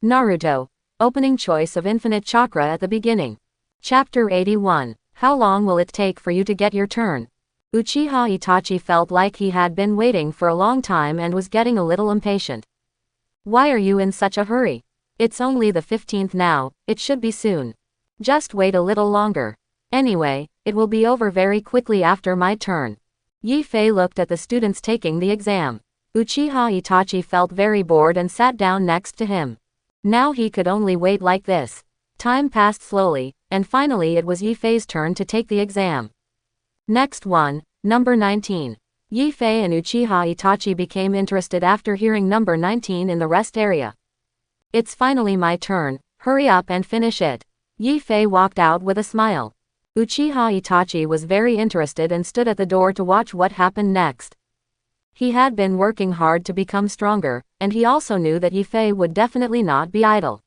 Naruto. Opening choice of infinite chakra at the beginning. Chapter 81. How long will it take for you to get your turn? Uchiha Itachi felt like he had been waiting for a long time and was getting a little impatient. Why are you in such a hurry? It's only the 15th now, it should be soon. Just wait a little longer. Anyway, it will be over very quickly after my turn. Yi Fei looked at the students taking the exam. Uchiha Itachi felt very bored and sat down next to him. Now he could only wait like this. Time passed slowly, and finally it was Yi Fei's turn to take the exam. Next one, number 19. Yi Fei and Uchiha Itachi became interested after hearing number 19 in the rest area. It's finally my turn, hurry up and finish it. Yi Fei walked out with a smile. Uchiha Itachi was very interested and stood at the door to watch what happened next. He had been working hard to become stronger, and he also knew that Yi Fei would definitely not be idle.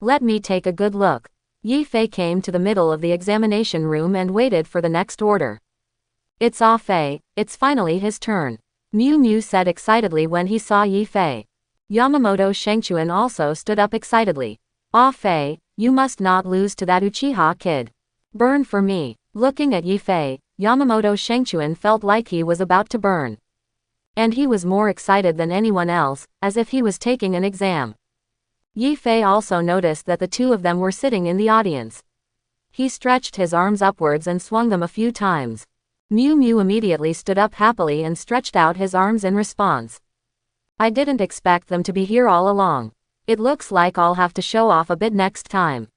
Let me take a good look. Yi Fei came to the middle of the examination room and waited for the next order. It's Ah Fei, it's finally his turn. Miu Miu said excitedly when he saw Yi Fei. Yamamoto Shengchuan also stood up excitedly. Ah Fei, you must not lose to that Uchiha kid. Burn for me. Looking at Yi Fei, Yamamoto Shengchuan felt like he was about to burn. And he was more excited than anyone else, as if he was taking an exam. Yi Fei also noticed that the two of them were sitting in the audience. He stretched his arms upwards and swung them a few times. Miu Miu immediately stood up happily and stretched out his arms in response. I didn't expect them to be here all along. It looks like I'll have to show off a bit next time.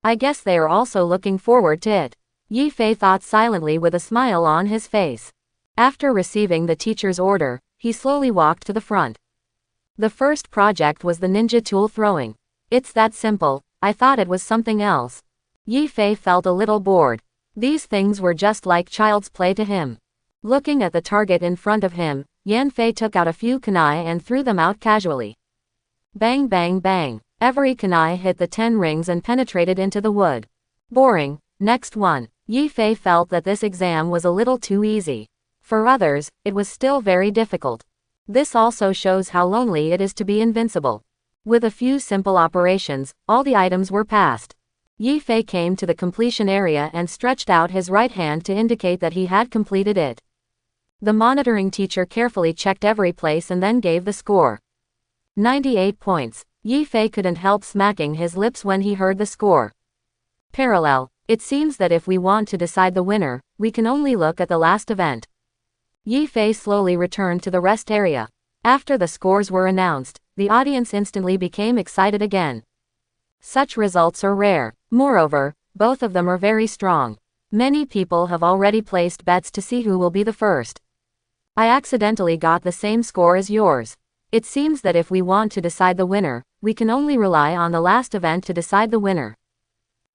I guess they are also looking forward to it. Yi Fei thought silently with a smile on his face. After receiving the teacher's order, he slowly walked to the front. The first project was the ninja tool throwing. It's that simple, I thought it was something else. Yi Fei felt a little bored. These things were just like child's play to him. Looking at the target in front of him, Yan Fei took out a few kunai and threw them out casually. Bang bang bang. Every kunai hit the 10 rings and penetrated into the wood. Boring. Next one. Yi Fei felt that this exam was a little too easy. For others, it was still very difficult. This also shows how lonely it is to be invincible. With a few simple operations, all the items were passed. Yi Fei came to the completion area and stretched out his right hand to indicate that he had completed it. The monitoring teacher carefully checked every place and then gave the score. 98 points. Yi Fei couldn't help smacking his lips when he heard the score. Parallel. It seems that if we want to decide the winner, we can only look at the last event. Yi Fei slowly returned to the rest area. After the scores were announced, the audience instantly became excited again. Such results are rare. Moreover, both of them are very strong. Many people have already placed bets to see who will be the first. I accidentally got the same score as yours. It seems that if we want to decide the winner, we can only rely on the last event to decide the winner.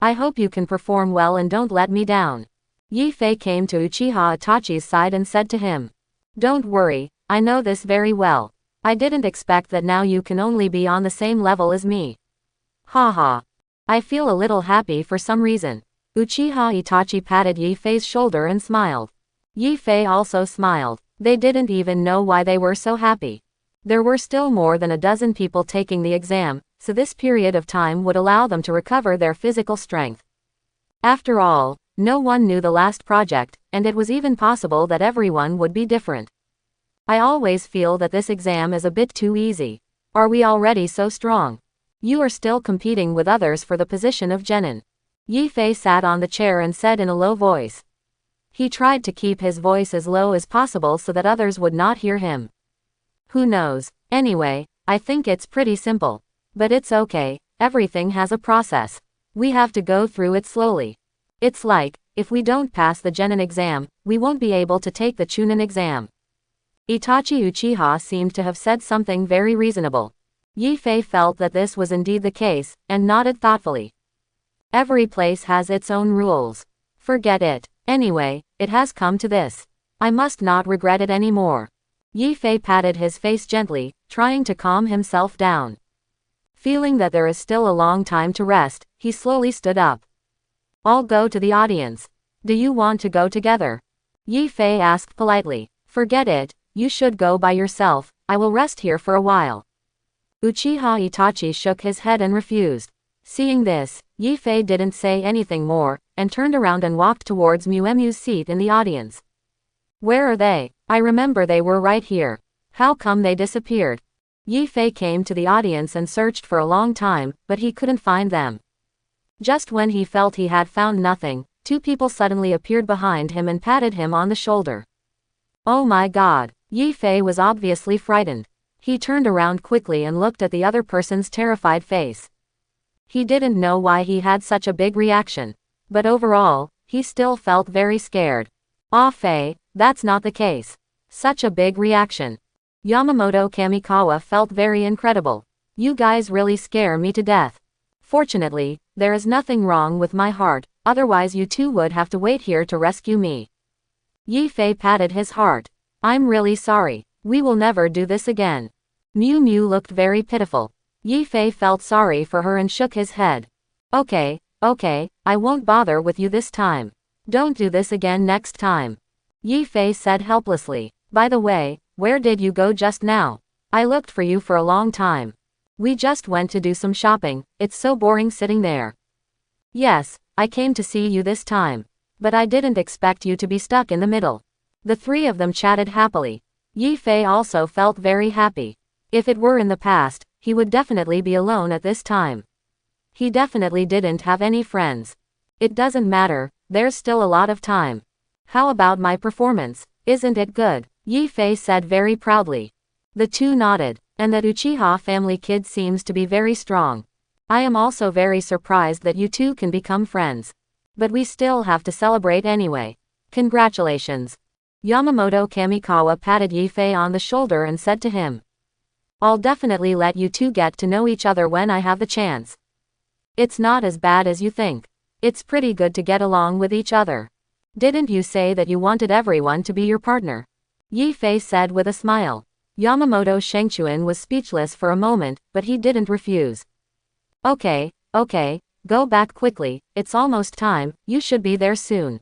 I hope you can perform well and don't let me down. Yi Fei came to Uchiha Itachi's side and said to him. Don't worry, I know this very well. I didn't expect that now you can only be on the same level as me. Haha. I feel a little happy for some reason. Uchiha Itachi patted Yi Fei's shoulder and smiled. Yi Fei also smiled. They didn't even know why they were so happy. There were still more than a dozen people taking the exam, so this period of time would allow them to recover their physical strength. After all, no one knew the last project, and it was even possible that everyone would be different. I always feel that this exam is a bit too easy. Are we already so strong? You are still competing with others for the position of genin. Yi Fei sat on the chair and said in a low voice. He tried to keep his voice as low as possible so that others would not hear him. Who knows? Anyway, I think it's pretty simple. But it's okay, everything has a process. We have to go through it slowly. It's like, if we don't pass the genin exam, we won't be able to take the chunin exam. Itachi Uchiha seemed to have said something very reasonable. Yi Fei felt that this was indeed the case, and nodded thoughtfully. Every place has its own rules. Forget it. Anyway, it has come to this. I must not regret it anymore. Yi Fei patted his face gently, trying to calm himself down. Feeling that there is still a long time to rest, he slowly stood up. I'll go to the audience. Do you want to go together? Yi Fei asked politely. Forget it, you should go by yourself, I will rest here for a while. Uchiha Itachi shook his head and refused. Seeing this, Yi Fei didn't say anything more, and turned around and walked towards Muemu's seat in the audience. Where are they? I remember they were right here. How come they disappeared? Yi Fei came to the audience and searched for a long time, but he couldn't find them. Just when he felt he had found nothing, two people suddenly appeared behind him and patted him on the shoulder. Oh my god! Yi Fei was obviously frightened. He turned around quickly and looked at the other person's terrified face. He didn't know why he had such a big reaction. But overall, he still felt very scared. Ah Fei, that's not the case. Such a big reaction. Yamamoto Kamikawa felt very incredible. You guys really scare me to death. Fortunately, there is nothing wrong with my heart, otherwise you two would have to wait here to rescue me. Yi Fei patted his heart. I'm really sorry. We will never do this again. Miu looked very pitiful. Yi Fei felt sorry for her and shook his head. Okay, I won't bother with you this time. Don't do this again next time. Yi Fei said helplessly. By the way, where did you go just now? I looked for you for a long time. We just went to do some shopping, it's so boring sitting there. Yes, I came to see you this time. But I didn't expect you to be stuck in the middle. The three of them chatted happily. Yi Fei also felt very happy. If it were in the past, he would definitely be alone at this time. He definitely didn't have any friends. It doesn't matter, there's still a lot of time. How about my performance? Isn't it good? Yi Fei said very proudly. The two nodded. And that Uchiha family kid seems to be very strong. I am also very surprised that you two can become friends. But we still have to celebrate anyway. Congratulations. Yamamoto Kamikawa patted Yi Fei on the shoulder and said to him. I'll definitely let you two get to know each other when I have the chance. It's not as bad as you think. It's pretty good to get along with each other. Didn't you say that you wanted everyone to be your partner? Yi Fei said with a smile. Yamamoto Shengchuan was speechless for a moment, but he didn't refuse. Okay, go back quickly, it's almost time, you should be there soon.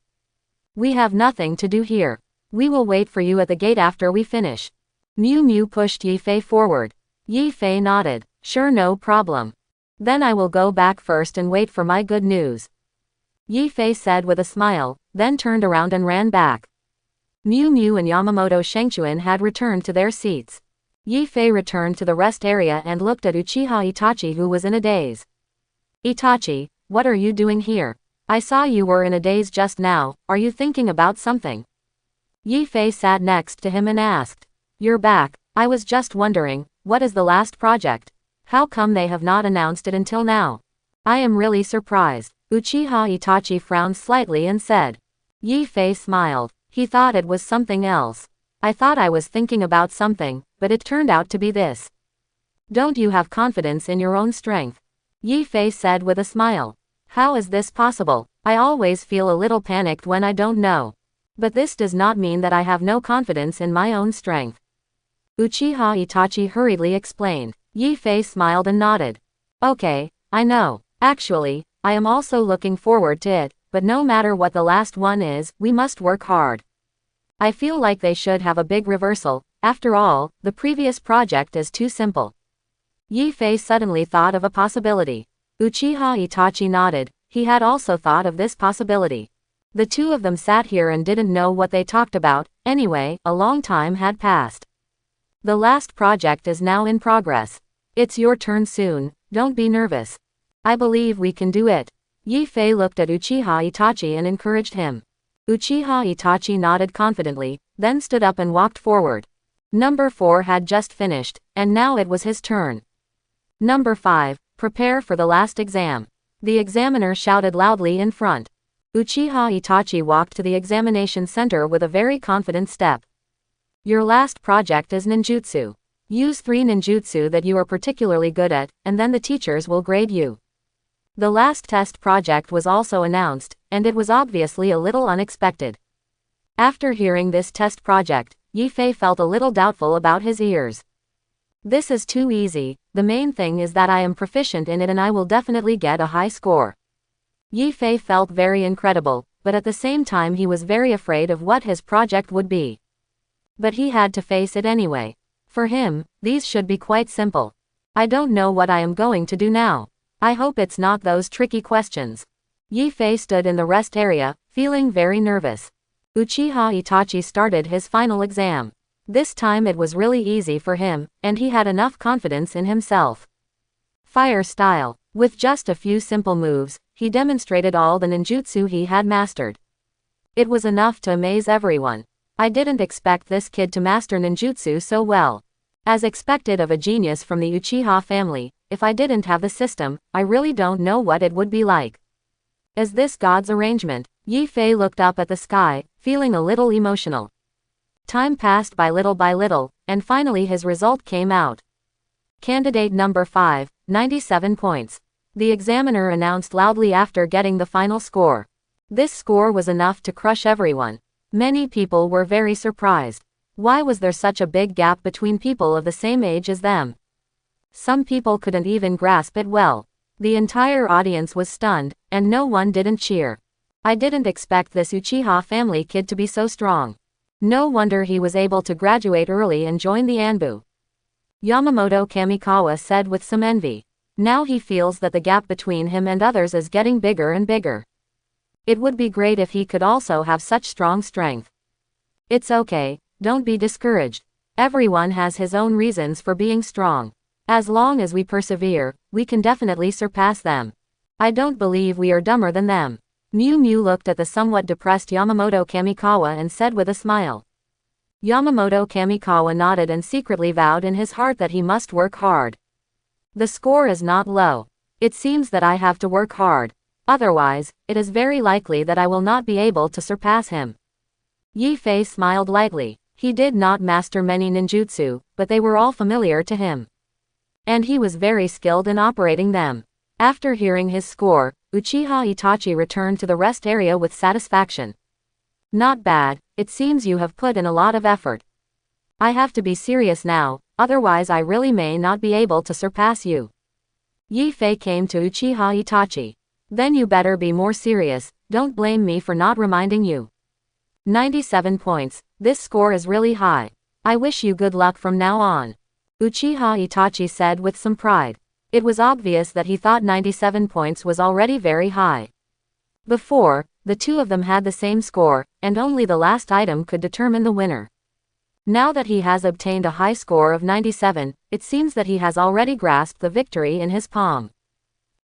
We have nothing to do here. We will wait for you at the gate after we finish. Miu pushed Yi Fei forward. Yi Fei nodded. Sure, no problem. Then I will go back first and wait for my good news. Yi Fei said with a smile, then turned around and ran back. Miu and Yamamoto Shengchuan had returned to their seats. Yi Fei returned to the rest area and looked at Uchiha Itachi, who was in a daze. Itachi, what are you doing here? I saw you were in a daze just now, are you thinking about something? Yi Fei sat next to him and asked. You're back, I was just wondering, what is the last project? How come they have not announced it until now? I am really surprised. Uchiha Itachi frowned slightly and said. Yi Fei smiled. He thought it was something else. I thought I was thinking about something, but it turned out to be this. Don't you have confidence in your own strength? Yi Fei said with a smile. How is this possible? I always feel a little panicked when I don't know. But this does not mean that I have no confidence in my own strength. Uchiha Itachi hurriedly explained. Yi Fei smiled and nodded. Okay, I know. Actually, I am also looking forward to it. But no matter what the last one is, we must work hard. I feel like they should have a big reversal. After all, the previous project is too simple. Yi Fei suddenly thought of a possibility. Uchiha Itachi nodded. He had also thought of this possibility. The two of them sat here and didn't know what they talked about. Anyway, a long time had passed. The last project is now in progress. It's your turn soon, don't be nervous. I believe we can do it. Yi Fei looked at Uchiha Itachi and encouraged him. Uchiha Itachi nodded confidently, then stood up and walked forward. Number 4 had just finished, and now it was his turn. Number 5, prepare for the last exam. The examiner shouted loudly in front. Uchiha Itachi walked to the examination center with a very confident step. Your last project is ninjutsu. Use 3 ninjutsu that you are particularly good at, and then the teachers will grade you. The last test project was also announced, and it was obviously a little unexpected. After hearing this test project, Yi Fei felt a little doubtful about his ears. This is too easy, the main thing is that I am proficient in it and I will definitely get a high score. Yi Fei felt very incredible, but at the same time he was very afraid of what his project would be. But he had to face it anyway. For him, these should be quite simple. I don't know what I am going to do now. I hope it's not those tricky questions. Yi Fei stood in the rest area, feeling very nervous. Uchiha Itachi started his final exam. This time it was really easy for him, and he had enough confidence in himself. Fire style. With just a few simple moves, he demonstrated all the ninjutsu he had mastered. It was enough to amaze everyone. I didn't expect this kid to master ninjutsu so well. As expected of a genius from the Uchiha family, if I didn't have the system, I really don't know what it would be like. Is this God's arrangement? Yi Fei looked up at the sky, feeling a little emotional. Time passed by little, and finally his result came out. Candidate number 5, 97 points. The examiner announced loudly after getting the final score. This score was enough to crush everyone. Many people were very surprised. Why was there such a big gap between people of the same age as them? Some people couldn't even grasp it well. The entire audience was stunned, and no one didn't cheer. I didn't expect this Uchiha family kid to be so strong. No wonder he was able to graduate early and join the Anbu. Yamamoto Kamikawa said with some envy. Now he feels that the gap between him and others is getting bigger and bigger. It would be great if he could also have such strong strength. It's okay, don't be discouraged. Everyone has his own reasons for being strong. As long as we persevere, we can definitely surpass them. I don't believe we are dumber than them. Miu Miu looked at the somewhat depressed Yamamoto Kamikawa and said with a smile. Yamamoto Kamikawa nodded and secretly vowed in his heart that he must work hard. The score is not low. It seems that I have to work hard. Otherwise, it is very likely that I will not be able to surpass him. Yi Fei smiled lightly. He did not master many ninjutsu, but they were all familiar to him. And he was very skilled in operating them. After hearing his score, Uchiha Itachi returned to the rest area with satisfaction. Not bad, it seems you have put in a lot of effort. I have to be serious now, otherwise I really may not be able to surpass you. Yi Fei came to Uchiha Itachi. Then you better be more serious, don't blame me for not reminding you. 97 points, this score is really high. I wish you good luck from now on. Uchiha Itachi said with some pride. It was obvious that he thought 97 points was already very high. Before, the two of them had the same score, and only the last item could determine the winner. Now that he has obtained a high score of 97, it seems that he has already grasped the victory in his palm.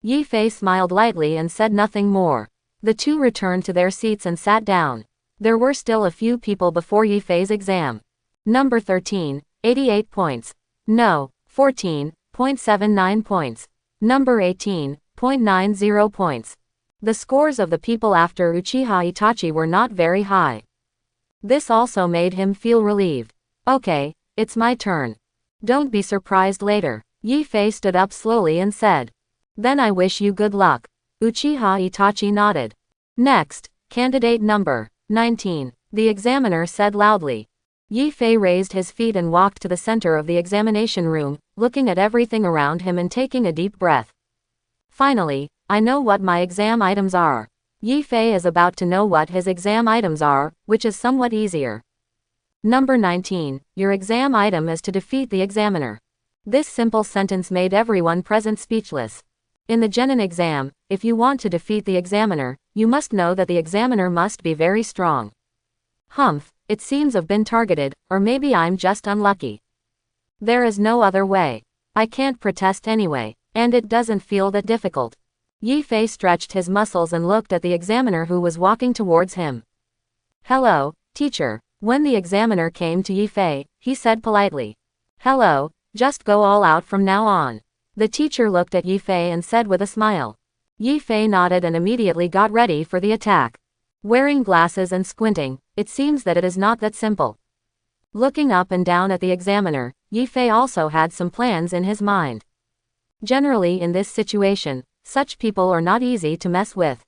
Yi Fei smiled lightly and said nothing more. The two returned to their seats and sat down. There were still a few people before Yi Fei's exam. Number 13, 88 points. No, 14.79 points. Number 18.90 points. The scores of the people after Uchiha Itachi were not very high. This also made him feel relieved. Okay, it's my turn. Don't be surprised later. Yi Fei stood up slowly and said. Then I wish you good luck. Uchiha Itachi nodded. Next, candidate number 19, the examiner said loudly. Yi Fei raised his feet and walked to the center of the examination room, looking at everything around him and taking a deep breath. Finally, I know what my exam items are. Yi Fei is about to know what his exam items are, which is somewhat easier. Number 19, your exam item is to defeat the examiner. This simple sentence made everyone present speechless. In the Genin exam, if you want to defeat the examiner, you must know that the examiner must be very strong. Humph, it seems I've been targeted, or maybe I'm just unlucky. There is no other way. I can't protest anyway, and it doesn't feel that difficult. Yi Fei stretched his muscles and looked at the examiner who was walking towards him. Hello, teacher. When the examiner came to Yi Fei, he said politely. Hello, just go all out from now on. The teacher looked at Yi Fei and said with a smile. Yi Fei nodded and immediately got ready for the attack. Wearing glasses and squinting, it seems that it is not that simple. Looking up and down at the examiner, Yi Fei also had some plans in his mind. Generally in this situation, such people are not easy to mess with.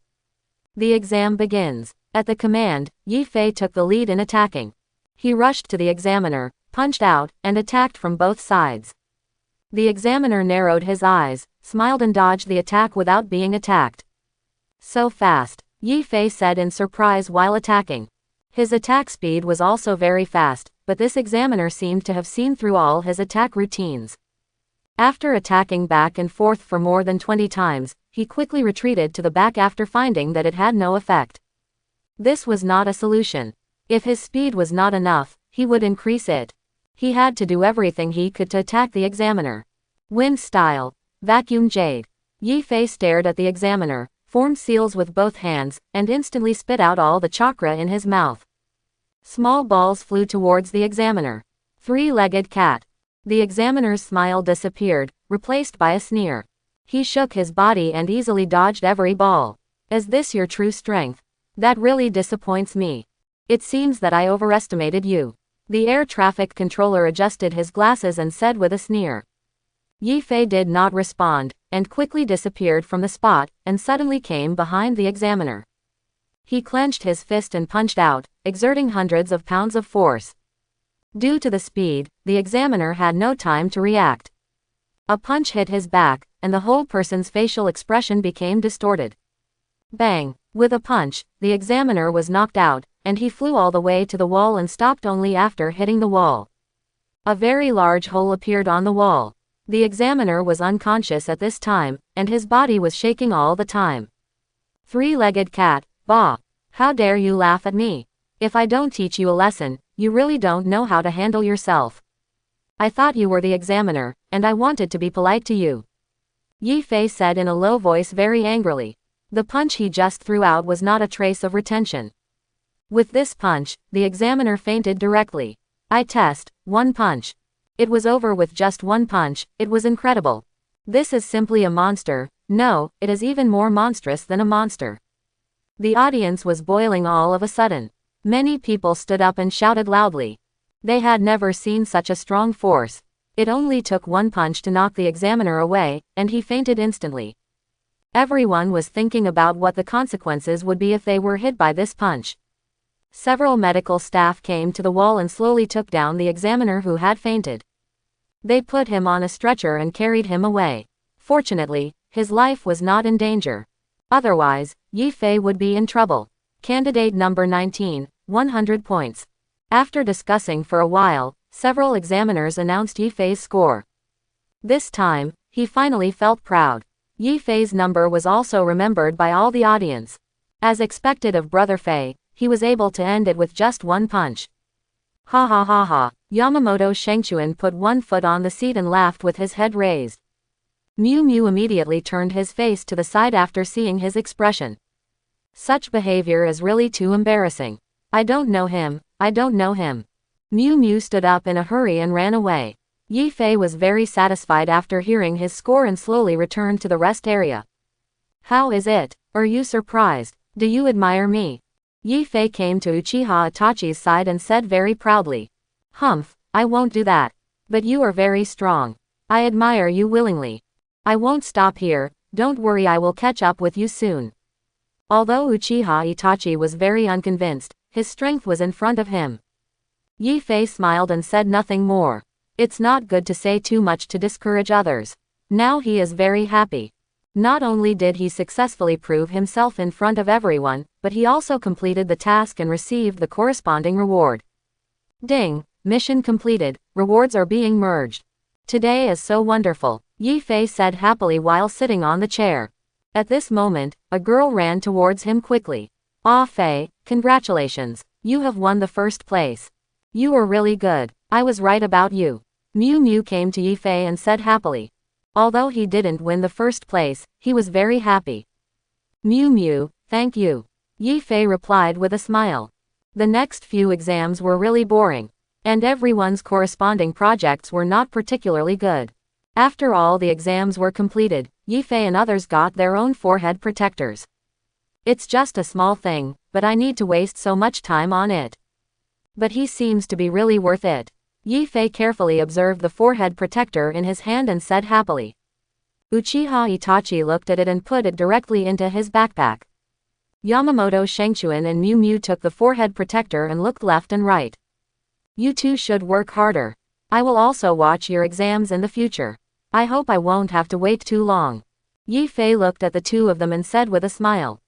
The exam begins. At the command, Yi Fei took the lead in attacking. He rushed to the examiner, punched out, and attacked from both sides. The examiner narrowed his eyes, smiled and dodged the attack without being attacked. So fast, Yi Fei said in surprise while attacking. His attack speed was also very fast, but this examiner seemed to have seen through all his attack routines. After attacking back and forth for more than 20 times, he quickly retreated to the back after finding that it had no effect. This was not a solution. If his speed was not enough, he would increase it. He had to do everything he could to attack the examiner. Wind style. Vacuum jade. Yi Fei stared at the examiner, formed seals with both hands, and instantly spit out all the chakra in his mouth. Small balls flew towards the examiner. Three-legged cat. The examiner's smile disappeared, replaced by a sneer. He shook his body and easily dodged every ball. Is this your true strength? That really disappoints me. It seems that I overestimated you. The air traffic controller adjusted his glasses and said with a sneer. Yi Fei did not respond, and quickly disappeared from the spot, and suddenly came behind the examiner. He clenched his fist and punched out, exerting hundreds of pounds of force. Due to the speed, the examiner had no time to react. A punch hit his back, and the whole person's facial expression became distorted. Bang! With a punch, the examiner was knocked out, and he flew all the way to the wall and stopped only after hitting the wall. A very large hole appeared on the wall. The examiner was unconscious at this time, and his body was shaking all the time. Three-legged cat, bah! How dare you laugh at me? If I don't teach you a lesson, you really don't know how to handle yourself. I thought you were the examiner, and I wanted to be polite to you. Yi Fei said in a low voice very angrily. The punch he just threw out was not a trace of retention. With this punch, the examiner fainted directly. I test, one punch. It was over with just one punch. It was incredible. This is simply a monster. No, it is even more monstrous than a monster. The audience was boiling all of a sudden. Many people stood up and shouted loudly. They had never seen such a strong force. It only took one punch to knock the examiner away, and he fainted instantly. Everyone was thinking about what the consequences would be if they were hit by this punch. Several medical staff came to the wall and slowly took down the examiner who had fainted. They put him on a stretcher and carried him away. Fortunately, his life was not in danger. Otherwise, Yi Fei would be in trouble. Candidate number 19, 100 points. After discussing for a while, several examiners announced Yi Fei's score. This time, he finally felt proud. Yi Fei's number was also remembered by all the audience. As expected of Brother Fei, he was able to end it with just one punch. Ha ha ha ha. Yamamoto Shengchuan put one foot on the seat and laughed with his head raised. Miu Miu immediately turned his face to the side after seeing his expression. Such behavior is really too embarrassing. I don't know him, I don't know him. Miu Miu stood up in a hurry and ran away. Yi Fei was very satisfied after hearing his score and slowly returned to the rest area. How is it? Are you surprised? Do you admire me? Yi Fei came to Uchiha Itachi's side and said very proudly. Humph, I won't do that. But you are very strong. I admire you willingly. I won't stop here, don't worry, I will catch up with you soon. Although Uchiha Itachi was very unconvinced, his strength was in front of him. Yi Fei smiled and said nothing more. It's not good to say too much to discourage others. Now he is very happy. Not only did he successfully prove himself in front of everyone, but he also completed the task and received the corresponding reward. Ding! Mission completed, rewards are being merged. Today is so wonderful, Yi Fei said happily while sitting on the chair. At this moment, a girl ran towards him quickly. Ah Fei, congratulations, you have won the first place. You were really good, I was right about you. Miu Miu came to Yi Fei and said happily. Although he didn't win the first place, he was very happy. Miu Miu, thank you. Yi Fei replied with a smile. The next few exams were really boring. And everyone's corresponding projects were not particularly good. After all the exams were completed, Yi Fei and others got their own forehead protectors. It's just a small thing, but I need to waste so much time on it. But he seems to be really worth it. Yi Fei carefully observed the forehead protector in his hand and said happily. Uchiha Itachi looked at it and put it directly into his backpack. Yamamoto Shengchuan and Miu Miu took the forehead protector and looked left and right. You two should work harder. I will also watch your exams in the future. I hope I won't have to wait too long. Yi Fei looked at the two of them and said with a smile.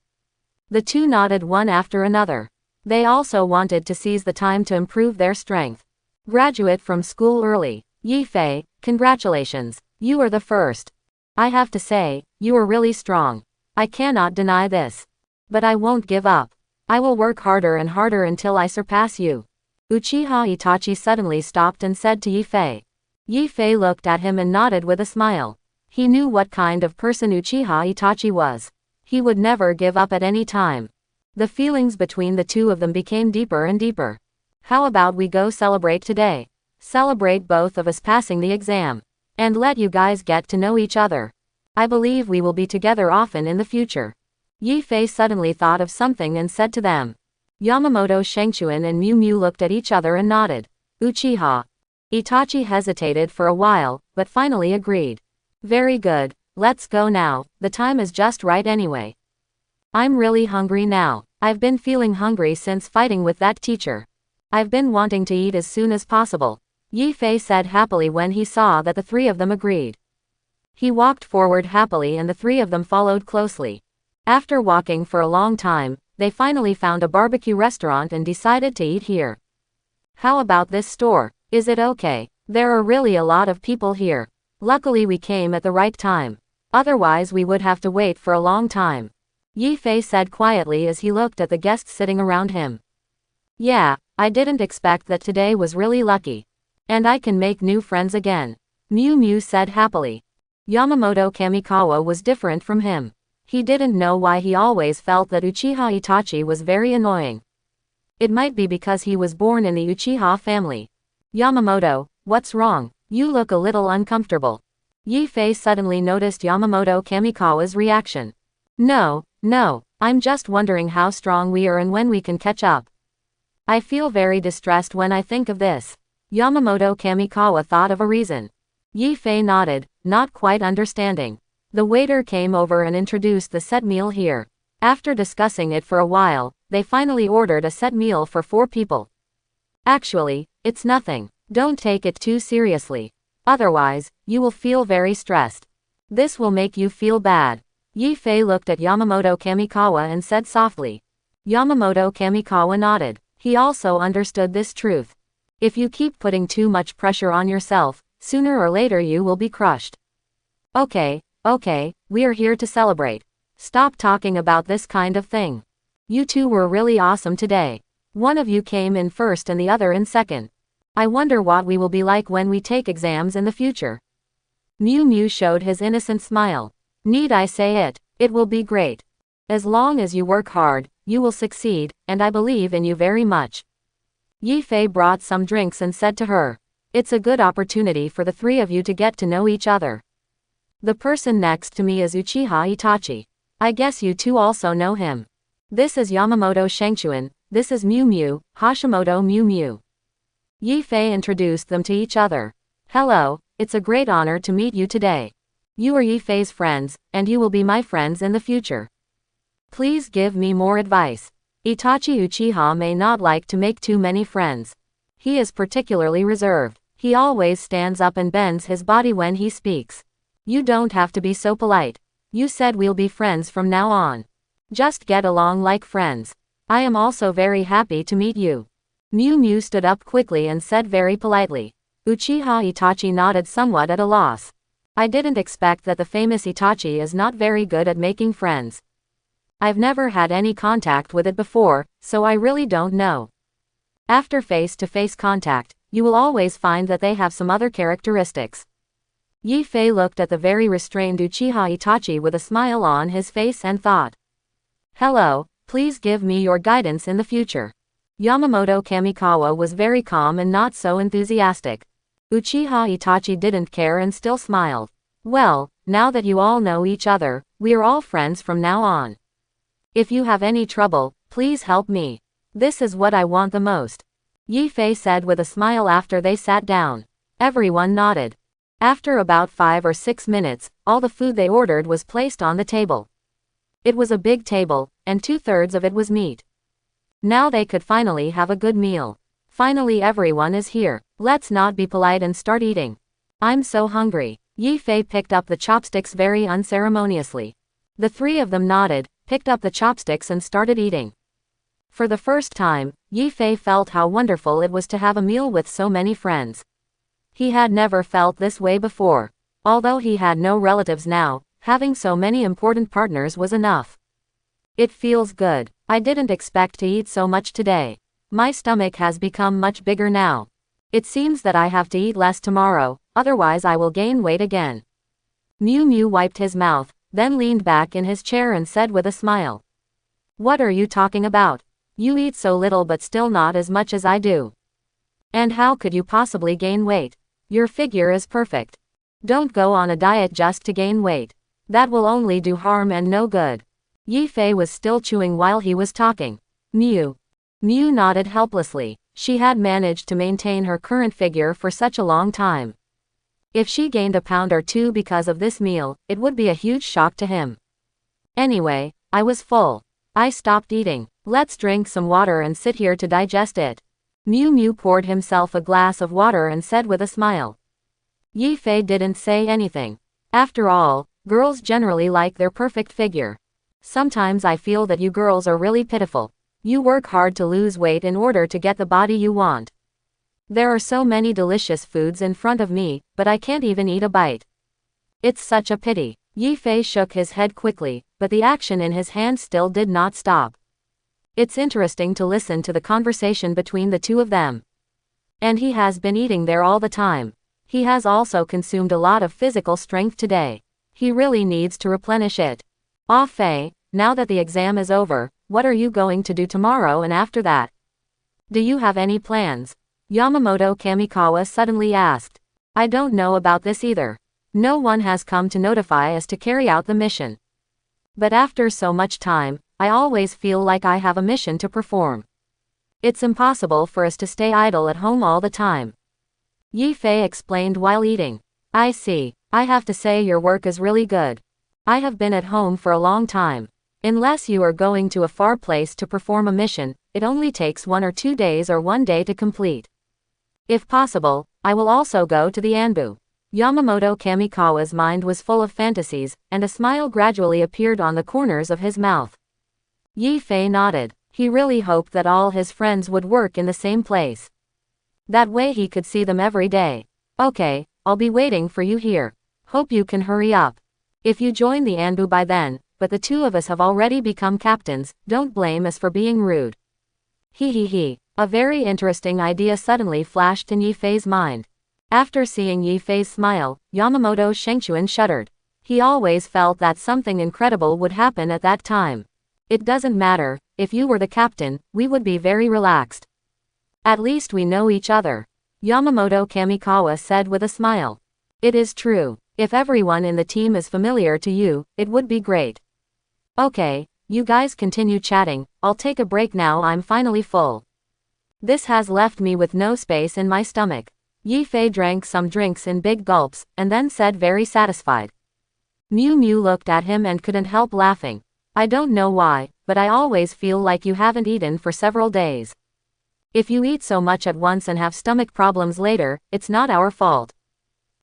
The two nodded one after another. They also wanted to seize the time to improve their strength. Graduate from school early. Yi Fei, congratulations. You are the first. I have to say, you are really strong. I cannot deny this. But I won't give up. I will work harder and harder until I surpass you. Uchiha Itachi suddenly stopped and said to Yi-Fei. Yi-Fei looked at him and nodded with a smile. He knew what kind of person Uchiha Itachi was. He would never give up at any time. The feelings between the two of them became deeper and deeper. How about we go celebrate today? Celebrate both of us passing the exam. And let you guys get to know each other. I believe we will be together often in the future. Yi-Fei suddenly thought of something and said to them. Yamamoto Shengchuan and Miu Miu looked at each other and nodded. Uchiha Itachi hesitated for a while, but finally agreed. Very good, let's go now, the time is just right anyway. I'm really hungry now. I've been feeling hungry since fighting with that teacher. I've been wanting to eat as soon as possible. Yi-Fei said happily when he saw that the three of them agreed. He walked forward happily and the three of them followed closely. After walking for a long time, they finally found a barbecue restaurant and decided to eat here. How about this store? Is it okay? There are really a lot of people here. Luckily we came at the right time. Otherwise we would have to wait for a long time. Yi-Fei said quietly as he looked at the guests sitting around him. Yeah, I didn't expect that today was really lucky. And I can make new friends again. Miu Miu said happily. Yamamoto Kamikawa was different from him. He didn't know why he always felt that Uchiha Itachi was very annoying. It might be because he was born in the Uchiha family. Yamamoto, what's wrong? You look a little uncomfortable. Yi-Fei suddenly noticed Yamamoto Kamikawa's reaction. No, I'm just wondering how strong we are and when we can catch up. I feel very distressed when I think of this. Yamamoto Kamikawa thought of a reason. Yi-Fei nodded, not quite understanding. The waiter came over and introduced the set meal here. After discussing it for a while, they finally ordered a set meal for 4 people. Actually, it's nothing. Don't take it too seriously. Otherwise, you will feel very stressed. This will make you feel bad. Yi-Fei looked at Yamamoto Kamikawa and said softly. Yamamoto Kamikawa nodded. He also understood this truth. If you keep putting too much pressure on yourself, sooner or later you will be crushed. Okay, we are here to celebrate. Stop talking about this kind of thing. You two were really awesome today. One of you came in first and the other in second. I wonder what we will be like when we take exams in the future. Miu Miu showed his innocent smile. Need I say it? It will be great. As long as you work hard, you will succeed, and I believe in you very much. Yi-Fei brought some drinks and said to her. It's a good opportunity for the 3 of you to get to know each other. The person next to me is Uchiha Itachi. I guess you two also know him. This is Yamamoto Shengchuan, this is Miu Miu, Hashimoto Miu Miu. Yi-Fei introduced them to each other. Hello, it's a great honor to meet you today. You are Yi-Fei's friends, and you will be my friends in the future. Please give me more advice. Itachi Uchiha may not like to make too many friends. He is particularly reserved. He always stands up and bends his body when he speaks. You don't have to be so polite. You said we'll be friends from now on. Just get along like friends. I am also very happy to meet you. Miu Miu stood up quickly and said very politely. Uchiha Itachi nodded somewhat at a loss. I didn't expect that the famous Itachi is not very good at making friends. I've never had any contact with it before, so I really don't know. After face-to-face contact, you will always find that they have some other characteristics. Yi-Fei looked at the very restrained Uchiha Itachi with a smile on his face and thought. Hello, please give me your guidance in the future. Yamamoto Kamikawa was very calm and not so enthusiastic. Uchiha Itachi didn't care and still smiled. Well, now that you all know each other, we are all friends from now on. If you have any trouble, please help me. This is what I want the most. Yi-Fei said with a smile after they sat down. Everyone nodded. After about 5 or 6 minutes, all the food they ordered was placed on the table. It was a big table, and 2/3 of it was meat. Now they could finally have a good meal. Finally everyone is here. Let's not be polite and start eating. I'm so hungry. Yi-Fei picked up the chopsticks very unceremoniously. The 3 of them nodded, picked up the chopsticks and started eating. For the first time, Yi-Fei felt how wonderful it was to have a meal with so many friends. He had never felt this way before. Although he had no relatives now, having so many important partners was enough. It feels good. I didn't expect to eat so much today. My stomach has become much bigger now. It seems that I have to eat less tomorrow, otherwise I will gain weight again. Miu Miu wiped his mouth, then leaned back in his chair and said with a smile. What are you talking about? You eat so little but still not as much as I do. And how could you possibly gain weight? Your figure is perfect. Don't go on a diet just to gain weight. That will only do harm and no good. Yi Fei was still chewing while he was talking. Miu. Miu nodded helplessly. She had managed to maintain her current figure for such a long time. If she gained a pound or two because of this meal, it would be a huge shock to him. Anyway, I was full. I stopped eating. Let's drink some water and sit here to digest it. Miu Miu poured himself a glass of water and said with a smile. Yi Fei didn't say anything. After all, girls generally like their perfect figure. Sometimes I feel that you girls are really pitiful. You work hard to lose weight in order to get the body you want. There are so many delicious foods in front of me, but I can't even eat a bite. It's such a pity. Yi Fei shook his head quickly, but the action in his hand still did not stop. It's interesting to listen to the conversation between the two of them. And he has been eating there all the time. He has also consumed a lot of physical strength today. He really needs to replenish it. Ah Fei, now that the exam is over, what are you going to do tomorrow and after that? Do you have any plans? Yamamoto Kamikawa suddenly asked. I don't know about this either. No one has come to notify us to carry out the mission. But after so much time, I always feel like I have a mission to perform. It's impossible for us to stay idle at home all the time. Yi Fei explained while eating. I see. I have to say your work is really good. I have been at home for a long time. Unless you are going to a far place to perform a mission, it only takes 1 or 2 days or 1 day to complete. If possible, I will also go to the Anbu. Yamamoto Kamikawa's mind was full of fantasies, and a smile gradually appeared on the corners of his mouth. Yi Fei nodded. He really hoped that all his friends would work in the same place. That way he could see them every day. Okay, I'll be waiting for you here. Hope you can hurry up. If you join the Anbu by then, but the two of us have already become captains, don't blame us for being rude. He. A very interesting idea suddenly flashed in Yi Fei's mind. After seeing Yi Fei's smile, Yamamoto Shengchuan shuddered. He always felt that something incredible would happen at that time. It doesn't matter, if you were the captain, we would be very relaxed. At least we know each other. Yamamoto Kamikawa said with a smile. It is true. If everyone in the team is familiar to you, it would be great. Okay, you guys continue chatting, I'll take a break now, I'm finally full. This has left me with no space in my stomach. Yi Fei drank some drinks in big gulps, and then said very satisfied. Miu Miu looked at him and couldn't help laughing. I don't know why, but I always feel like you haven't eaten for several days. If you eat so much at once and have stomach problems later, it's not our fault.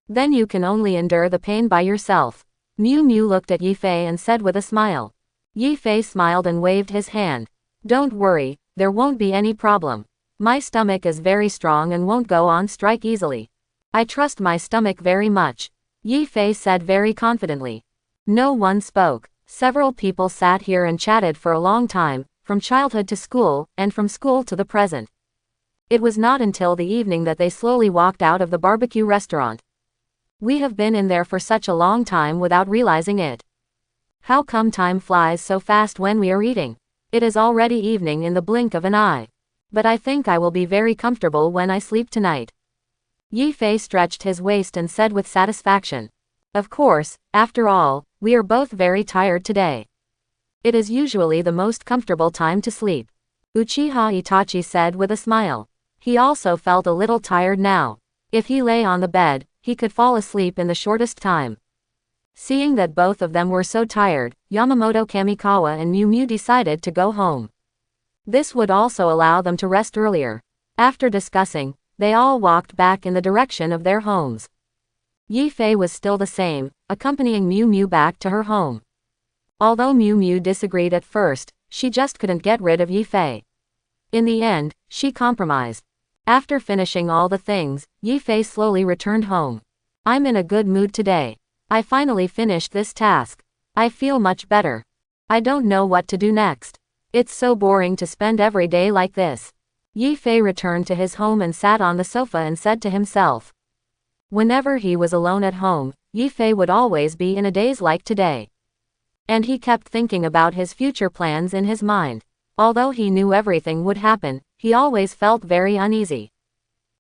Then you can only endure the pain by yourself. Miu Miu looked at Yi Fei and said with a smile. Yi Fei smiled and waved his hand. Don't worry, there won't be any problem. My stomach is very strong and won't go on strike easily. I trust my stomach very much. Yi Fei said very confidently. No one spoke. Several people sat here and chatted for a long time, from childhood to school, and from school to the present. It was not until the evening that they slowly walked out of the barbecue restaurant. We have been in there for such a long time without realizing it. How come time flies so fast when we are eating? It is already evening in the blink of an eye. But I think I will be very comfortable when I sleep tonight. Yi Fei stretched his waist and said with satisfaction. Of course, after all, we are both very tired today. It is usually the most comfortable time to sleep. Uchiha Itachi said with a smile. He also felt a little tired now. If he lay on the bed, he could fall asleep in the shortest time. Seeing that both of them were so tired, Yamamoto Kamikawa and Miu Miu decided to go home. This would also allow them to rest earlier. After discussing, they all walked back in the direction of their homes. Yi Fei was still the same, accompanying Miu Miu back to her home. Although Miu Miu disagreed at first, she just couldn't get rid of Yi Fei. In the end, she compromised. After finishing all the things, Yi Fei slowly returned home. I'm in a good mood today. I finally finished this task. I feel much better. I don't know what to do next. It's so boring to spend every day like this. Yi Fei returned to his home and sat on the sofa and said to himself. Whenever he was alone at home, Yi Fei would always be in a daze like today. And he kept thinking about his future plans in his mind. Although he knew everything would happen, he always felt very uneasy.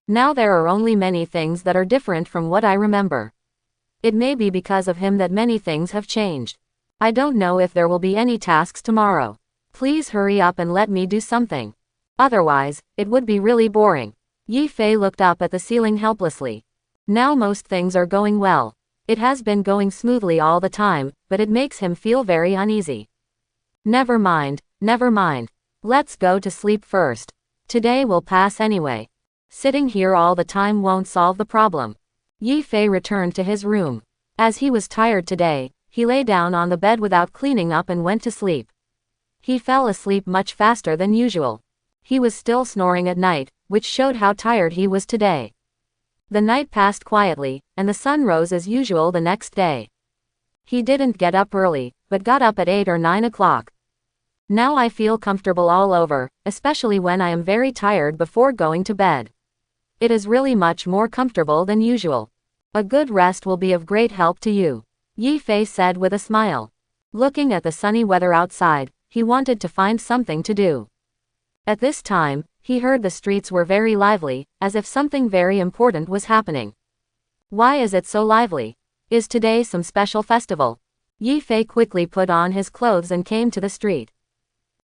Now there are only many things that are different from what I remember. It may be because of him that many things have changed. I don't know if there will be any tasks tomorrow. Please hurry up and let me do something. Otherwise, it would be really boring. Yi Fei looked up at the ceiling helplessly. Now most things are going well. It has been going smoothly all the time, but it makes him feel very uneasy. Never mind, never mind. Let's go to sleep first. Today will pass anyway. Sitting here all the time won't solve the problem. Yi Fei returned to his room. As he was tired today, he lay down on the bed without cleaning up and went to sleep. He fell asleep much faster than usual. He was still snoring at night, which showed how tired he was today. The night passed quietly, and the sun rose as usual the next day. He didn't get up early, but got up at 8 or 9 o'clock. Now I feel comfortable all over, especially when I am very tired before going to bed. It is really much more comfortable than usual. A good rest will be of great help to you, Yi Fei said with a smile. Looking at the sunny weather outside, he wanted to find something to do. At this time, he heard the streets were very lively, as if something very important was happening. Why is it so lively? Is today some special festival? Yi Fei quickly put on his clothes and came to the street.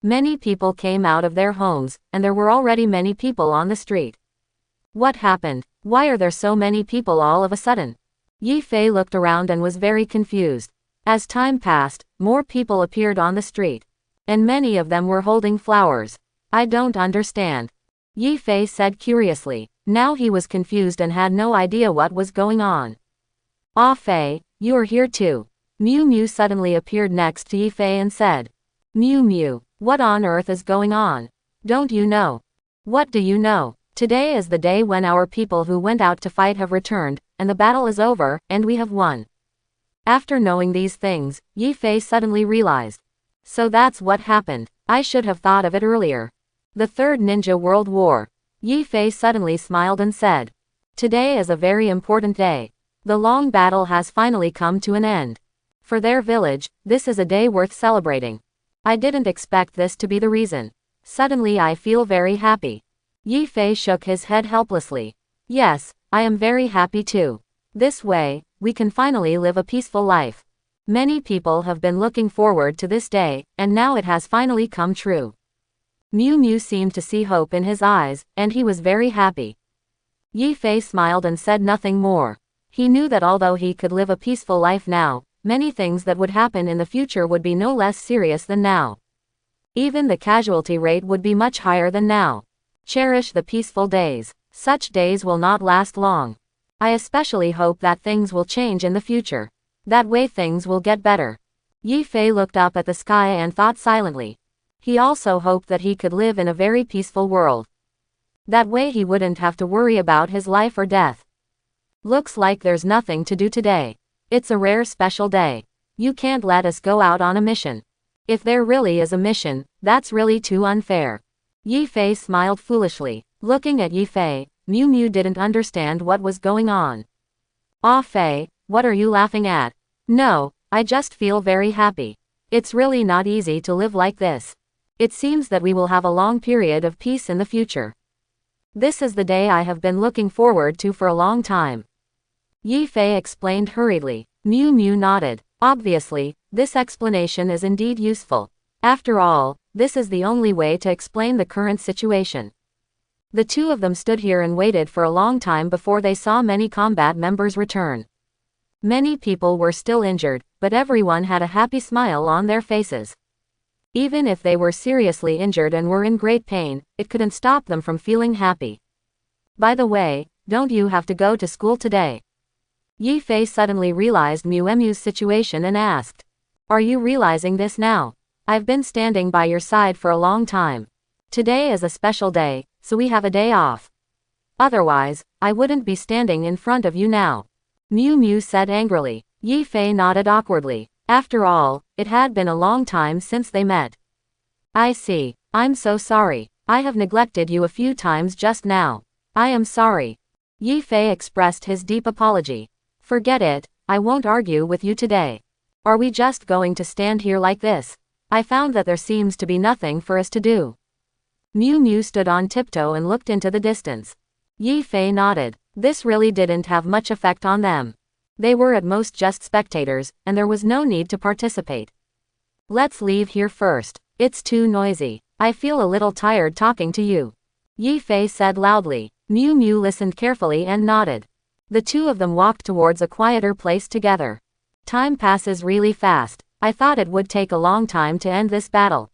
Many people came out of their homes, and there were already many people on the street. What happened? Why are there so many people all of a sudden? Yi Fei looked around and was very confused. As time passed, more people appeared on the street. And many of them were holding flowers. I don't understand, Yi Fei said curiously. Now he was confused and had no idea what was going on. Ah Fei, you are here too. Miu Miu suddenly appeared next to Yi Fei and said. Miu Miu, what on earth is going on? Don't you know? What do you know? Today is the day when our people who went out to fight have returned, and the battle is over, and we have won. After knowing these things, Yi Fei suddenly realized. So that's what happened. I should have thought of it earlier. The Third Ninja World War. Yi Fei suddenly smiled and said. Today is a very important day. The long battle has finally come to an end. For their village, this is a day worth celebrating. I didn't expect this to be the reason. Suddenly I feel very happy. Yi Fei shook his head helplessly. Yes, I am very happy too. This way, we can finally live a peaceful life. Many people have been looking forward to this day, and now it has finally come true. Miu Miu seemed to see hope in his eyes, and he was very happy. Yi Fei smiled and said nothing more. He knew that although he could live a peaceful life now, many things that would happen in the future would be no less serious than now. Even the casualty rate would be much higher than now. Cherish the peaceful days. Such days will not last long. I especially hope that things will change in the future. That way things will get better. Yi Fei looked up at the sky and thought silently. He also hoped that he could live in a very peaceful world. That way he wouldn't have to worry about his life or death. Looks like there's nothing to do today. It's a rare special day. You can't let us go out on a mission. If there really is a mission, that's really too unfair. Yi Fei smiled foolishly. Looking at Yi Fei, Miu Miu didn't understand what was going on. Ah Fei, what are you laughing at? No, I just feel very happy. It's really not easy to live like this. It seems that we will have a long period of peace in the future. This is the day I have been looking forward to for a long time. Yi Fei explained hurriedly. Miu Miu nodded. Obviously, this explanation is indeed useful. After all, this is the only way to explain the current situation. The two of them stood here and waited for a long time before they saw many combat members return. Many people were still injured, but everyone had a happy smile on their faces. Even if they were seriously injured and were in great pain, it couldn't stop them from feeling happy. By the way, don't you have to go to school today? Yi Fei suddenly realized Miu Miu's situation and asked. Are you realizing this now? I've been standing by your side for a long time. Today is a special day, so we have a day off. Otherwise, I wouldn't be standing in front of you now. Miu Miu said angrily. Yi Fei nodded awkwardly. After all, it had been a long time since they met. I see. I'm so sorry. I have neglected you a few times just now. I am sorry. Yi Fei expressed his deep apology. Forget it, I won't argue with you today. Are we just going to stand here like this? I found that there seems to be nothing for us to do. Miu Miu stood on tiptoe and looked into the distance. Yi Fei nodded. This really didn't have much effect on them. They were at most just spectators, and there was no need to participate. Let's leave here first. It's too noisy. I feel a little tired talking to you. Yi Fei said loudly. Miu Miu listened carefully and nodded. The two of them walked towards a quieter place together. Time passes really fast. I thought it would take a long time to end this battle.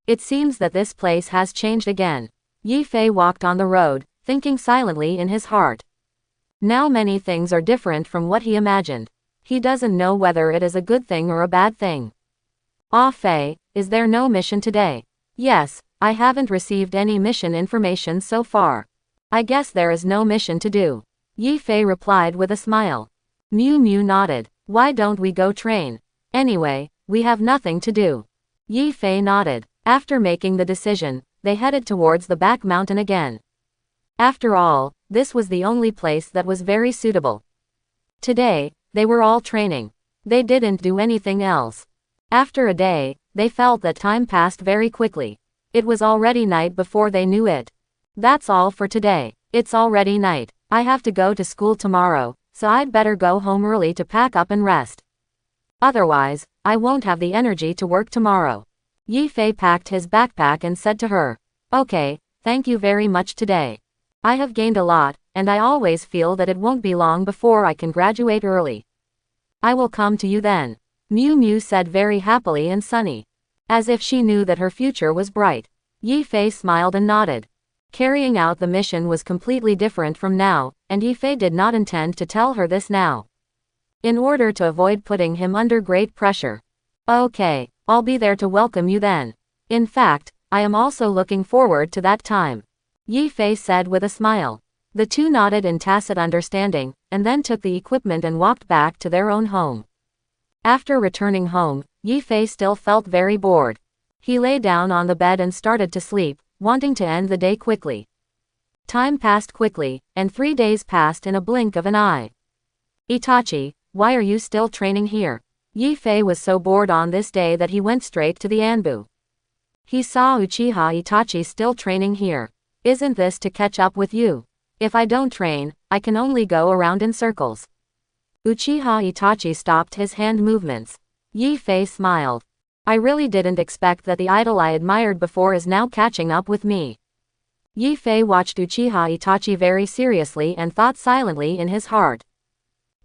It seems that this place has changed again. Yi Fei walked on the road, thinking silently in his heart. Now many things are different from what he imagined. He doesn't know whether it is a good thing or a bad thing. Ah Fei, is there no mission today? Yes, I haven't received any mission information so far. I guess there is no mission to do. Yi Fei replied with a smile. Miu Miu nodded. Why don't we go train? Anyway, we have nothing to do. Yi Fei nodded. After making the decision, they headed towards the back mountain again. After all, this was the only place that was very suitable. Today, they were all training. They didn't do anything else. After a day, they felt that time passed very quickly. It was already night before they knew it. That's all for today. It's already night. I have to go to school tomorrow, so I'd better go home early to pack up and rest. Otherwise, I won't have the energy to work tomorrow. Yi Fei packed his backpack and said to her, Okay, thank you very much today. I have gained a lot, and I always feel that it won't be long before I can graduate early. I will come to you then. Miu Miu said very happily and sunny. As if she knew that her future was bright. Yi Fei smiled and nodded. Carrying out the mission was completely different from now, and Yi Fei did not intend to tell her this now. In order to avoid putting him under great pressure. Okay, I'll be there to welcome you then. In fact, I am also looking forward to that time. Yi Fei said with a smile. The two nodded in tacit understanding, and then took the equipment and walked back to their own home. After returning home, Yi Fei still felt very bored. He lay down on the bed and started to sleep, wanting to end the day quickly. Time passed quickly, and 3 days passed in a blink of an eye. Itachi, why are you still training here? Yi Fei was so bored on this day that he went straight to the Anbu. He saw Uchiha Itachi still training here. Isn't this to catch up with you? If I don't train, I can only go around in circles. Uchiha Itachi stopped his hand movements. Yi Fei smiled. I really didn't expect that the idol I admired before is now catching up with me. Yi Fei watched Uchiha Itachi very seriously and thought silently in his heart.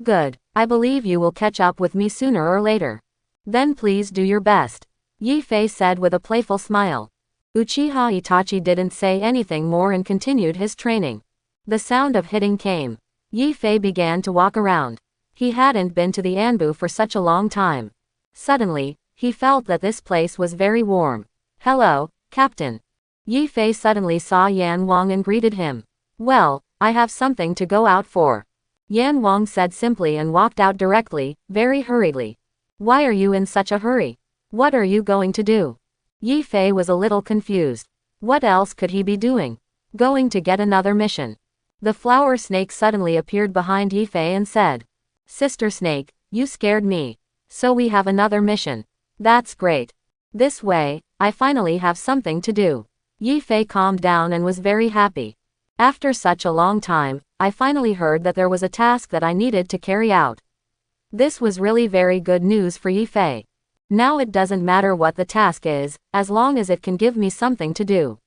Good, I believe you will catch up with me sooner or later. Then please do your best. Yi Fei said with a playful smile. Uchiha Itachi didn't say anything more and continued his training. The sound of hitting came. Yi Fei began to walk around. He hadn't been to the Anbu for such a long time. Suddenly, he felt that this place was very warm. Hello, Captain. Yi Fei suddenly saw Yan Wang and greeted him. Well, I have something to go out for. Yan Wang said simply and walked out directly, very hurriedly. Why are you in such a hurry? What are you going to do? Yi Fei was a little confused. What else could he be doing? Going to get another mission. The flower snake suddenly appeared behind Yi Fei and said, Sister Snake, you scared me. So we have another mission. That's great. This way, I finally have something to do. Yi Fei calmed down and was very happy. After such a long time, I finally heard that there was a task that I needed to carry out. This was really very good news for Yi Fei. Now it doesn't matter what the task is, as long as it can give me something to do.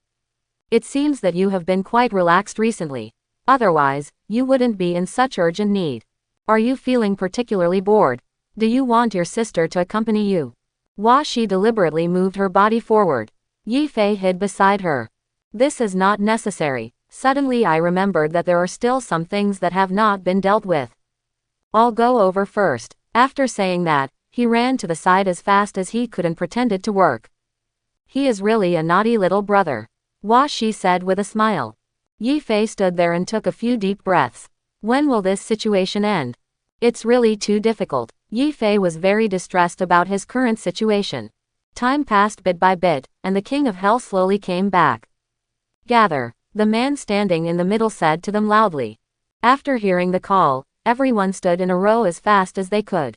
It seems that you have been quite relaxed recently. Otherwise, you wouldn't be in such urgent need. Are you feeling particularly bored? Do you want your sister to accompany you? She deliberately moved her body forward. Yi Fei hid beside her. This is not necessary. Suddenly I remembered that there are still some things that have not been dealt with. I'll go over first. After saying that, he ran to the side as fast as he could and pretended to work. He is really a naughty little brother. She said with a smile. Yi Fei stood there and took a few deep breaths. When will this situation end? It's really too difficult. Yi Fei was very distressed about his current situation. Time passed bit by bit, and the King of Hell slowly came back. Gather, the man standing in the middle said to them loudly. After hearing the call, everyone stood in a row as fast as they could.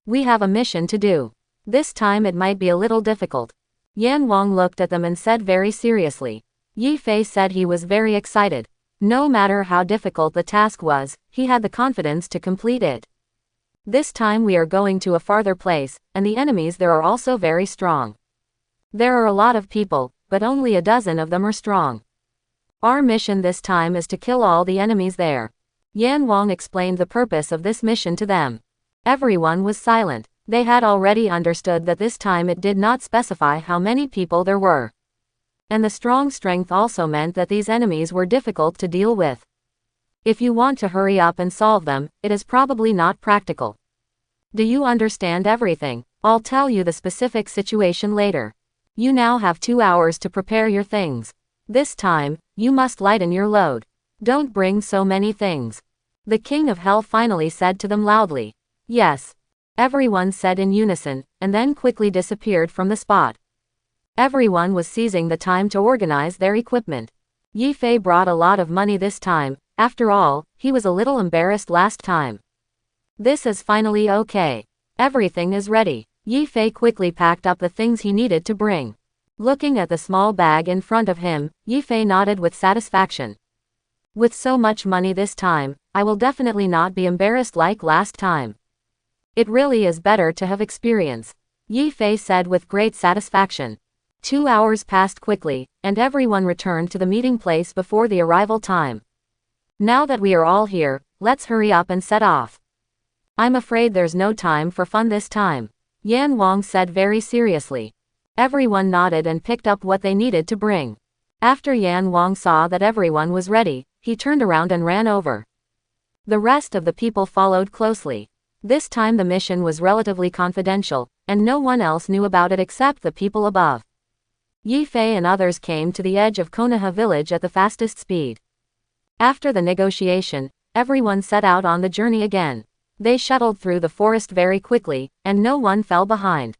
We have a mission to do. This time it might be a little difficult. Yan Wang looked at them and said very seriously. Yi Fei said he was very excited. No matter how difficult the task was, he had the confidence to complete it. This time we are going to a farther place, and the enemies there are also very strong. There are a lot of people, but only a dozen of them are strong. Our mission this time is to kill all the enemies there. Yan Wang explained the purpose of this mission to them. Everyone was silent. They had already understood that this time it did not specify how many people there were. And the strong strength also meant that these enemies were difficult to deal with. If you want to hurry up and solve them, it is probably not practical. Do you understand everything? I'll tell you the specific situation later. You now have 2 hours to prepare your things. This time, you must lighten your load. Don't bring so many things. The King of Hell finally said to them loudly. Yes. Everyone said in unison, and then quickly disappeared from the spot. Everyone was seizing the time to organize their equipment. Yi Fei brought a lot of money this time. After all, he was a little embarrassed last time. This is finally okay. Everything is ready. Yi Fei quickly packed up the things he needed to bring. Looking at the small bag in front of him, Yi Fei nodded with satisfaction. With so much money this time, I will definitely not be embarrassed like last time. It really is better to have experience, Yi Fei said with great satisfaction. 2 hours passed quickly, and everyone returned to the meeting place before the arrival time. Now that we are all here, let's hurry up and set off. I'm afraid there's no time for fun this time, Yan Wang said very seriously. Everyone nodded and picked up what they needed to bring. After Yan Wang saw that everyone was ready, he turned around and ran over. The rest of the people followed closely. This time the mission was relatively confidential, and no one else knew about it except the people above. Yi Fei and others came to the edge of Konoha village at the fastest speed. After the negotiation, everyone set out on the journey again. They shuttled through the forest very quickly, and no one fell behind.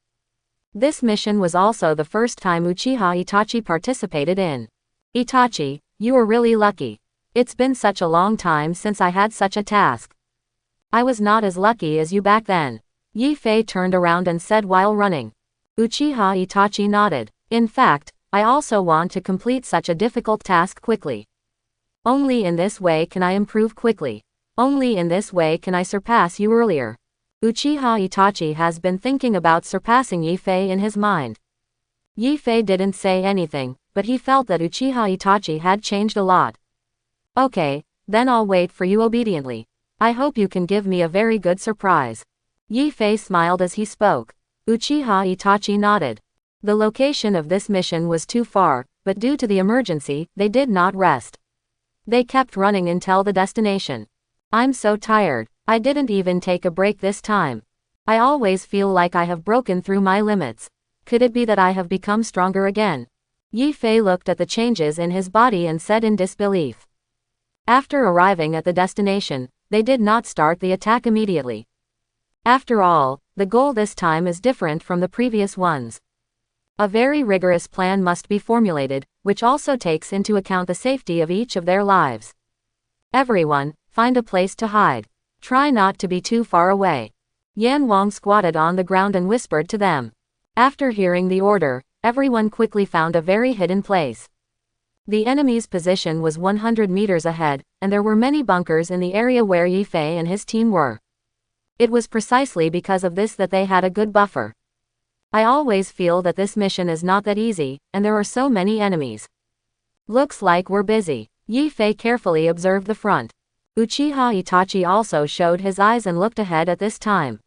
This mission was also the first time Uchiha Itachi participated in. Itachi, you were really lucky. It's been such a long time since I had such a task. I was not as lucky as you back then. Yi Fei turned around and said while running. Uchiha Itachi nodded. In fact, I also want to complete such a difficult task quickly. Only in this way can I improve quickly. Only in this way can I surpass you earlier. Uchiha Itachi has been thinking about surpassing Yi Fei in his mind. Yi Fei didn't say anything, but he felt that Uchiha Itachi had changed a lot. Okay, then I'll wait for you obediently. I hope you can give me a very good surprise. Yi Fei smiled as he spoke. Uchiha Itachi nodded. The location of this mission was too far, but due to the emergency, they did not rest. They kept running until the destination. I'm so tired. I didn't even take a break this time. I always feel like I have broken through my limits. Could it be that I have become stronger again? Yi Fei looked at the changes in his body and said in disbelief. After arriving at the destination, they did not start the attack immediately. After all, the goal this time is different from the previous ones. A very rigorous plan must be formulated, which also takes into account the safety of each of their lives. Everyone, find a place to hide. Try not to be too far away. Yan Wang squatted on the ground and whispered to them. After hearing the order, everyone quickly found a very hidden place. The enemy's position was 100 meters ahead, and there were many bunkers in the area where Yi Fei and his team were. It was precisely because of this that they had a good buffer. I always feel that this mission is not that easy, and there are so many enemies. Looks like we're busy. Yi Fei carefully observed the front. Uchiha Itachi also showed his eyes and looked ahead at this time.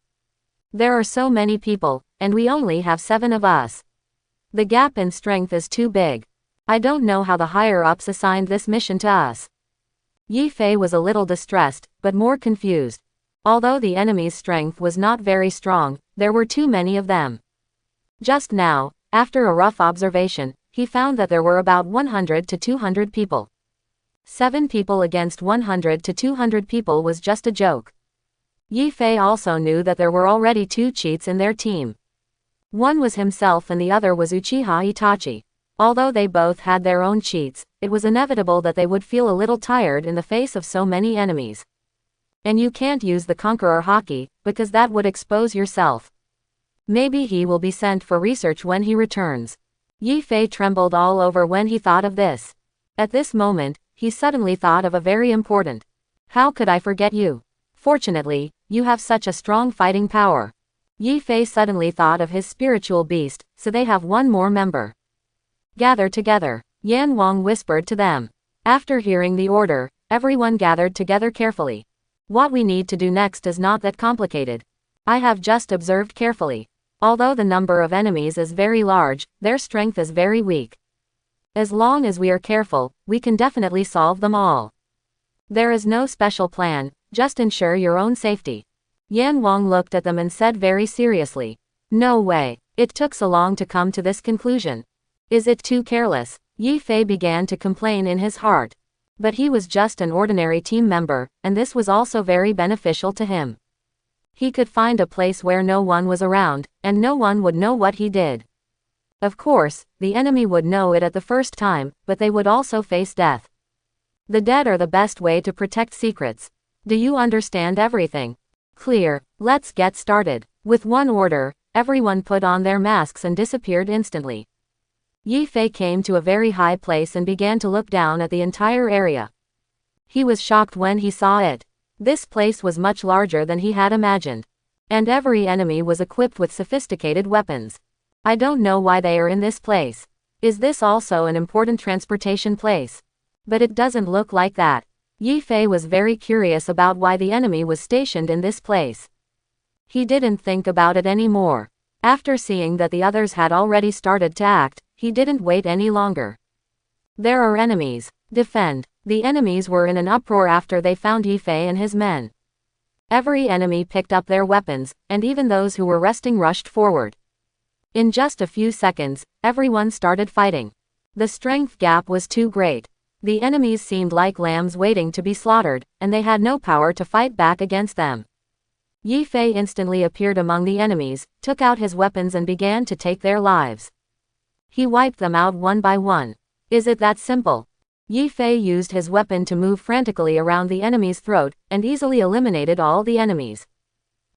There are so many people, and we only have 7 of us. The gap in strength is too big. I don't know how the higher-ups assigned this mission to us. Yi Fei was a little distressed, but more confused. Although the enemy's strength was not very strong, there were too many of them. Just now, after a rough observation, he found that there were about 100 to 200 people. 7 people against 100 to 200 people was just a joke. Yi Fei also knew that there were already two cheats in their team. One was himself and the other was Uchiha Itachi. Although they both had their own cheats, it was inevitable that they would feel a little tired in the face of so many enemies. And you can't use the Conqueror Haki, because that would expose yourself. Maybe he will be sent for research when he returns. Yi Fei trembled all over when he thought of this. At this moment, he suddenly thought of a very important. How could I forget you? Fortunately, you have such a strong fighting power. Yi Fei suddenly thought of his spiritual beast, so they have one more member. Gather together, Yan Wang whispered to them. After hearing the order, everyone gathered together carefully. What we need to do next is not that complicated. I have just observed carefully. Although the number of enemies is very large, their strength is very weak. As long as we are careful, we can definitely solve them all. There is no special plan, just ensure your own safety. Yan Wang looked at them and said very seriously. No way, it took so long to come to this conclusion. Is it too careless? Yi Fei began to complain in his heart. But he was just an ordinary team member, and this was also very beneficial to him. He could find a place where no one was around, and no one would know what he did. Of course, the enemy would know it at the first time, but they would also face death. The dead are the best way to protect secrets. Do you understand everything? Clear, let's get started. With one order, everyone put on their masks and disappeared instantly. Yi Fei came to a very high place and began to look down at the entire area. He was shocked when he saw it. This place was much larger than he had imagined. And every enemy was equipped with sophisticated weapons. I don't know why they are in this place. Is this also an important transportation place? But it doesn't look like that. Yi Fei was very curious about why the enemy was stationed in this place. He didn't think about it anymore. After seeing that the others had already started to act, he didn't wait any longer. There are enemies. Defend. The enemies were in an uproar after they found Yi Fei and his men. Every enemy picked up their weapons, and even those who were resting rushed forward. In just a few seconds, everyone started fighting. The strength gap was too great. The enemies seemed like lambs waiting to be slaughtered, and they had no power to fight back against them. Yi Fei instantly appeared among the enemies, took out his weapons and began to take their lives. He wiped them out one by one. Is it that simple? Yi Fei used his weapon to move frantically around the enemy's throat, and easily eliminated all the enemies.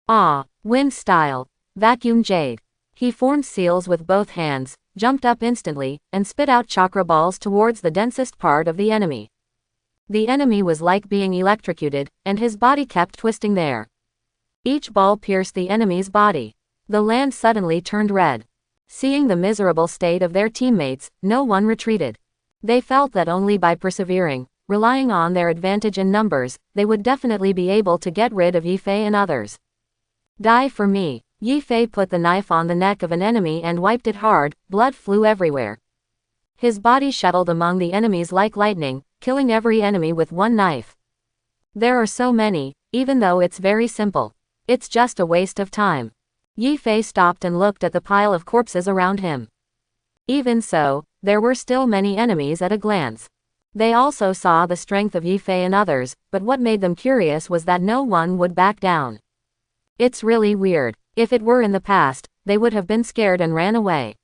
Ah, wind style. Vacuum jade. He formed seals with both hands, jumped up instantly, and spit out chakra balls towards the densest part of the enemy. The enemy was like being electrocuted, and his body kept twisting there. Each ball pierced the enemy's body. The land suddenly turned red. Seeing the miserable state of their teammates, no one retreated. They felt that only by persevering, relying on their advantage in numbers, they would definitely be able to get rid of Yi Fei and others. Die for me. Yi Fei put the knife on the neck of an enemy and wiped it hard, blood flew everywhere. His body shuttled among the enemies like lightning, killing every enemy with one knife. There are so many, even though it's very simple. It's just a waste of time. Yi Fei stopped and looked at the pile of corpses around him. Even so, there were still many enemies at a glance. They also saw the strength of Yi Fei and others, but what made them curious was that no one would back down. It's really weird. If it were in the past, they would have been scared and ran away.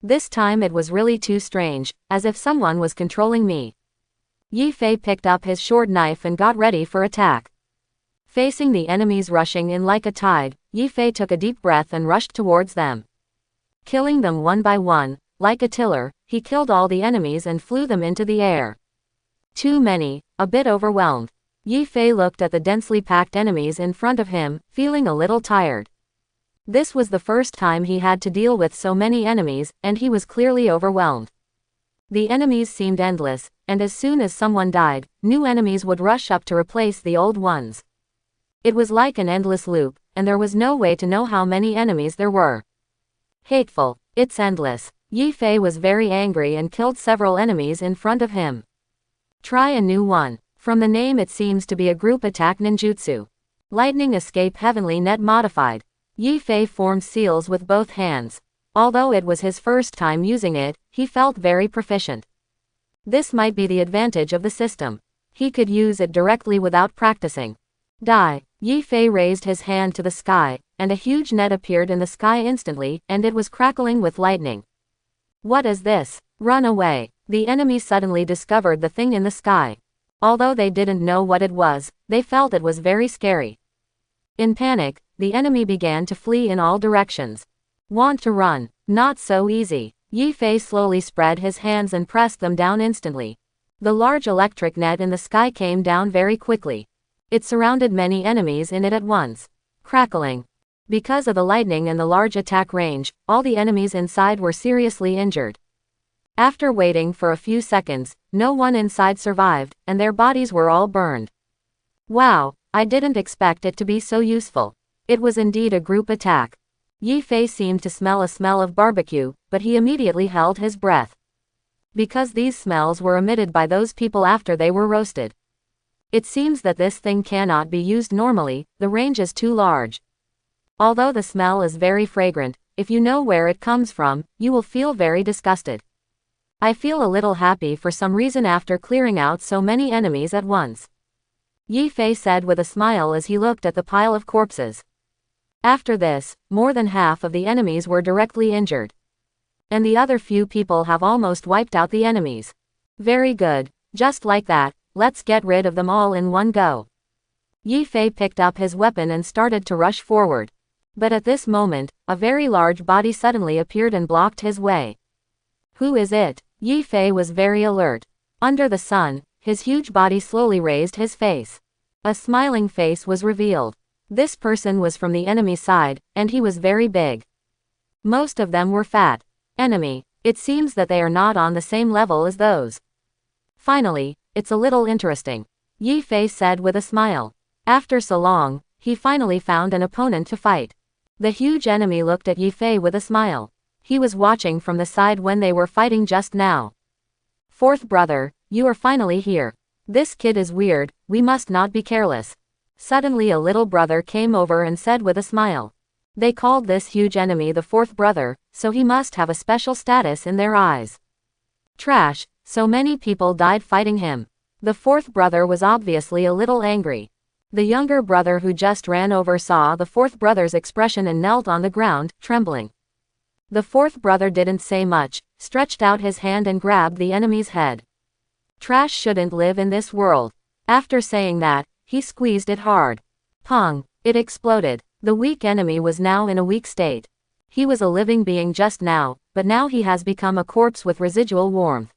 This time it was really too strange, as if someone was controlling me. Yi Fei picked up his short knife and got ready for attack. Facing the enemies rushing in like a tide, Yi Fei took a deep breath and rushed towards them. Killing them one by one, like a tiller, he killed all the enemies and flew them into the air. Too many, a bit overwhelmed. Yi Fei looked at the densely packed enemies in front of him, feeling a little tired. This was the first time he had to deal with so many enemies, and he was clearly overwhelmed. The enemies seemed endless, and as soon as someone died, new enemies would rush up to replace the old ones. It was like an endless loop, and there was no way to know how many enemies there were. Hateful. It's endless. Yi Fei was very angry and killed several enemies in front of him. Try a new one. From the name it seems to be a group attack ninjutsu. Lightning escape heavenly net modified. Yi Fei formed seals with both hands. Although it was his first time using it, he felt very proficient. This might be the advantage of the system. He could use it directly without practicing. Die. Yi Fei raised his hand to the sky, and a huge net appeared in the sky instantly, and it was crackling with lightning. What is this? Run away. The enemy suddenly discovered the thing in the sky. Although they didn't know what it was, they felt it was very scary. In panic, the enemy began to flee in all directions. Want to run? Not so easy. Yi Fei slowly spread his hands and pressed them down instantly. The large electric net in the sky came down very quickly. It surrounded many enemies in it at once. Crackling. Because of the lightning and the large attack range, all the enemies inside were seriously injured. After waiting for a few seconds, no one inside survived, and their bodies were all burned. Wow, I didn't expect it to be so useful. It was indeed a group attack. Yi Fei seemed to smell a smell of barbecue, but he immediately held his breath. Because these smells were emitted by those people after they were roasted. It seems that this thing cannot be used normally, the range is too large. Although the smell is very fragrant, if you know where it comes from, you will feel very disgusted. I feel a little happy for some reason after clearing out so many enemies at once. Yi Fei said with a smile as he looked at the pile of corpses. After this, more than half of the enemies were directly injured. And the other few people have almost wiped out the enemies. Very good. Just like that, let's get rid of them all in one go. Yi Fei picked up his weapon and started to rush forward. But at this moment, a very large body suddenly appeared and blocked his way. Who is it? Yi Fei was very alert. Under the sun, his huge body slowly raised his face. A smiling face was revealed. This person was from the enemy side, and he was very big. Most of them were fat. Enemy. It seems that they are not on the same level as those. Finally, it's a little interesting. Yi Fei said with a smile. After so long, he finally found an opponent to fight. The huge enemy looked at Yi Fei with a smile. He was watching from the side when they were fighting just now. Fourth brother, you are finally here. This kid is weird, we must not be careless. Suddenly a little brother came over and said with a smile. They called this huge enemy the fourth brother, so he must have a special status in their eyes. Trash, so many people died fighting him. The fourth brother was obviously a little angry. The younger brother who just ran over saw the fourth brother's expression and knelt on the ground, trembling. The fourth brother didn't say much, stretched out his hand and grabbed the enemy's head. Trash shouldn't live in this world. After saying that, he squeezed it hard. Pong! It exploded. The weak enemy was now in a weak state. He was a living being just now, but now he has become a corpse with residual warmth.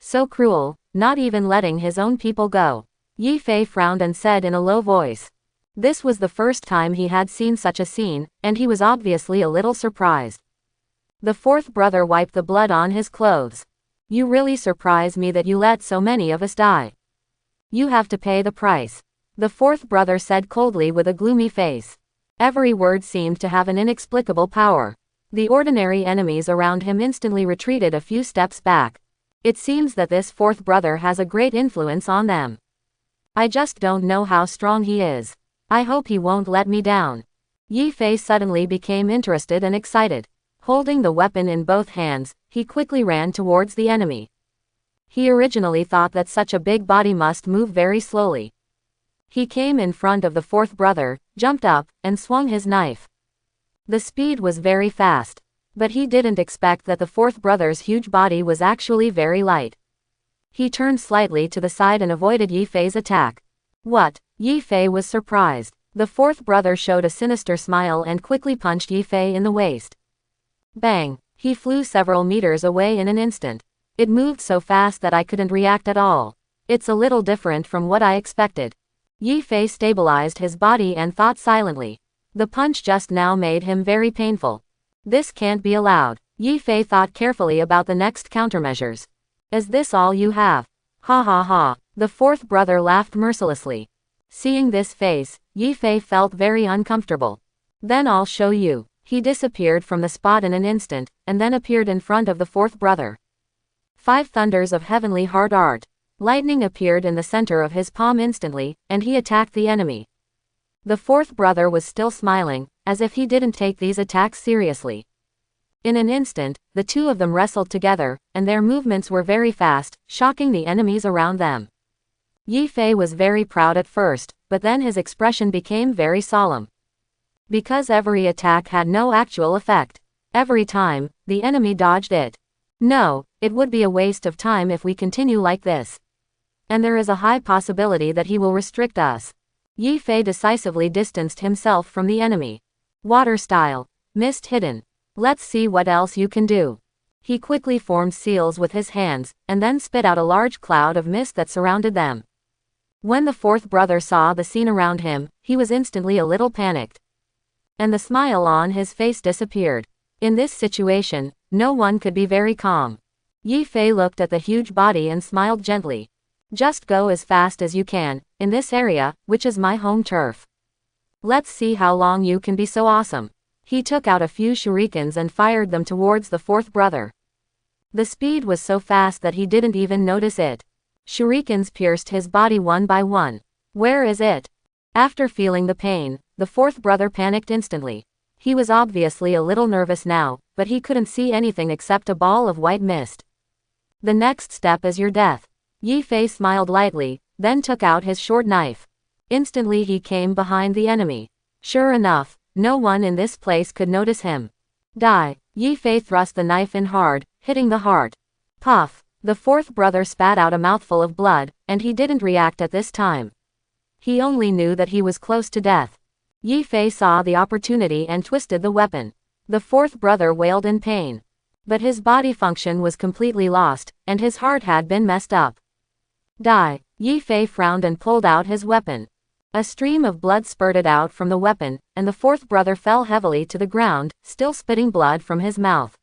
So cruel, not even letting his own people go. Yi Fei frowned and said in a low voice. This was the first time he had seen such a scene, and he was obviously a little surprised. The fourth brother wiped the blood on his clothes. You really surprise me that you let so many of us die. You have to pay the price. The fourth brother said coldly with a gloomy face. Every word seemed to have an inexplicable power. The ordinary enemies around him instantly retreated a few steps back. It seems that this fourth brother has a great influence on them. I just don't know how strong he is. I hope he won't let me down. Yi Fei suddenly became interested and excited. Holding the weapon in both hands, he quickly ran towards the enemy. He originally thought that such a big body must move very slowly. He came in front of the fourth brother, jumped up, and swung his knife. The speed was very fast. But he didn't expect that the fourth brother's huge body was actually very light. He turned slightly to the side and avoided Yi Fei's attack. What? Yi Fei was surprised. The fourth brother showed a sinister smile and quickly punched Yi Fei in the waist. Bang! He flew several meters away in an instant. It moved so fast that I couldn't react at all. It's a little different from what I expected. Yi Fei stabilized his body and thought silently. The punch just now made him very painful. This can't be allowed. Yi Fei thought carefully about the next countermeasures. Is this all you have? Ha ha ha. The fourth brother laughed mercilessly. Seeing this face, Yi Fei felt very uncomfortable. Then I'll show you. He disappeared from the spot in an instant, and then appeared in front of the fourth brother. 5 thunders of heavenly hard art. Lightning appeared in the center of his palm instantly, and he attacked the enemy. The fourth brother was still smiling, as if he didn't take these attacks seriously. In an instant, the two of them wrestled together, and their movements were very fast, shocking the enemies around them. Yi Fei was very proud at first, but then his expression became very solemn. Because every attack had no actual effect. Every time, the enemy dodged it. No, it would be a waste of time if we continue like this. And there is a high possibility that he will restrict us. Yi Fei decisively distanced himself from the enemy. Water style. Mist hidden. Let's see what else you can do. He quickly formed seals with his hands, and then spit out a large cloud of mist that surrounded them. When the fourth brother saw the scene around him, he was instantly a little panicked. And the smile on his face disappeared. In this situation, no one could be very calm. Yi Fei looked at the huge body and smiled gently. Just go as fast as you can, in this area, which is my home turf. Let's see how long you can be so awesome. He took out a few shurikens and fired them towards the fourth brother. The speed was so fast that he didn't even notice it. Shurikens pierced his body one by one. Where is it? After feeling the pain, the fourth brother panicked instantly. He was obviously a little nervous now, but he couldn't see anything except a ball of white mist. The next step is your death. Yi Fei smiled lightly, then took out his short knife. Instantly he came behind the enemy. Sure enough, no one in this place could notice him. Die. Yi Fei thrust the knife in hard, hitting the heart. Puff. The fourth brother spat out a mouthful of blood, and he didn't react at this time. He only knew that he was close to death. Yi Fei saw the opportunity and twisted the weapon. The fourth brother wailed in pain. But his body function was completely lost, and his heart had been messed up. Die. Yi Fei frowned and pulled out his weapon. A stream of blood spurted out from the weapon, and the fourth brother fell heavily to the ground, still spitting blood from his mouth.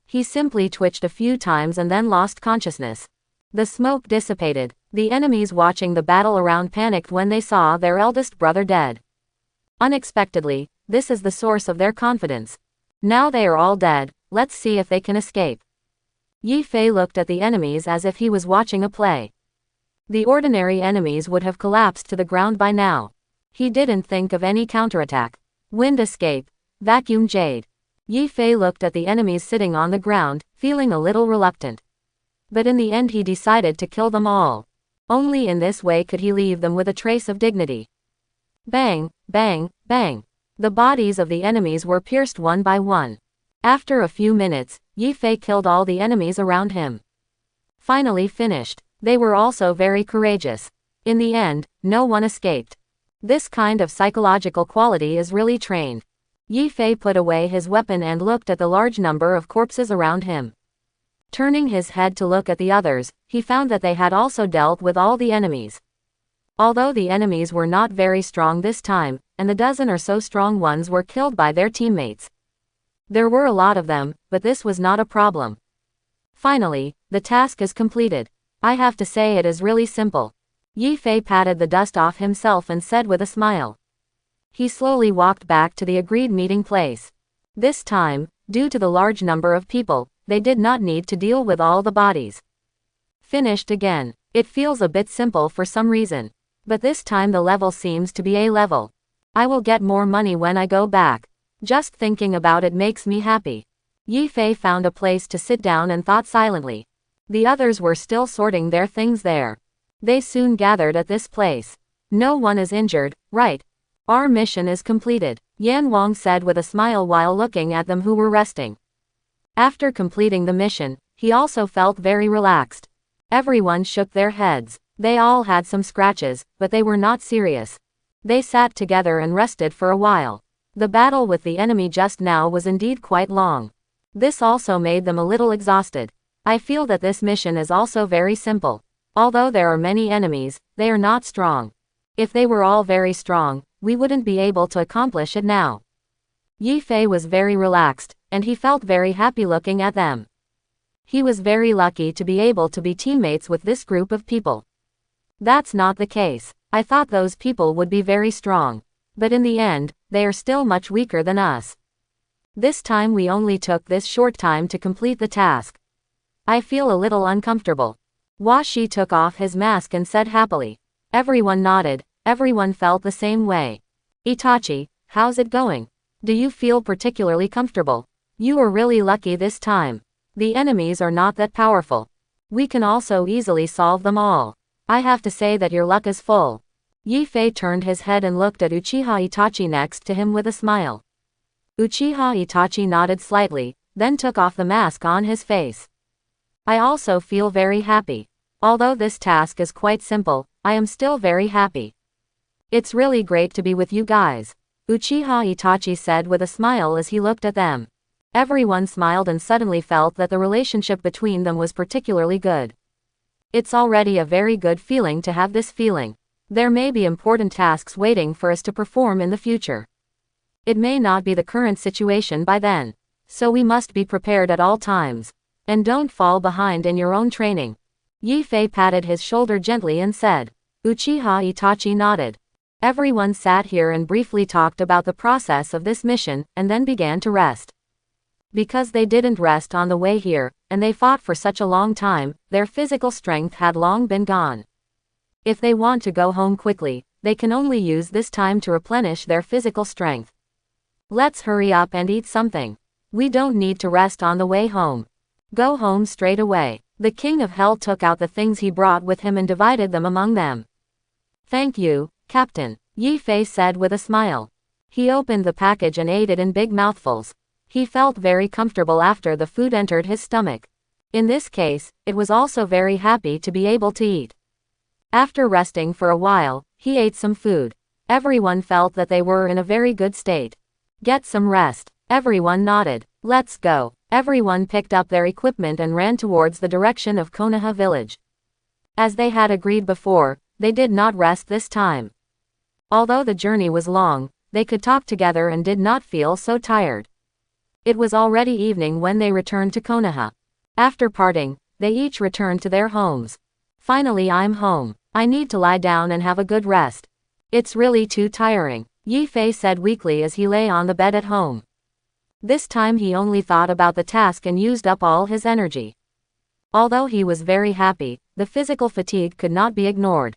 He simply twitched a few times and then lost consciousness. The smoke dissipated. The enemies watching the battle around panicked when they saw their eldest brother dead. Unexpectedly, this is the source of their confidence. Now they are all dead, let's see if they can escape. Yi Fei looked at the enemies as if he was watching a play. The ordinary enemies would have collapsed to the ground by now. He didn't think of any counterattack. Wind escape. Vacuum jade. Yi Fei looked at the enemies sitting on the ground, feeling a little reluctant. But in the end he decided to kill them all. Only in this way could he leave them with a trace of dignity. Bang, bang, bang. The bodies of the enemies were pierced one by one. After a few minutes, Yi Fei killed all the enemies around him. Finally finished. They were also very courageous. In the end, no one escaped. This kind of psychological quality is really trained. Yi Fei put away his weapon and looked at the large number of corpses around him. Turning his head to look at the others, he found that they had also dealt with all the enemies. Although the enemies were not very strong this time, and the dozen or so strong ones were killed by their teammates. There were a lot of them, but this was not a problem. Finally, the task is completed. I have to say it is really simple. Yi Fei patted the dust off himself and said with a smile. He slowly walked back to the agreed meeting place. This time, due to the large number of people, they did not need to deal with all the bodies. Finished again. It feels a bit simple for some reason. But this time the level seems to be A level. I will get more money when I go back. Just thinking about it makes me happy. Yi Fei found a place to sit down and thought silently. The others were still sorting their things there. They soon gathered at this place. No one is injured, right? Our mission is completed, Yan Wang said with a smile while looking at them who were resting. After completing the mission, he also felt very relaxed. Everyone shook their heads. They all had some scratches, but they were not serious. They sat together and rested for a while. The battle with the enemy just now was indeed quite long. This also made them a little exhausted. I feel that this mission is also very simple. Although there are many enemies, they are not strong. If they were all very strong, we wouldn't be able to accomplish it now. Yi Fei was very relaxed, and he felt very happy looking at them. He was very lucky to be able to be teammates with this group of people. That's not the case. I thought those people would be very strong. But in the end, they are still much weaker than us. This time we only took this short time to complete the task. I feel a little uncomfortable. Washi took off his mask and said happily. Everyone nodded, everyone felt the same way. Itachi, how's it going? Do you feel particularly comfortable? You are really lucky this time. The enemies are not that powerful. We can also easily solve them all. I have to say that your luck is full. Yi Fei turned his head and looked at Uchiha Itachi next to him with a smile. Uchiha Itachi nodded slightly, then took off the mask on his face. I also feel very happy. Although this task is quite simple, I am still very happy. It's really great to be with you guys, Uchiha Itachi said with a smile as he looked at them. Everyone smiled and suddenly felt that the relationship between them was particularly good. It's already a very good feeling to have this feeling. There may be important tasks waiting for us to perform in the future. It may not be the current situation by then. So we must be prepared at all times. And don't fall behind in your own training. Yi Fei patted his shoulder gently and said. Uchiha Itachi nodded. Everyone sat here and briefly talked about the process of this mission, and then began to rest. Because they didn't rest on the way here, and they fought for such a long time, their physical strength had long been gone. If they want to go home quickly, they can only use this time to replenish their physical strength. Let's hurry up and eat something. We don't need to rest on the way home. Go home straight away. The King of Hell took out the things he brought with him and divided them among them. Thank you, Captain, Yi Fei said with a smile. He opened the package and ate it in big mouthfuls. He felt very comfortable after the food entered his stomach. In this case, it was also very happy to be able to eat. After resting for a while, he ate some food. Everyone felt that they were in a very good state. Get some rest. Everyone nodded. Let's go. Everyone picked up their equipment and ran towards the direction of Konoha village. As they had agreed before, they did not rest this time. Although the journey was long, they could talk together and did not feel so tired. It was already evening when they returned to Konoha. After parting, they each returned to their homes. Finally, I'm home. I need to lie down and have a good rest. It's really too tiring, Yi Fei said weakly as he lay on the bed at home. This time he only thought about the task and used up all his energy. Although he was very happy, the physical fatigue could not be ignored.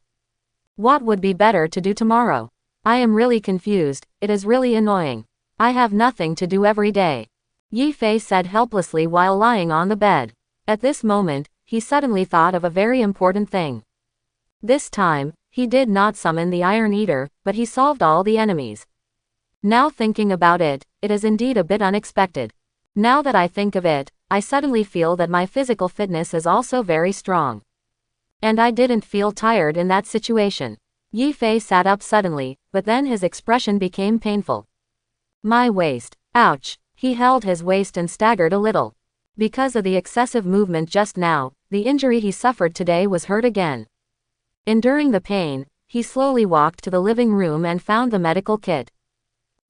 What would be better to do tomorrow? I am really confused, it is really annoying. I have nothing to do every day, Yi Fei said helplessly while lying on the bed. At this moment, he suddenly thought of a very important thing. This time, he did not summon the Iron Eater, but he solved all the enemies. Now thinking about it, it is indeed a bit unexpected. Now that I think of it, I suddenly feel that my physical fitness is also very strong. And I didn't feel tired in that situation. Yi Fei sat up suddenly, but then his expression became painful. My waist. Ouch. He held his waist and staggered a little. Because of the excessive movement just now, the injury he suffered today was hurt again. Enduring the pain, he slowly walked to the living room and found the medical kit.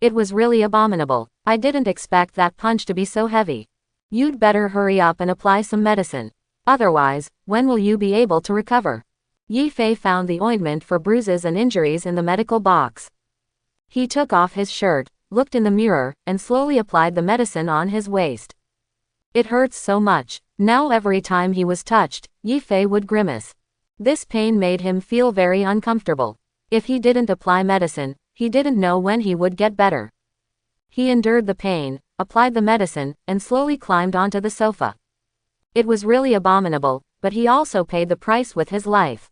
It was really abominable. I didn't expect that punch to be so heavy. You'd better hurry up and apply some medicine. Otherwise, when will you be able to recover? Yi Fei found the ointment for bruises and injuries in the medical box. He took off his shirt, looked in the mirror, and slowly applied the medicine on his waist. It hurts so much. Now every time he was touched, Yi Fei would grimace. This pain made him feel very uncomfortable. If he didn't apply medicine, he didn't know when he would get better. He endured the pain, applied the medicine, and slowly climbed onto the sofa. It was really abominable, but he also paid the price with his life.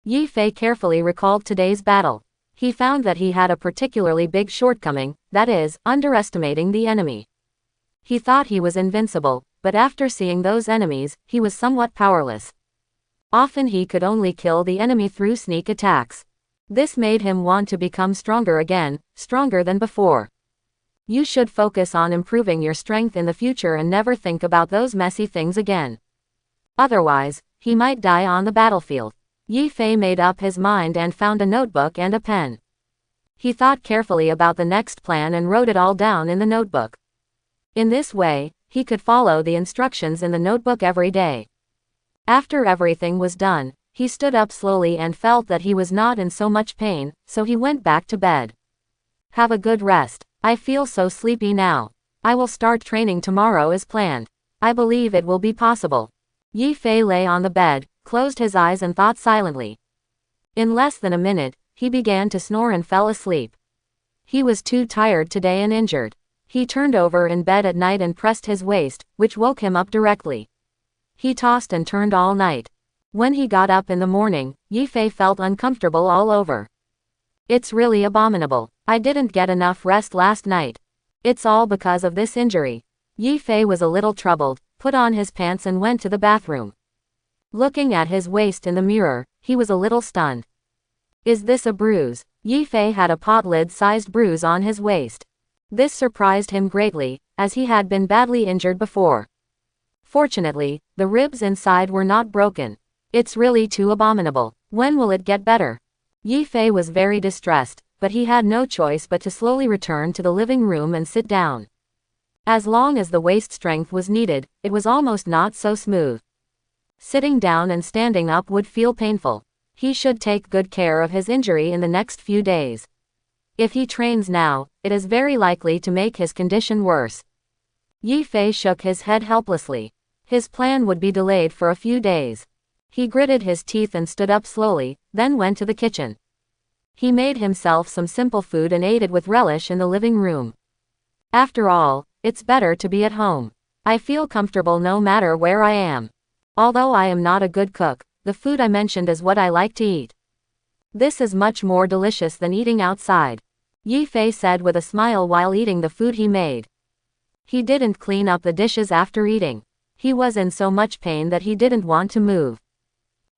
Yi Fei carefully recalled today's battle. He found that he had a particularly big shortcoming, that is, underestimating the enemy. He thought he was invincible, but after seeing those enemies, he was somewhat powerless. Often he could only kill the enemy through sneak attacks. This made him want to become stronger again, stronger than before. You should focus on improving your strength in the future and never think about those messy things again. Otherwise, he might die on the battlefield. Yi Fei made up his mind and found a notebook and a pen. He thought carefully about the next plan and wrote it all down in the notebook. In this way, he could follow the instructions in the notebook every day. After everything was done, he stood up slowly and felt that he was not in so much pain, so he went back to bed. Have a good rest. I feel so sleepy now. I will start training tomorrow as planned. I believe it will be possible. Yi Fei lay on the bed, closed his eyes and thought silently. In less than a minute, he began to snore and fell asleep. He was too tired today and injured. He turned over in bed at night and pressed his waist, which woke him up directly. He tossed and turned all night. When he got up in the morning, Yifei felt uncomfortable all over. It's really abominable. I didn't get enough rest last night. It's all because of this injury. Yifei was a little troubled, put on his pants and went to the bathroom. Looking at his waist in the mirror, he was a little stunned. Is this a bruise? Yifei had a pot lid-sized bruise on his waist. This surprised him greatly, as he had been badly injured before. Fortunately, the ribs inside were not broken. It's really too abominable. When will it get better? Yifei was very distressed, but he had no choice but to slowly return to the living room and sit down. As long as the waist strength was needed, it was almost not so smooth. Sitting down and standing up would feel painful. He should take good care of his injury in the next few days. If he trains now, it is very likely to make his condition worse. Yifei shook his head helplessly. His plan would be delayed for a few days. He gritted his teeth and stood up slowly, then went to the kitchen. He made himself some simple food and ate it with relish in the living room. After all, it's better to be at home. I feel comfortable no matter where I am. Although I am not a good cook, the food I mentioned is what I like to eat. This is much more delicious than eating outside, Yifei said with a smile while eating the food he made. He didn't clean up the dishes after eating. He was in so much pain that he didn't want to move.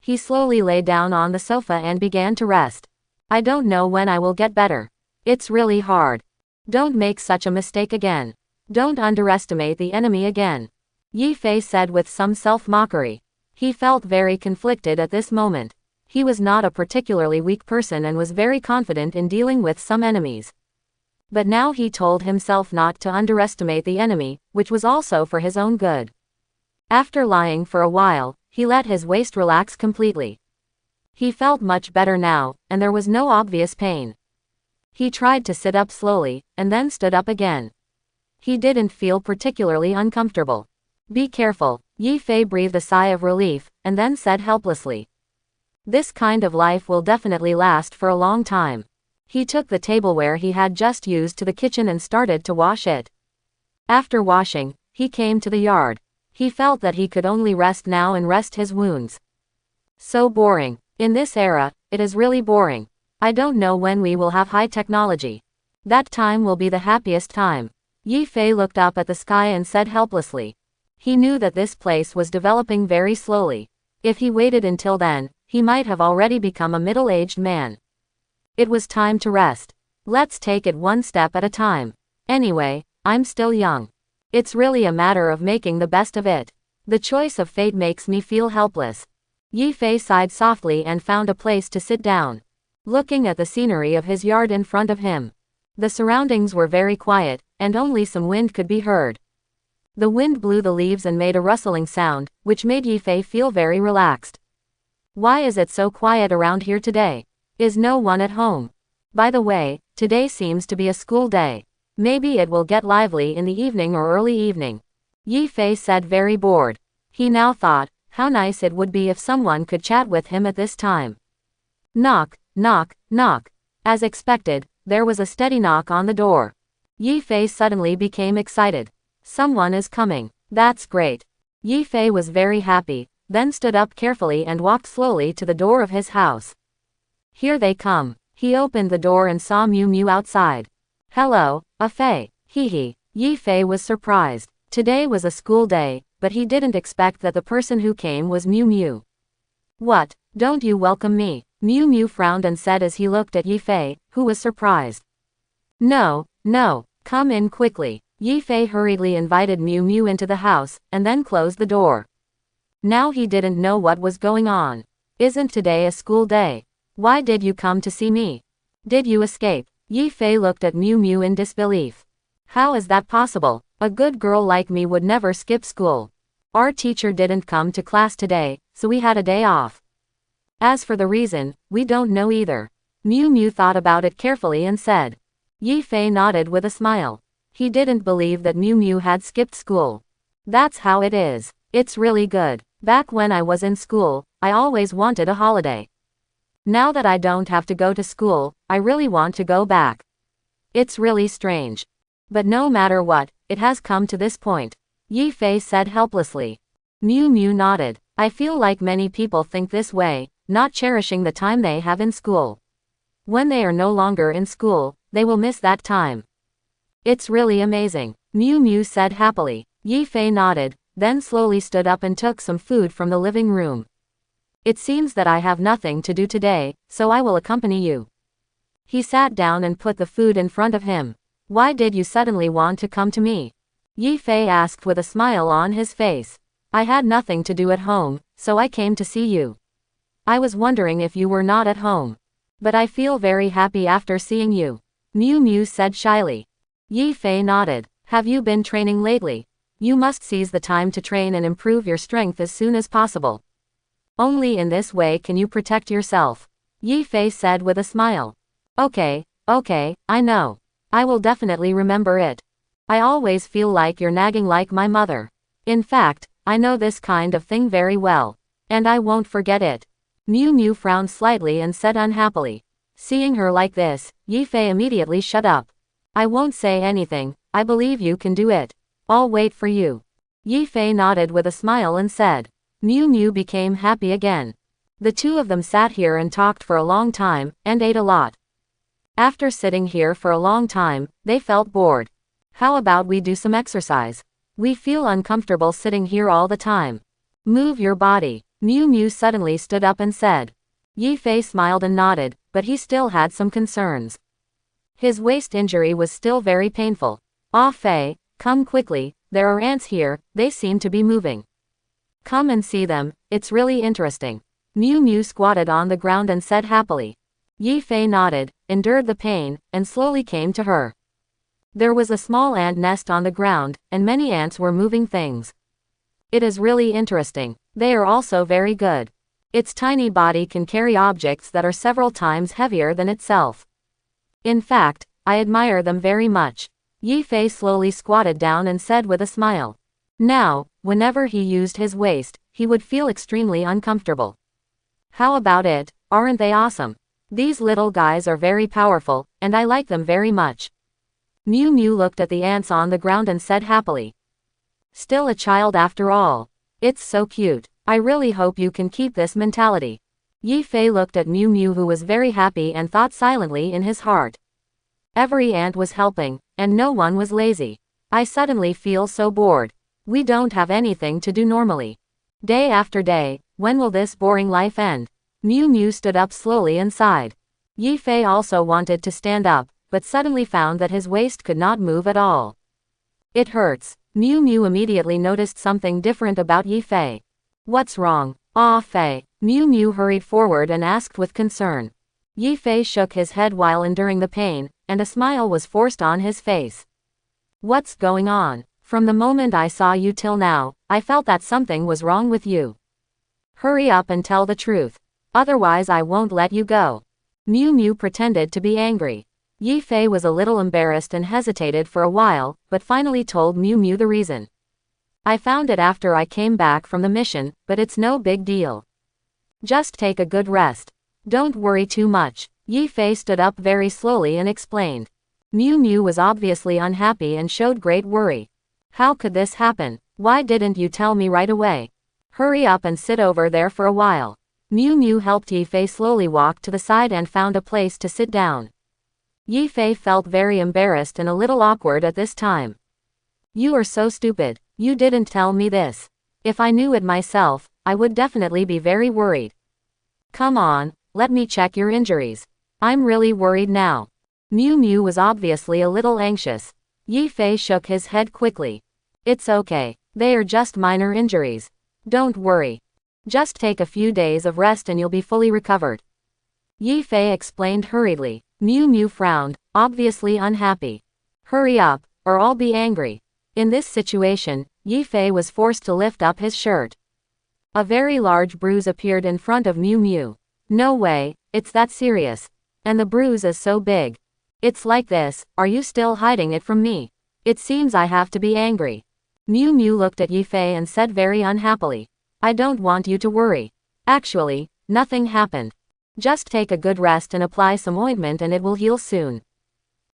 He slowly lay down on the sofa and began to rest. I don't know when I will get better. It's really hard. Don't make such a mistake again. Don't underestimate the enemy again, Yifei said with some self-mockery. He felt very conflicted at this moment. He was not a particularly weak person and was very confident in dealing with some enemies. But now he told himself not to underestimate the enemy, which was also for his own good. After lying for a while, he let his waist relax completely. He felt much better now, and there was no obvious pain. He tried to sit up slowly, and then stood up again. He didn't feel particularly uncomfortable. Be careful, Yifei breathed a sigh of relief, and then said helplessly. This kind of life will definitely last for a long time. He took the tableware he had just used to the kitchen and started to wash it. After washing, he came to the yard. He felt that he could only rest now and rest his wounds. So boring. In this era, it is really boring. I don't know when we will have high technology. That time will be the happiest time. Yifei looked up at the sky and said helplessly. He knew that this place was developing very slowly. If he waited until then, he might have already become a middle-aged man. It was time to rest. Let's take it one step at a time. Anyway, I'm still young. It's really a matter of making the best of it. The choice of fate makes me feel helpless. Yifei sighed softly and found a place to sit down. Looking at the scenery of his yard in front of him. The surroundings were very quiet, and only some wind could be heard. The wind blew the leaves and made a rustling sound, which made Yifei feel very relaxed. Why is it so quiet around here today? Is no one at home? By the way, today seems to be a school day. Maybe it will get lively in the evening or early evening. Yifei said, very bored. He now thought, how nice it would be if someone could chat with him at this time. Knock, knock, knock. As expected, there was a steady knock on the door. Yifei suddenly became excited. Someone is coming. That's great. Yifei was very happy, then stood up carefully and walked slowly to the door of his house. Here they come. He opened the door and saw Miu Miu outside. Hello, Afei. Hee. Yifei was surprised. Today was a school day, but he didn't expect that the person who came was Miu Miu. What, don't you welcome me? Miu Miu frowned and said as he looked at Yifei, who was surprised. No, come in quickly. Yifei hurriedly invited Miu Miu into the house, and then closed the door. Now he didn't know what was going on. Isn't today a school day? Why did you come to see me? Did you escape? Yifei looked at Miu Miu in disbelief. How is that possible? A good girl like me would never skip school. Our teacher didn't come to class today, so we had a day off. As for the reason, we don't know either. Miu Miu thought about it carefully and said. Yifei nodded with a smile. He didn't believe that Miu Miu had skipped school. That's how it is. It's really good. Back when I was in school, I always wanted a holiday. Now that I don't have to go to school, I really want to go back. It's really strange. But no matter what, it has come to this point. Yifei said helplessly. Miu Miu nodded. I feel like many people think this way, not cherishing the time they have in school. When they are no longer in school, they will miss that time. It's really amazing, Miu Miu said happily. Yi Fei nodded, then slowly stood up and took some food from the living room. It seems that I have nothing to do today, so I will accompany you. He sat down and put the food in front of him. Why did you suddenly want to come to me? Yi Fei asked with a smile on his face. I had nothing to do at home, so I came to see you. I was wondering if you were not at home. But I feel very happy after seeing you, Miu Miu said shyly. Yi Fei nodded. Have you been training lately? You must seize the time to train and improve your strength as soon as possible. Only in this way can you protect yourself, Yi Fei said with a smile. Okay, I know. I will definitely remember it. I always feel like you're nagging like my mother. In fact, I know this kind of thing very well. And I won't forget it. Miu Miu frowned slightly and said unhappily. Seeing her like this, Yi Fei immediately shut up. I won't say anything, I believe you can do it. I'll wait for you. Yi Fei nodded with a smile and said. Miu Miu became happy again. The two of them sat here and talked for a long time, and ate a lot. After sitting here for a long time, they felt bored. How about we do some exercise? We feel uncomfortable sitting here all the time. Move your body. Miu Miu suddenly stood up and said. Yi Fei smiled and nodded, but he still had some concerns. His waist injury was still very painful. Ah Fei, come quickly, there are ants here, they seem to be moving. Come and see them, it's really interesting. Miu Miu squatted on the ground and said happily. Yi Fei nodded, endured the pain, and slowly came to her. There was a small ant nest on the ground, and many ants were moving things. It is really interesting. They are also very good. Its tiny body can carry objects that are several times heavier than itself. In fact, I admire them very much. Yi Fei slowly squatted down and said with a smile. Now, whenever he used his waist, he would feel extremely uncomfortable. How about it, aren't they awesome? These little guys are very powerful, and I like them very much. Miu Miu looked at the ants on the ground and said happily. Still a child after all. It's so cute. I really hope you can keep this mentality. Yi Fei looked at Miu Miu, who was very happy, and thought silently in his heart. Every ant was helping, and no one was lazy. I suddenly feel so bored. We don't have anything to do normally. Day after day, when will this boring life end? Miu Miu stood up slowly and sighed. Yi Fei also wanted to stand up, but suddenly found that his waist could not move at all. It hurts. Miu Miu immediately noticed something different about Yi Fei. What's wrong? Ah Fei. Miu Miu hurried forward and asked with concern. Yi Fei shook his head while enduring the pain, and a smile was forced on his face. What's going on? From the moment I saw you till now, I felt that something was wrong with you. Hurry up and tell the truth. Otherwise I won't let you go. Miu Miu pretended to be angry. Yi Fei was a little embarrassed and hesitated for a while, but finally told Miu Miu the reason. I found it after I came back from the mission, but it's no big deal. Just take a good rest. Don't worry too much. Yi Fei stood up very slowly and explained. Miu Miu was obviously unhappy and showed great worry. How could this happen? Why didn't you tell me right away? Hurry up and sit over there for a while. Miu Miu helped Yi Fei slowly walk to the side and found a place to sit down. Yi Fei felt very embarrassed and a little awkward at this time. You are so stupid. You didn't tell me this. If I knew it myself, I would definitely be very worried. Come on, let me check your injuries. I'm really worried now. Miu Miu was obviously a little anxious. Yi Fei shook his head quickly. It's okay. They are just minor injuries. Don't worry. Just take a few days of rest and you'll be fully recovered. Yi Fei explained hurriedly. Miu Miu frowned, obviously unhappy. Hurry up, or I'll be angry. In this situation, Yi Fei was forced to lift up his shirt. A very large bruise appeared in front of Miu Miu. No way, it's that serious. And the bruise is so big. It's like this, are you still hiding it from me? It seems I have to be angry. Miu Miu looked at Yi Fei and said very unhappily. I don't want you to worry. Actually, nothing happened. Just take a good rest and apply some ointment and it will heal soon.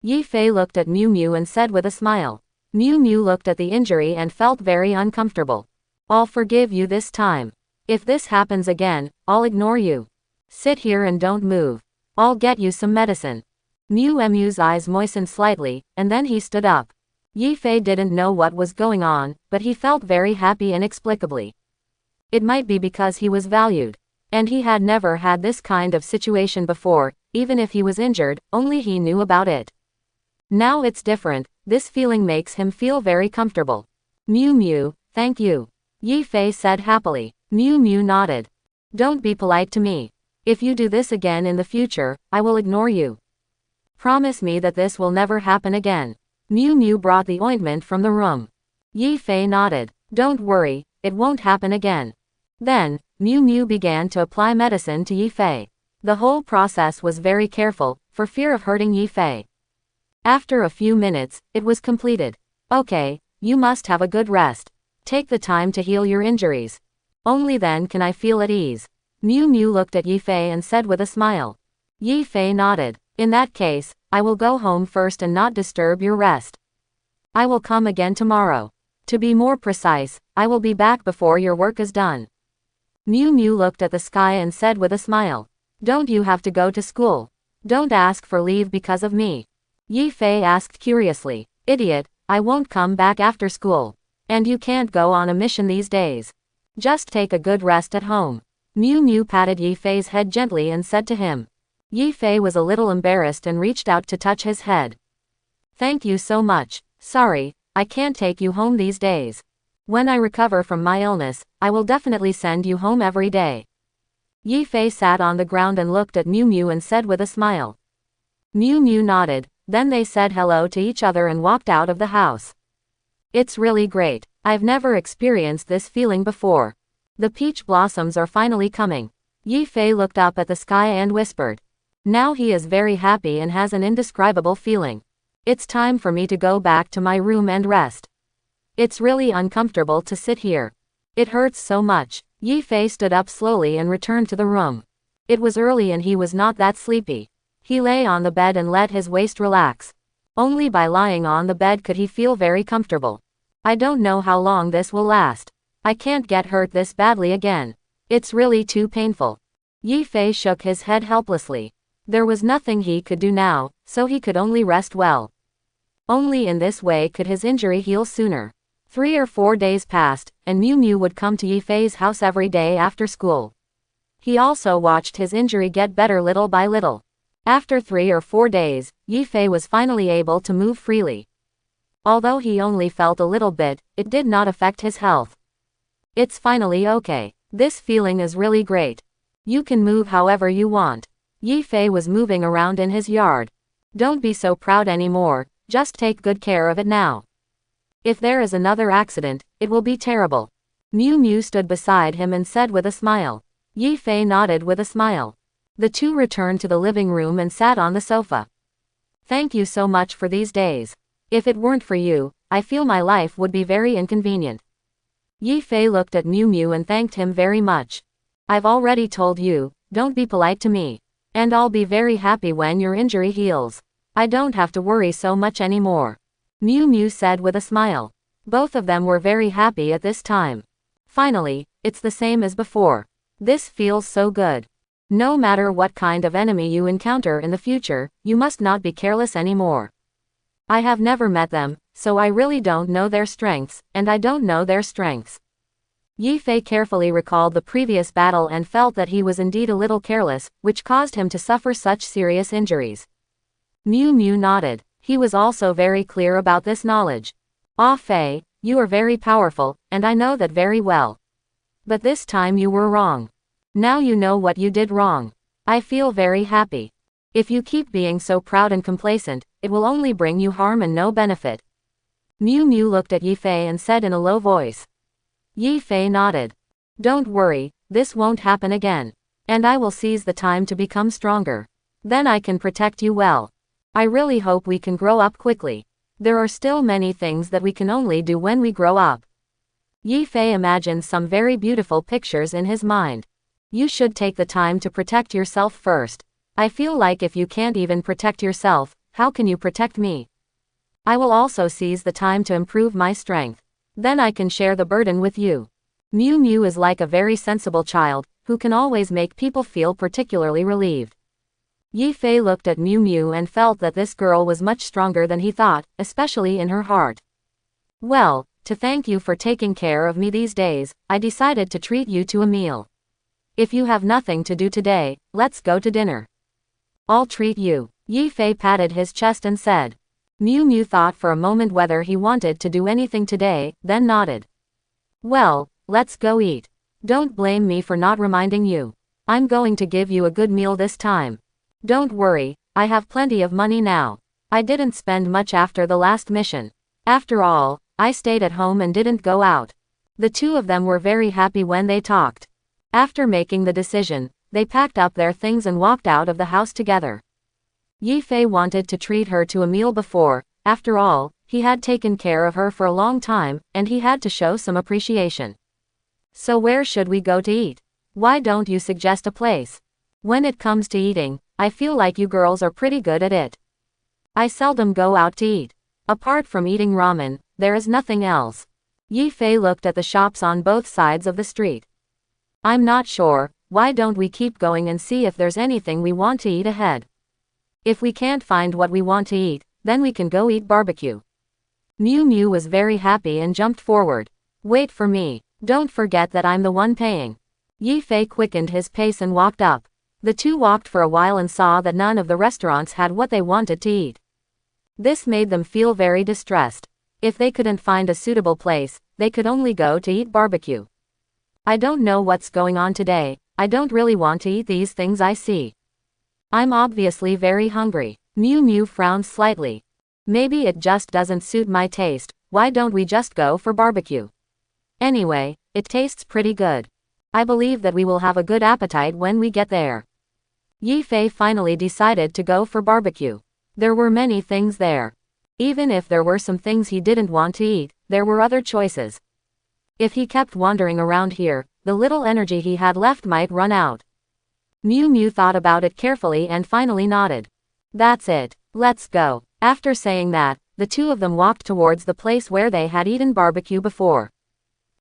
Yi Fei looked at Miu Miu and said with a smile. Miu Miu looked at the injury and felt very uncomfortable. I'll forgive you this time. If this happens again, I'll ignore you. Sit here and don't move. I'll get you some medicine. Mu's eyes moistened slightly, and then he stood up. Yi Fei didn't know what was going on, but he felt very happy inexplicably. It might be because he was valued. And he had never had this kind of situation before, even if he was injured, only he knew about it. Now it's different, this feeling makes him feel very comfortable. Mu, thank you. Yi Fei said happily. Mu nodded. Don't be polite to me. If you do this again in the future, I will ignore you. Promise me that this will never happen again. Mu brought the ointment from the room. Yi Fei nodded. Don't worry, it won't happen again. Then, Mu began to apply medicine to Yi Fei. The whole process was very careful, for fear of hurting Yi Fei. After a few minutes, it was completed. Okay, you must have a good rest. Take the time to heal your injuries. Only then can I feel at ease. Mu looked at Yi Fei and said with a smile. Yi Fei nodded. In that case, I will go home first and not disturb your rest. I will come again tomorrow. To be more precise, I will be back before your work is done. Mu looked at the sky and said with a smile. Don't you have to go to school? Don't ask for leave because of me. Yi Fei asked curiously. Idiot, I won't come back after school. And you can't go on a mission these days. Just take a good rest at home. Mu patted Yi Fei's head gently and said to him. Yi Fei was a little embarrassed and reached out to touch his head. Thank you so much. Sorry, I can't take you home these days. When I recover from my illness, I will definitely send you home every day. Yi Fei sat on the ground and looked at Mu and said with a smile. Mu nodded, then they said hello to each other and walked out of the house. It's really great. I've never experienced this feeling before. The peach blossoms are finally coming. Yi Fei looked up at the sky and whispered. Now he is very happy and has an indescribable feeling. It's time for me to go back to my room and rest. It's really uncomfortable to sit here. It hurts so much. Yi Fei stood up slowly and returned to the room. It was early and he was not that sleepy. He lay on the bed and let his waist relax. Only by lying on the bed could he feel very comfortable. I don't know how long this will last. I can't get hurt this badly again. It's really too painful. Yi Fei shook his head helplessly. There was nothing he could do now, so he could only rest well. Only in this way could his injury heal sooner. 3 or 4 days passed, and Mu would come to Yi Fei's house every day after school. He also watched his injury get better little by little. After 3 or 4 days, Yi Fei was finally able to move freely. Although he only felt a little bit, it did not affect his health. It's finally okay. This feeling is really great. You can move however you want. Yi Fei was moving around in his yard. Don't be so proud anymore, just take good care of it now. If there is another accident, it will be terrible. Mu stood beside him and said with a smile. Yi Fei nodded with a smile. The two returned to the living room and sat on the sofa. Thank you so much for these days. If it weren't for you, I feel my life would be very inconvenient. Yi Fei looked at Mu and thanked him very much. I've already told you, don't be polite to me. And I'll be very happy when your injury heals. I don't have to worry so much anymore. Mu said with a smile. Both of them were very happy at this time. Finally, it's the same as before. This feels so good. No matter what kind of enemy you encounter in the future, you must not be careless anymore. I have never met them, so I really don't know their strengths, and I don't know their strengths. Yi Fei carefully recalled the previous battle and felt that he was indeed a little careless, which caused him to suffer such serious injuries. Mu nodded. He was also very clear about this knowledge. Ah Fei, you are very powerful, and I know that very well. But this time you were wrong. Now you know what you did wrong. I feel very happy. If you keep being so proud and complacent, it will only bring you harm and no benefit. Mu looked at Yi Fei and said in a low voice. Yi Fei nodded. Don't worry, this won't happen again. And I will seize the time to become stronger. Then I can protect you well. I really hope we can grow up quickly. There are still many things that we can only do when we grow up. Yi Fei imagined some very beautiful pictures in his mind. You should take the time to protect yourself first. I feel like if you can't even protect yourself, how can you protect me? I will also seize the time to improve my strength. Then I can share the burden with you. Miu Miu is like a very sensible child, who can always make people feel particularly relieved. Yi Fei looked at Miu Miu and felt that this girl was much stronger than he thought, especially in her heart. Well, to thank you for taking care of me these days, I decided to treat you to a meal. If you have nothing to do today, let's go to dinner. I'll treat you. Yi Fei patted his chest and said. Miu Miu thought for a moment whether he wanted to do anything today, then nodded. Well, let's go eat. Don't blame me for not reminding you. I'm going to give you a good meal this time. Don't worry, I have plenty of money now. I didn't spend much after the last mission. After all, I stayed at home and didn't go out. The two of them were very happy when they talked. After making the decision, they packed up their things and walked out of the house together. Yi Fei wanted to treat her to a meal before, after all, he had taken care of her for a long time, and he had to show some appreciation. So where should we go to eat? Why don't you suggest a place? When it comes to eating, I feel like you girls are pretty good at it. I seldom go out to eat. Apart from eating ramen, there is nothing else. Yi Fei looked at the shops on both sides of the street. I'm not sure, why don't we keep going and see if there's anything we want to eat ahead? If we can't find what we want to eat, then we can go eat barbecue. Miu Miu was very happy and jumped forward. Wait for me. Don't forget that I'm the one paying. Yi Fei quickened his pace and walked up. The two walked for a while and saw that none of the restaurants had what they wanted to eat. This made them feel very distressed. If they couldn't find a suitable place, they could only go to eat barbecue. I don't know what's going on today, I don't really want to eat these things I see. I'm obviously very hungry. Miu Miu frowned slightly. Maybe it just doesn't suit my taste, why don't we just go for barbecue? Anyway, it tastes pretty good. I believe that we will have a good appetite when we get there. Yi Fei finally decided to go for barbecue. There were many things there. Even if there were some things he didn't want to eat, there were other choices. If he kept wandering around here, the little energy he had left might run out. Miu Miu thought about it carefully and finally nodded. That's it, let's go. After saying that, the two of them walked towards the place where they had eaten barbecue before.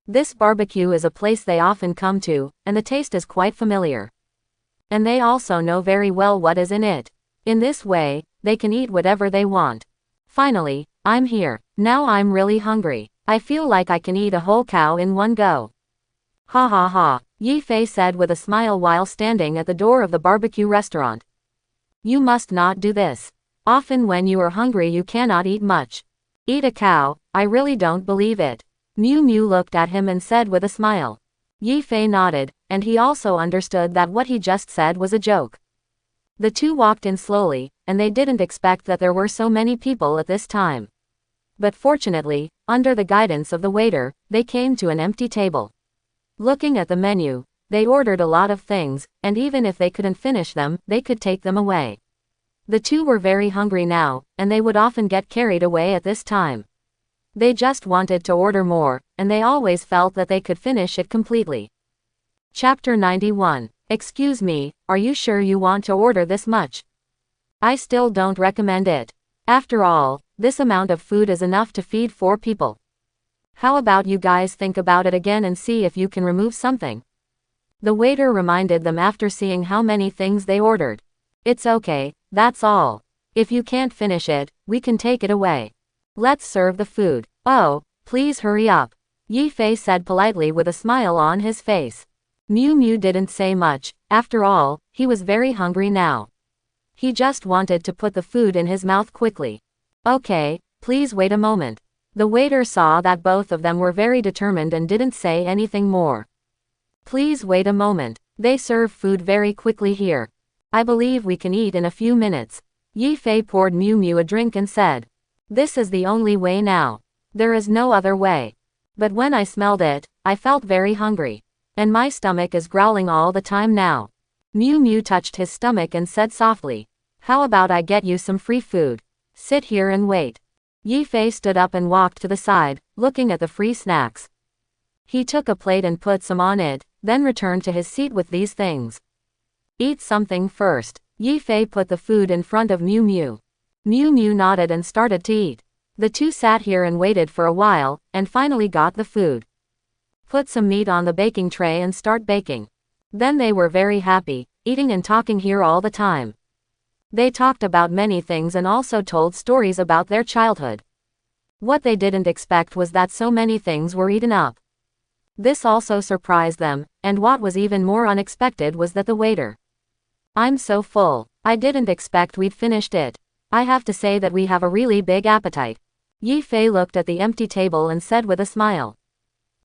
This barbecue is a place they often come to, and the taste is quite familiar. And they also know very well what is in it. In this way, they can eat whatever they want. Finally, I'm here. Now I'm really hungry. I feel like I can eat a whole cow in one go. Ha ha ha, Yi Fei said with a smile while standing at the door of the barbecue restaurant. You must not do this. Often when you are hungry you cannot eat much. Eat a cow, I really don't believe it. Miu Miu looked at him and said with a smile. Yi Fei nodded, and he also understood that what he just said was a joke. The two walked in slowly, and they didn't expect that there were so many people at this time. But fortunately, under the guidance of the waiter, they came to an empty table. Looking at the menu, they ordered a lot of things, and even if they couldn't finish them, they could take them away. The two were very hungry now, and they would often get carried away at this time. They just wanted to order more, and they always felt that they could finish it completely. Chapter 91. Excuse me, are you sure you want to order this much? I still don't recommend it. After all, this amount of food is enough to feed 4 people. How about you guys think about it again and see if you can remove something? The waiter reminded them after seeing how many things they ordered. It's okay, that's all. If you can't finish it, we can take it away. Let's serve the food. Oh, please hurry up. Yi Fei said politely with a smile on his face. Miu Miu didn't say much, after all, he was very hungry now. He just wanted to put the food in his mouth quickly. Okay, please wait a moment. The waiter saw that both of them were very determined and didn't say anything more. Please wait a moment. They serve food very quickly here. I believe we can eat in a few minutes. Yi Fei poured Miu Miu a drink and said. This is the only way now. There is no other way. But when I smelled it, I felt very hungry. And my stomach is growling all the time now. Miu Miu touched his stomach and said softly. How about I get you some free food? Sit here and wait. Yi Fei stood up and walked to the side, looking at the free snacks. He took a plate and put some on it, then returned to his seat with these things. Eat something first. Yi Fei put the food in front of Miu Miu. Miu Miu nodded and started to eat. The two sat here and waited for a while, and finally got the food. put some meat on the baking tray and start baking. Then they were very happy, eating and talking here all the time. They talked about many things and also told stories about their childhood. What they didn't expect was that so many things were eaten up. This also surprised them, and what was even more unexpected was that the waiter. "I'm so full. I didn't expect we'd finished it. I have to say that we have a really big appetite." Yi Fei looked at the empty table and said with a smile.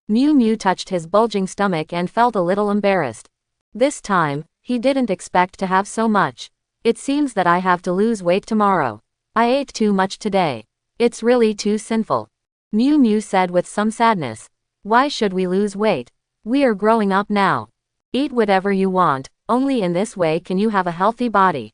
Miu Miu touched his bulging stomach and felt a little embarrassed. This time, he didn't expect to have so much. "It seems that I have to lose weight tomorrow. I ate too much today. It's really too sinful," Miu Miu said with some sadness. "Why should we lose weight? We are growing up now. Eat whatever you want, only in this way can you have a healthy body."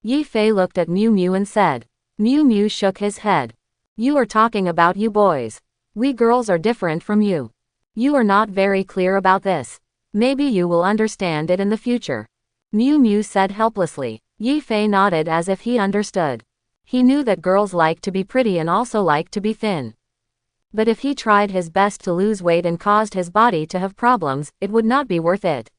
Yi Fei looked at Miu Miu and said. Miu Miu shook his head. "You are talking about you boys. We girls are different from you. You are not very clear about this. Maybe you will understand it in the future," Miu Miu said helplessly. Yi Fei nodded as if he understood. He knew that girls like to be pretty and also like to be thin. But if he tried his best to lose weight and caused his body to have problems, it would not be worth it.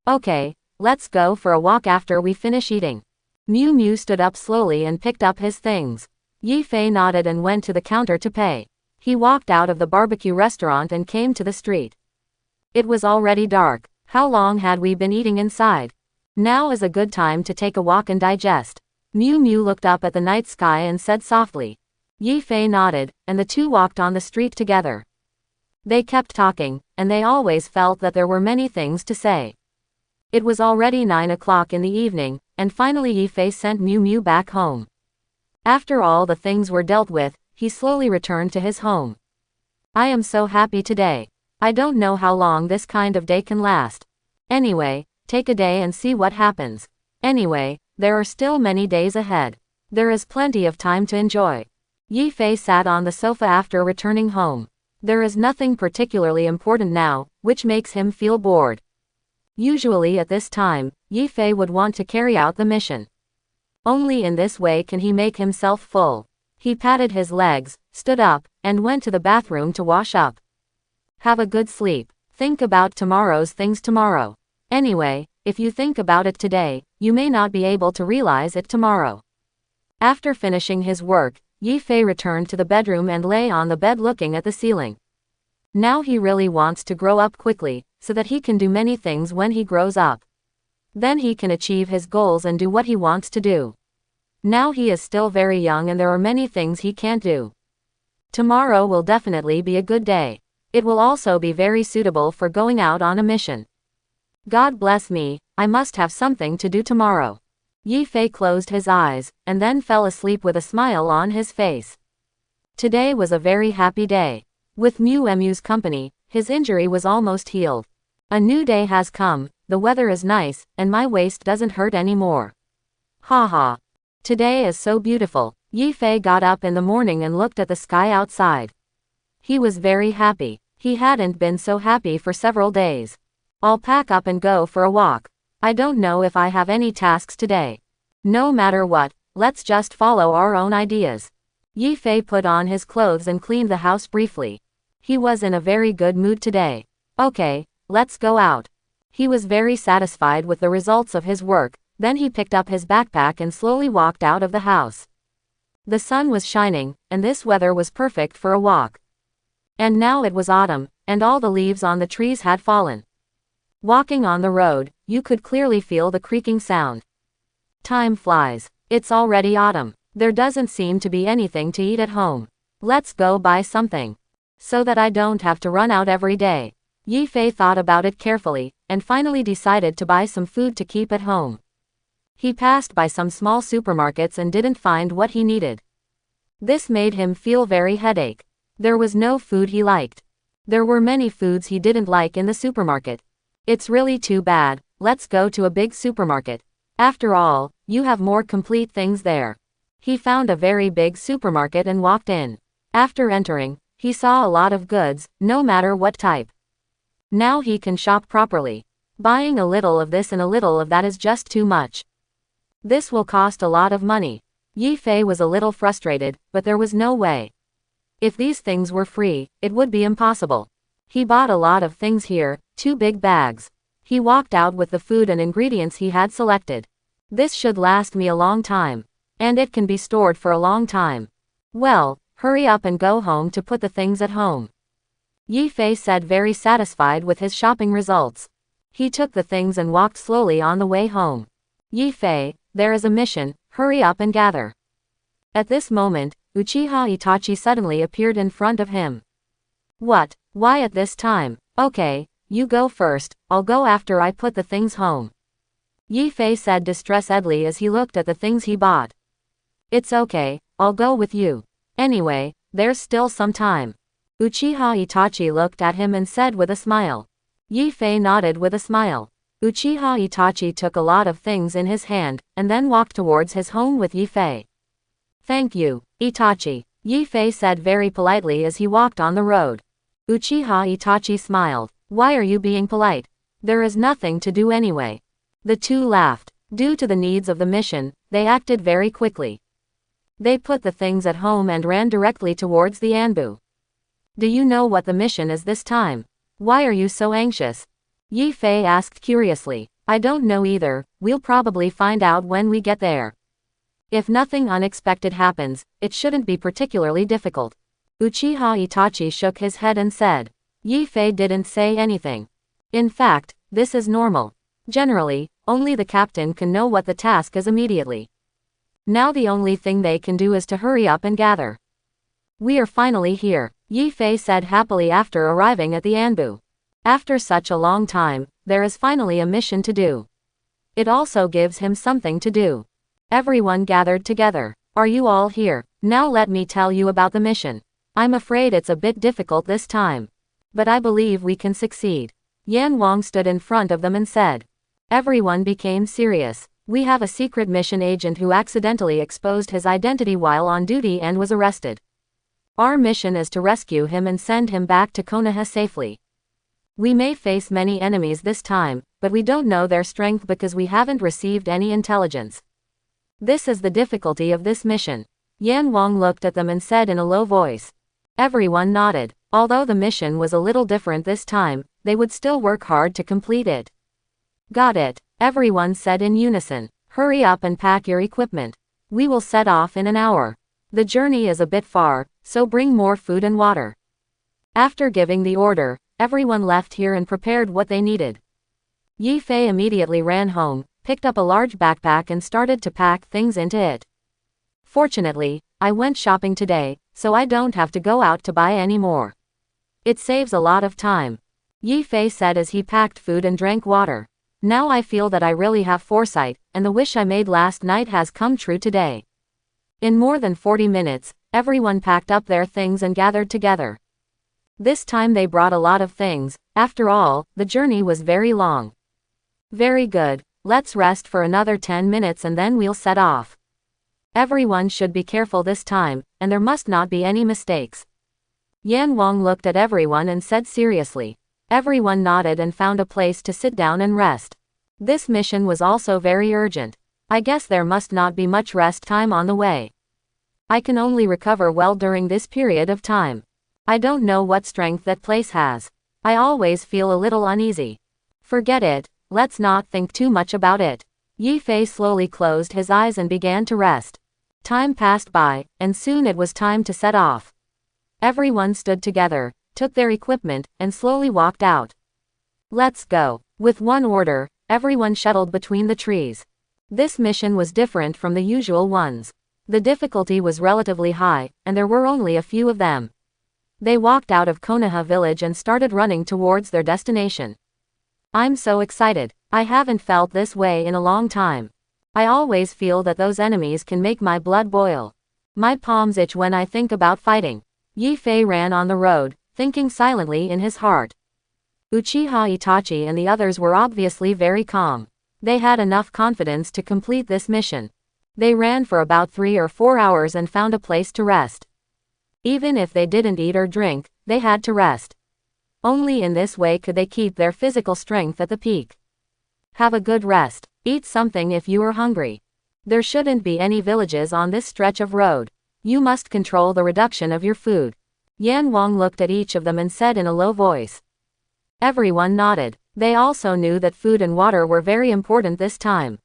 "Okay, let's go for a walk after we finish eating." Miu Miu stood up slowly and picked up his things. Yi Fei nodded and went to the counter to pay. He walked out of the barbecue restaurant and came to the street. It was already dark. How long had we been eating inside? Now is a good time to take a walk and digest. Miu Miu looked up at the night sky and said softly. Yi Fei nodded, and the two walked on the street together. They kept talking, and they always felt that there were many things to say. It was already 9 o'clock in the evening, and finally Yi Fei sent Miu Miu back home. After all the things were dealt with, he slowly returned to his home. "I am so happy today. I don't know how long this kind of day can last. Anyway, take a day and see what happens. Anyway, there are still many days ahead. There is plenty of time to enjoy." Yi Fei sat on the sofa after returning home. There is nothing particularly important now, which makes him feel bored. Usually at this time, Yi Fei would want to carry out the mission. Only in this way can he make himself full. He patted his legs, stood up, and went to the bathroom to wash up. Have a good sleep. Think about tomorrow's things tomorrow. Anyway, if you think about it today, you may not be able to realize it tomorrow. After finishing his work, Yi Fei returned to the bedroom and lay on the bed looking at the ceiling. Now he really wants to grow up quickly, so that he can do many things when he grows up. Then he can achieve his goals and do what he wants to do. Now he is still very young and there are many things he can't do. Tomorrow will definitely be a good day. It will also be very suitable for going out on a mission. God bless me, I must have something to do tomorrow. Yi Fei closed his eyes, and then fell asleep with a smile on his face. Today was a very happy day. With Miu Miu's company, his injury was almost healed. A new day has come, the weather is nice, and my waist doesn't hurt anymore. Ha ha. Today is so beautiful. Yi Fei got up in the morning and looked at the sky outside. He was very happy. He hadn't been so happy for several days. I'll pack up and go for a walk. I don't know if I have any tasks today. No matter what, let's just follow our own ideas. Yi Fei put on his clothes and cleaned the house briefly. He was in a very good mood today. Okay, let's go out. He was very satisfied with the results of his work, then he picked up his backpack and slowly walked out of the house. The sun was shining, and this weather was perfect for a walk. And now it was autumn, and all the leaves on the trees had fallen. Walking on the road, you could clearly feel the creaking sound. Time flies. It's already autumn. There doesn't seem to be anything to eat at home. Let's go buy something. So that I don't have to run out every day. Yi Fei thought about it carefully, and finally decided to buy some food to keep at home. He passed by some small supermarkets and didn't find what he needed. This made him feel very headache. There was no food he liked. There were many foods he didn't like in the supermarket. It's really too bad. Let's go to a big supermarket. After all, you have more complete things there. He found a very big supermarket and walked in. After entering, he saw a lot of goods, no matter what type. Now he can shop properly. Buying a little of this and a little of that is just too much. This will cost a lot of money. Yi Fei was a little frustrated, but there was no way. If these things were free, it would be impossible. He bought a lot of things here, 2 big bags. He walked out with the food and ingredients he had selected. This should last me a long time. And it can be stored for a long time. Well, hurry up and go home to put the things at home. Yi Fei said, very satisfied with his shopping results. He took the things and walked slowly on the way home. Yi Fei, there is a mission, hurry up and gather. At this moment, Uchiha Itachi suddenly appeared in front of him. What? Why at this time? Okay, you go first, I'll go after I put the things home. Yi Fei said distressedly as he looked at the things he bought. It's okay, I'll go with you. Anyway, there's still some time. Uchiha Itachi looked at him and said with a smile. Yi Fei nodded with a smile. Uchiha Itachi took a lot of things in his hand, and then walked towards his home with Yi Fei. Thank you, Itachi, Yi Fei said very politely as he walked on the road. Uchiha Itachi smiled. Why are you being polite? There is nothing to do anyway. The two laughed. Due to the needs of the mission, they acted very quickly. They put the things at home and ran directly towards the Anbu. Do you know what the mission is this time? Why are you so anxious? Yi Fei asked curiously. I don't know either, we'll probably find out when we get there. If nothing unexpected happens, it shouldn't be particularly difficult. Uchiha Itachi shook his head and said. Yi Fei didn't say anything. In fact, this is normal. Generally, only the captain can know what the task is immediately. Now the only thing they can do is to hurry up and gather. We are finally here, Yi Fei said happily after arriving at the Anbu. After such a long time, there is finally a mission to do. It also gives him something to do. Everyone gathered together. Are you all here? Now let me tell you about the mission. I'm afraid it's a bit difficult this time. But I believe we can succeed. Yan Wang stood in front of them and said. Everyone became serious. We have a secret mission agent who accidentally exposed his identity while on duty and was arrested. Our mission is to rescue him and send him back to Konoha safely. We may face many enemies this time, but we don't know their strength because we haven't received any intelligence. This is the difficulty of this mission. Yan Wang looked at them and said in a low voice. Everyone nodded. Although the mission was a little different this time, they would still work hard to complete it. Got it, everyone said in unison. Hurry up and pack your equipment. We will set off in an hour. The journey is a bit far, so bring more food and water. After giving the order, everyone left here and prepared what they needed. Yi Fei immediately ran home, picked up a large backpack and started to pack things into it. Fortunately, I went shopping today, so I don't have to go out to buy any more. It saves a lot of time. Yi Fei said as he packed food and drank water. Now I feel that I really have foresight, and the wish I made last night has come true today. In more than 40 minutes, everyone packed up their things and gathered together. This time they brought a lot of things. After all, the journey was very long. Very good, let's rest for another 10 minutes and then we'll set off. Everyone should be careful this time, and there must not be any mistakes. Yan Wang looked at everyone and said seriously. Everyone nodded and found a place to sit down and rest. This mission was also very urgent. I guess there must not be much rest time on the way. I can only recover well during this period of time. I don't know what strength that place has. I always feel a little uneasy. Forget it, let's not think too much about it. Yi Fei slowly closed his eyes and began to rest. Time passed by, and soon it was time to set off. Everyone stood together, took their equipment, and slowly walked out. Let's go. With one order, everyone shuttled between the trees. This mission was different from the usual ones. The difficulty was relatively high, and there were only a few of them. They walked out of Konoha village and started running towards their destination. I'm so excited. I haven't felt this way in a long time. I always feel that those enemies can make my blood boil. My palms itch when I think about fighting. Yi Fei ran on the road, thinking silently in his heart. Uchiha Itachi and the others were obviously very calm. They had enough confidence to complete this mission. They ran for about 3 or 4 hours and found a place to rest. Even if they didn't eat or drink, they had to rest. Only in this way could they keep their physical strength at the peak. Have a good rest. Eat something if you are hungry. There shouldn't be any villages on this stretch of road. You must control the reduction of your food. Yan Wang looked at each of them and said in a low voice. Everyone nodded. They also knew that food and water were very important this time.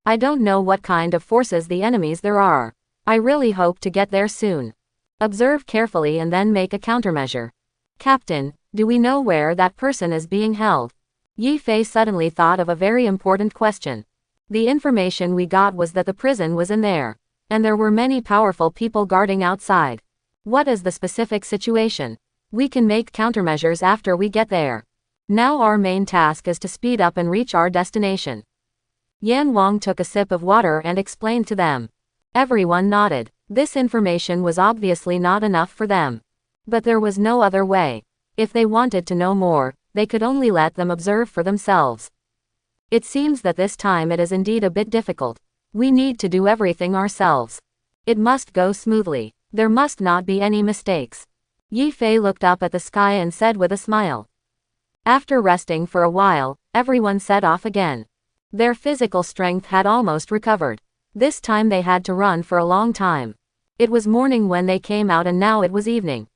I don't know what kind of forces the enemies there are. I really hope to get there soon. Observe carefully and then make a countermeasure. Captain, do we know where that person is being held? Yi Fei suddenly thought of a very important question. The information we got was that the prison was in there, and there were many powerful people guarding outside. What is the specific situation? We can make countermeasures after we get there. Now our main task is to speed up and reach our destination. Yan Wang took a sip of water and explained to them. Everyone nodded. This information was obviously not enough for them. But there was no other way. If they wanted to know more, they could only let them observe for themselves. It seems that this time it is indeed a bit difficult. We need to do everything ourselves. It must go smoothly. There must not be any mistakes. Yi Fei looked up at the sky and said with a smile. After resting for a while, everyone set off again. Their physical strength had almost recovered. This time they had to run for a long time. It was morning when they came out and now it was evening.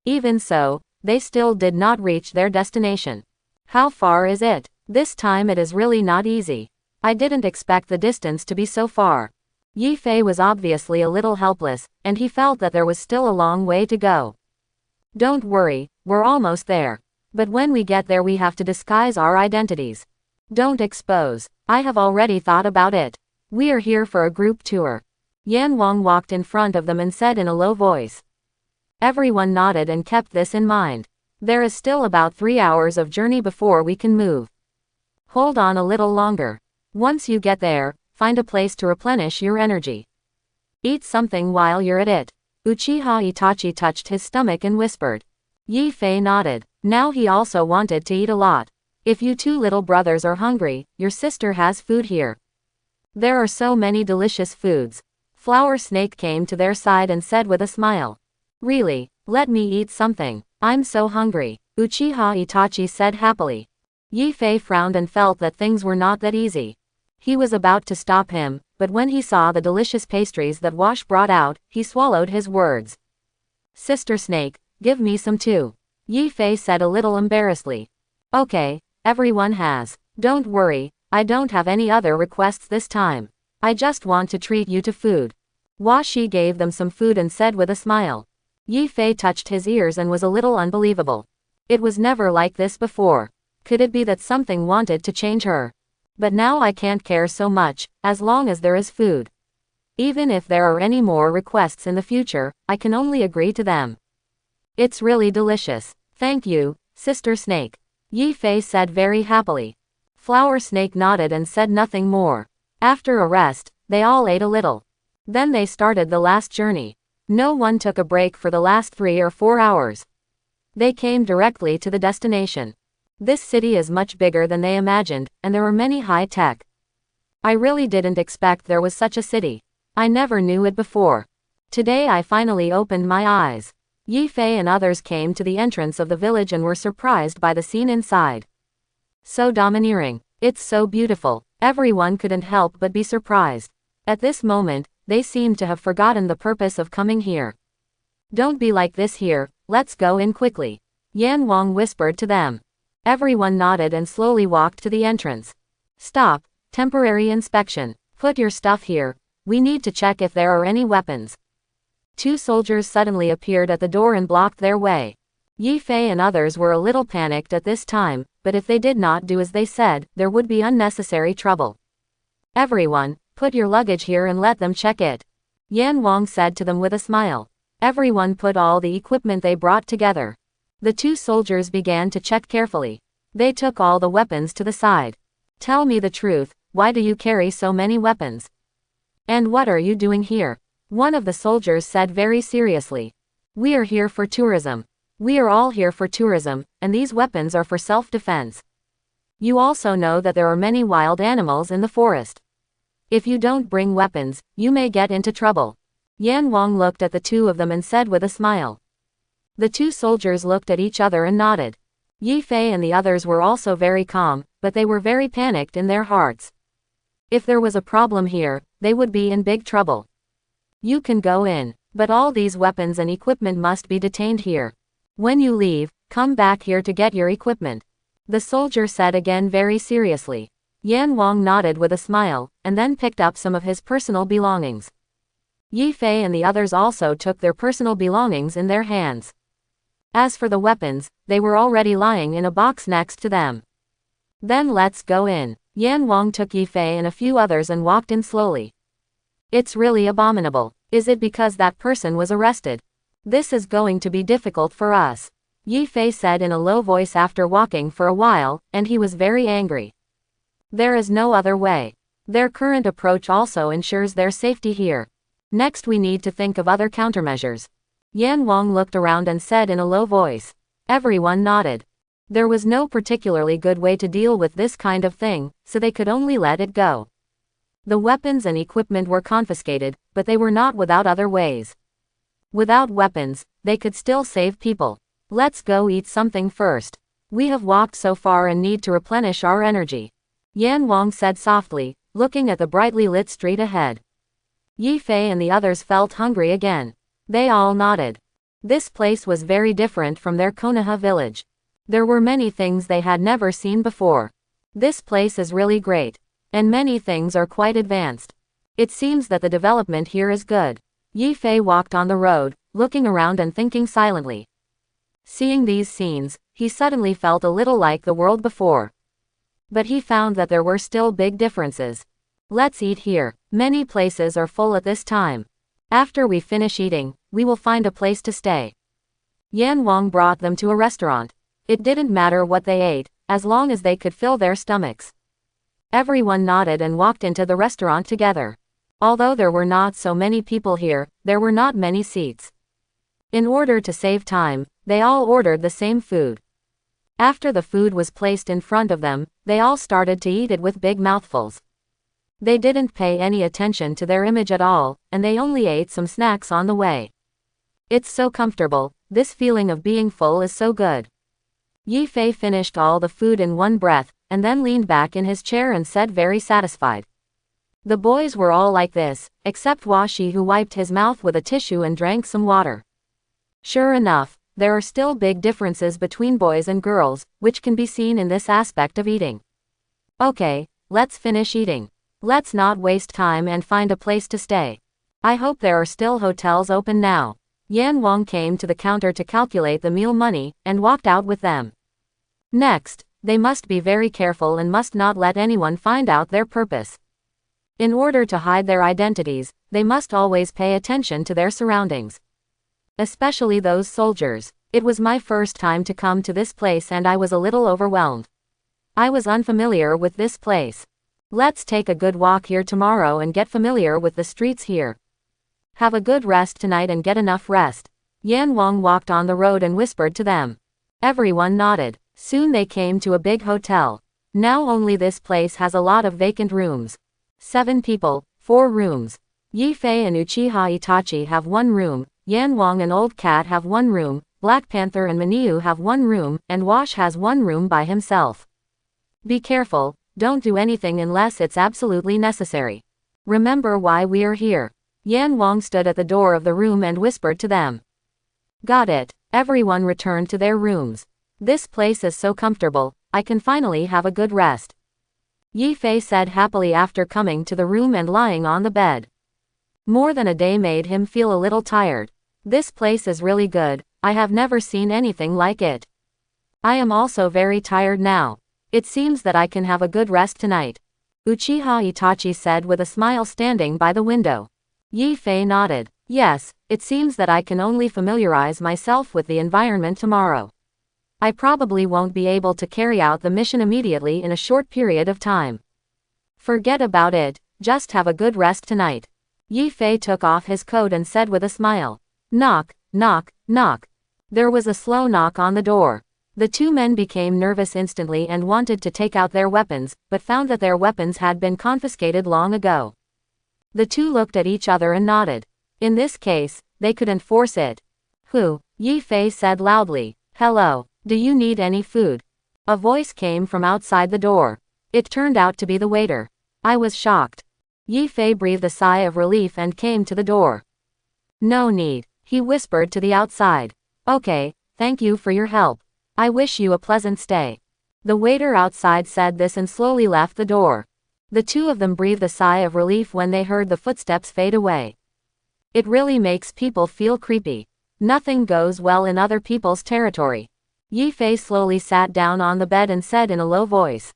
Even so, they still did not reach their destination. How far is it? This time it is really not easy. I didn't expect the distance to be so far. Yi Fei was obviously a little helpless, and he felt that there was still a long way to go. Don't worry, we're almost there. But when we get there we have to disguise our identities. Don't expose. I have already thought about it. We are here for a group tour. Yan Wang walked in front of them and said in a low voice. Everyone nodded and kept this in mind. There is still about 3 hours of journey before we can move. Hold on a little longer. Once you get there, find a place to replenish your energy. Eat something while you're at it. Uchiha Itachi touched his stomach and whispered. Yi Fei nodded. Now he also wanted to eat a lot. If you two little brothers are hungry, your sister has food here. There are so many delicious foods. Flower Snake came to their side and said with a smile. Really, let me eat something. I'm so hungry. Uchiha Itachi said happily. Yi Fei frowned and felt that things were not that easy. He was about to stop him, but when he saw the delicious pastries that Wash brought out, he swallowed his words. Sister Snake, give me some too. Yi Fei said a little embarrassedly. Okay, everyone has. Don't worry, I don't have any other requests this time. I just want to treat you to food. Washi gave them some food and said with a smile. Yi Fei touched his ears and was a little unbelievable. It was never like this before. Could it be that something wanted to change her? But now I can't care so much, as long as there is food. Even if there are any more requests in the future, I can only agree to them. It's really delicious. Thank you, Sister Snake. Yi Fei said very happily. Flower Snake nodded and said nothing more. After a rest, they all ate a little. Then they started the last journey. No one took a break for the last 3 or 4 hours. They came directly to the destination. This city is much bigger than they imagined, and there are many high-tech. I really didn't expect there was such a city. I never knew it before. Today I finally opened my eyes. Yi Fei and others came to the entrance of the village and were surprised by the scene inside. So domineering. It's so beautiful. Everyone couldn't help but be surprised. At this moment, they seemed to have forgotten the purpose of coming here. Don't be like this here, let's go in quickly. Yan Wang whispered to them. Everyone nodded and slowly walked to the entrance. Stop, temporary inspection. Put your stuff here. We need to check if there are any weapons. 2 soldiers suddenly appeared at the door and blocked their way. Yi Fei and others were a little panicked at this time, but if they did not do as they said, there would be unnecessary trouble. Everyone, put your luggage here and let them check it. Yan Wang said to them with a smile. Everyone put all the equipment they brought together. The 2 soldiers began to check carefully. They took all the weapons to the side. Tell me the truth, why do you carry so many weapons? And what are you doing here? One of the soldiers said very seriously. We are here for tourism. We are all here for tourism, and these weapons are for self-defense. You also know that there are many wild animals in the forest. If you don't bring weapons, you may get into trouble. Yan Wang looked at the 2 of them and said with a smile. The 2 soldiers looked at each other and nodded. Yi Fei and the others were also very calm, but they were very panicked in their hearts. If there was a problem here, they would be in big trouble. You can go in. But all these weapons and equipment must be detained here. When you leave, come back here to get your equipment. The soldier said again very seriously. Yan Wang nodded with a smile, and then picked up some of his personal belongings. Yi Fei and the others also took their personal belongings in their hands. As for the weapons, they were already lying in a box next to them. Then let's go in. Yan Wang took Yi Fei and a few others and walked in slowly. It's really abominable. Is it because that person was arrested? This is going to be difficult for us. Yi Fei said in a low voice after walking for a while, and he was very angry. There is no other way. Their current approach also ensures their safety here. Next we need to think of other countermeasures. Yan Wang looked around and said in a low voice. Everyone nodded. There was no particularly good way to deal with this kind of thing, so they could only let it go. The weapons and equipment were confiscated, but they were not without other ways. Without weapons, they could still save people. Let's go eat something first. We have walked so far and need to replenish our energy. Yan Wang said softly, looking at the brightly lit street ahead. Yi Fei and the others felt hungry again. They all nodded. This place was very different from their Konoha village. There were many things they had never seen before. This place is really great. And many things are quite advanced. It seems that the development here is good. Yi Fei walked on the road, looking around and thinking silently. Seeing these scenes, he suddenly felt a little like the world before. But he found that there were still big differences. Let's eat here. Many places are full at this time. After we finish eating, we will find a place to stay. Yan Wang brought them to a restaurant. It didn't matter what they ate, as long as they could fill their stomachs. Everyone nodded and walked into the restaurant together. Although there were not so many people here, there were not many seats. In order to save time, they all ordered the same food. After the food was placed in front of them, they all started to eat it with big mouthfuls. They didn't pay any attention to their image at all, and they only ate some snacks on the way. It's so comfortable, this feeling of being full is so good. Yi Fei finished all the food in one breath, and then leaned back in his chair and said very satisfied. The boys were all like this, except Washi, who wiped his mouth with a tissue and drank some water. Sure enough, there are still big differences between boys and girls, which can be seen in this aspect of eating. Okay, let's finish eating. Let's not waste time and find a place to stay. I hope there are still hotels open now. Yan Wang came to the counter to calculate the meal money, and walked out with them. Next, they must be very careful and must not let anyone find out their purpose. In order to hide their identities, they must always pay attention to their surroundings. Especially those soldiers. It was my first time to come to this place and I was a little overwhelmed. I was unfamiliar with this place. Let's take a good walk here tomorrow and get familiar with the streets here. Have a good rest tonight and get enough rest. Yan Wang walked on the road and whispered to them. Everyone nodded. Soon they came to a big hotel. Now only this place has a lot of vacant rooms. 7 people, 4 rooms. Yi Fei and Uchiha Itachi have 1 room, Yan Wang and Old Cat have 1 room, Black Panther and Maniu have 1 room, and Wash has 1 room by himself. Be careful, don't do anything unless it's absolutely necessary. Remember why we are here. Yan Wang stood at the door of the room and whispered to them. Got it. Everyone returned to their rooms. This place is so comfortable, I can finally have a good rest. Yi Fei said happily after coming to the room and lying on the bed. More than a day made him feel a little tired. This place is really good, I have never seen anything like it. I am also very tired now. It seems that I can have a good rest tonight. Uchiha Itachi said with a smile standing by the window. Yi Fei nodded. Yes, it seems that I can only familiarize myself with the environment tomorrow. I probably won't be able to carry out the mission immediately in a short period of time. Forget about it, just have a good rest tonight. Yi Fei took off his coat and said with a smile. Knock, knock, knock. There was a slow knock on the door. The 2 men became nervous instantly and wanted to take out their weapons, but found that their weapons had been confiscated long ago. The 2 looked at each other and nodded. In this case, they could enforce it. Who? Yi Fei said loudly. Hello, do you need any food? A voice came from outside the door. It turned out to be the waiter. I was shocked. Yi Fei breathed a sigh of relief and came to the door. No need, he whispered to the outside. Okay, thank you for your help. I wish you a pleasant stay. The waiter outside said this and slowly left the door. The two of them breathed a sigh of relief when they heard the footsteps fade away. It really makes people feel creepy. Nothing goes well in other people's territory. Yi Fei slowly sat down on the bed and said in a low voice.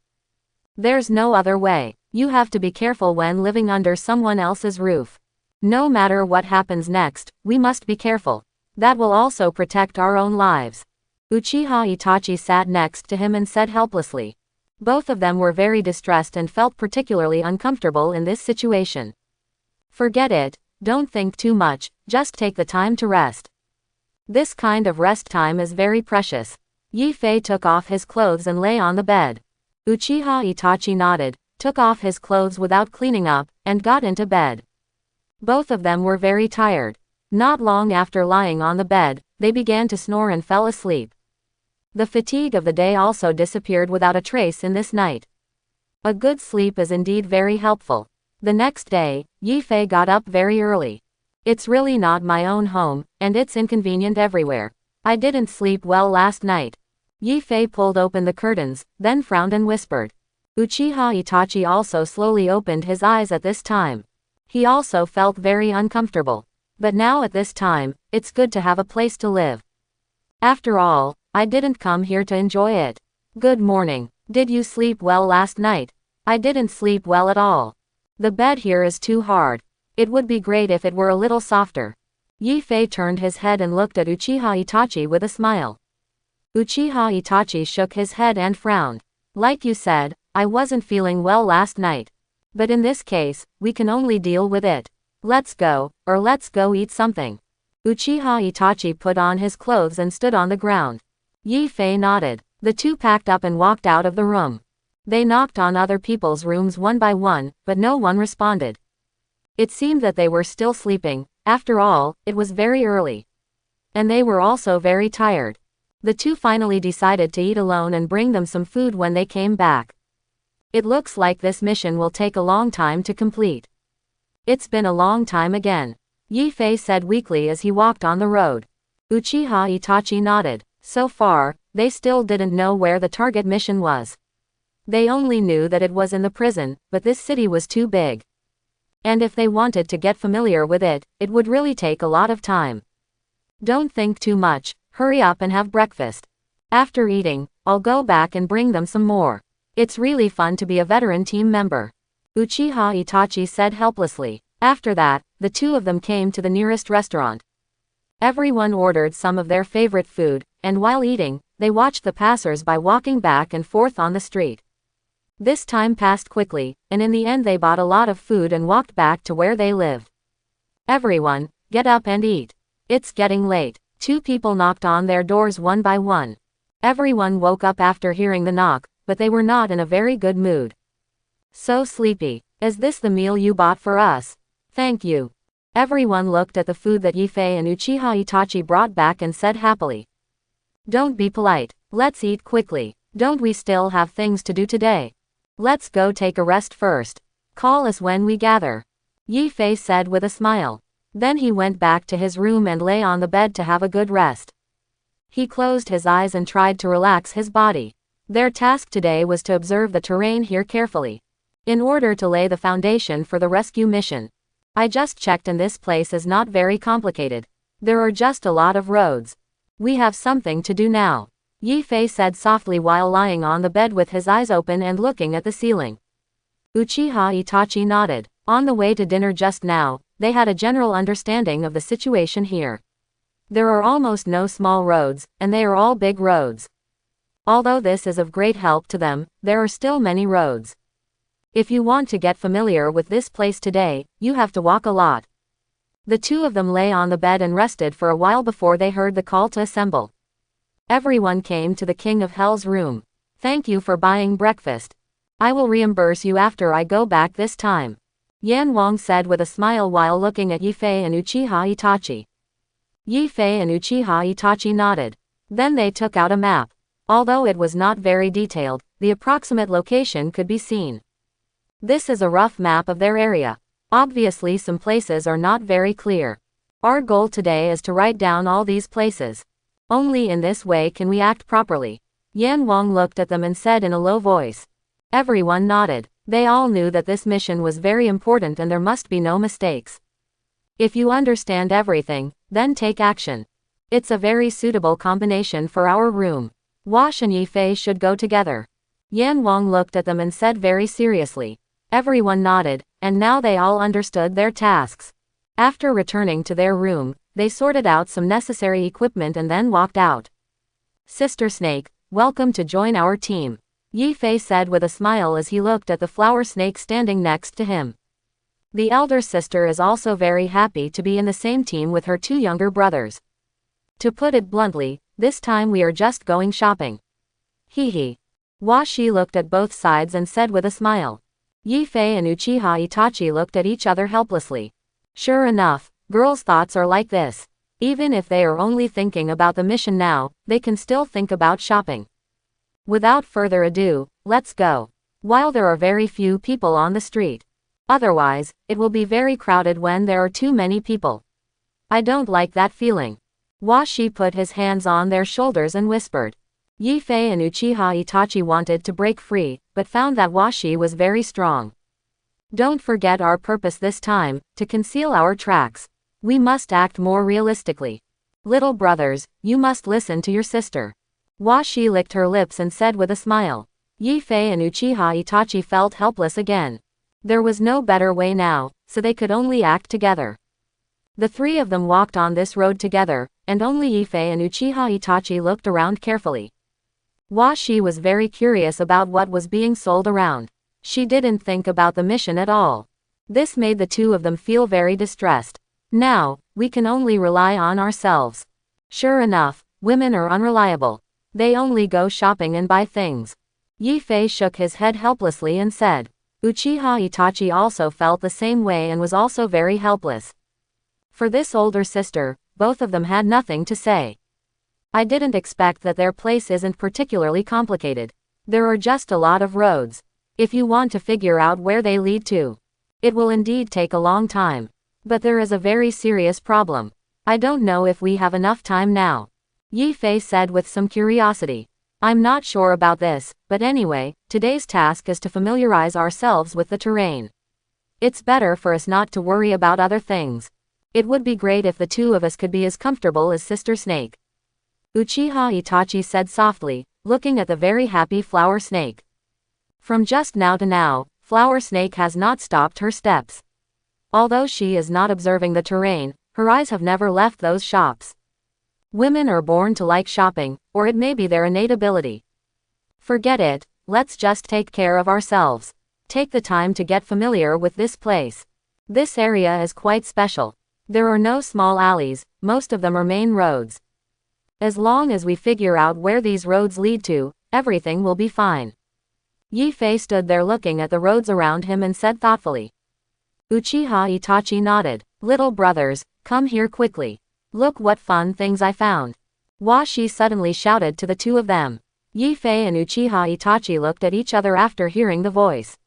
There's no other way. You have to be careful when living under someone else's roof. No matter what happens next, we must be careful. That will also protect our own lives. Uchiha Itachi sat next to him and said helplessly. Both of them were very distressed and felt particularly uncomfortable in this situation. Forget it, don't think too much, just take the time to rest. This kind of rest time is very precious. Yi Fei took off his clothes and lay on the bed. Uchiha Itachi nodded, took off his clothes without cleaning up, and got into bed. Both of them were very tired. Not long after lying on the bed, they began to snore and fell asleep. The fatigue of the day also disappeared without a trace in this night. A good sleep is indeed very helpful. The next day, Yi Fei got up very early. It's really not my own home, and it's inconvenient everywhere. I didn't sleep well last night. Yi Fei pulled open the curtains, then frowned and whispered. Uchiha Itachi also slowly opened his eyes at this time. He also felt very uncomfortable. But now at this time, it's good to have a place to live. After all, I didn't come here to enjoy it. Good morning. Did you sleep well last night? I didn't sleep well at all. The bed here is too hard. It would be great if it were a little softer. Yi Fei turned his head and looked at Uchiha Itachi with a smile. Uchiha Itachi shook his head and frowned. Like you said, I wasn't feeling well last night. But in this case, we can only deal with it. Let's go eat something. Uchiha Itachi put on his clothes and stood on the ground. Yi Fei nodded. The two packed up and walked out of the room. They knocked on other people's rooms one by one, but no one responded. It seemed that they were still sleeping. After all, it was very early. And they were also very tired. The two finally decided to eat alone and bring them some food when they came back. It looks like this mission will take a long time to complete. It's been a long time again. Yi Fei said weakly as he walked on the road. Uchiha Itachi nodded. So far, they still didn't know where the target mission was. They only knew that it was in the prison, but this city was too big. And if they wanted to get familiar with it, it would really take a lot of time. Don't think too much, hurry up and have breakfast. After eating, I'll go back and bring them some more. It's really fun to be a veteran team member. Uchiha Itachi said helplessly. After that, the two of them came to the nearest restaurant. Everyone ordered some of their favorite food, and while eating, they watched the passers-by walking back and forth on the street. This time passed quickly, and in the end they bought a lot of food and walked back to where they lived. Everyone, get up and eat. It's getting late. Two people knocked on their doors one by one. Everyone woke up after hearing the knock, but they were not in a very good mood. So sleepy. Is this the meal you bought for us? Thank you. Everyone looked at the food that Yi Fei and Uchiha Itachi brought back and said happily. Don't be polite. Let's eat quickly. Don't we still have things to do today? Let's go take a rest first. Call us when we gather. Yi Fei said with a smile. Then he went back to his room and lay on the bed to have a good rest. He closed his eyes and tried to relax his body. Their task today was to observe the terrain here carefully. In order to lay the foundation for the rescue mission. I just checked and this place is not very complicated. There are just a lot of roads. We have something to do now. Yi Fei said softly while lying on the bed with his eyes open and looking at the ceiling. Uchiha Itachi nodded. On the way to dinner just now, they had a general understanding of the situation here. There are almost no small roads, and they are all big roads. Although this is of great help to them, there are still many roads. If you want to get familiar with this place today, you have to walk a lot. The two of them lay on the bed and rested for a while before they heard the call to assemble. Everyone came to the King of Hell's room. Thank you for buying breakfast. I will reimburse you after I go back this time. Yan Wang said with a smile while looking at Yi Fei and Uchiha Itachi. Yi Fei and Uchiha Itachi nodded. Then they took out a map. Although it was not very detailed, the approximate location could be seen. This is a rough map of their area. Obviously some places are not very clear. Our goal today is to write down all these places. Only in this way can we act properly. Yan Wang looked at them and said in a low voice. Everyone nodded. They all knew that this mission was very important and there must be no mistakes. If you understand everything, then take action. It's a very suitable combination for our room. Wash and Yifei should go together. Yan Wang looked at them and said very seriously. Everyone nodded, and now they all understood their tasks. After returning to their room, they sorted out some necessary equipment and then walked out. Sister Snake, welcome to join our team, Yifei said with a smile as he looked at the flower snake standing next to him. The elder sister is also very happy to be in the same team with her two younger brothers. To put it bluntly, this time we are just going shopping. Hee hee. Washi looked at both sides and said with a smile. Yifei and Uchiha Itachi looked at each other helplessly. Sure enough, girls' thoughts are like this. Even if they are only thinking about the mission now, they can still think about shopping. Without further ado, let's go. While there are very few people on the street. Otherwise, it will be very crowded when there are too many people. I don't like that feeling. Washi put his hands on their shoulders and whispered. Yifei and Uchiha Itachi wanted to break free, but found that Washi was very strong. Don't forget our purpose this time, to conceal our tracks. We must act more realistically. Little brothers, you must listen to your sister. Washi licked her lips and said with a smile. Yifei and Uchiha Itachi felt helpless again. There was no better way now, so they could only act together. The three of them walked on this road together, and only Yifei and Uchiha Itachi looked around carefully. Washi was very curious about what was being sold around. She didn't think about the mission at all. This made the two of them feel very distressed. Now, we can only rely on ourselves. Sure enough, women are unreliable. They only go shopping and buy things. Yifei shook his head helplessly and said. Uchiha Itachi also felt the same way and was also very helpless. For this older sister, both of them had nothing to say. I didn't expect that their place isn't particularly complicated. There are just a lot of roads. If you want to figure out where they lead to, it will indeed take a long time. But there is a very serious problem. I don't know if we have enough time now. Yifei said with some curiosity. I'm not sure about this, but anyway, today's task is to familiarize ourselves with the terrain. It's better for us not to worry about other things. It would be great if the two of us could be as comfortable as Sister Snake. Uchiha Itachi said softly, looking at the very happy Flower Snake. From just now to now, Flower Snake has not stopped her steps. Although she is not observing the terrain, her eyes have never left those shops. Women are born to like shopping, or it may be their innate ability. Forget it, let's just take care of ourselves. Take the time to get familiar with this place. This area is quite special. There are no small alleys, most of them are main roads. As long as we figure out where these roads lead to, everything will be fine. Yifei stood there looking at the roads around him and said thoughtfully. Uchiha Itachi nodded. Little brothers, come here quickly. Look what fun things I found. Washi suddenly shouted to the two of them. Yifei and Uchiha Itachi looked at each other after hearing the voice.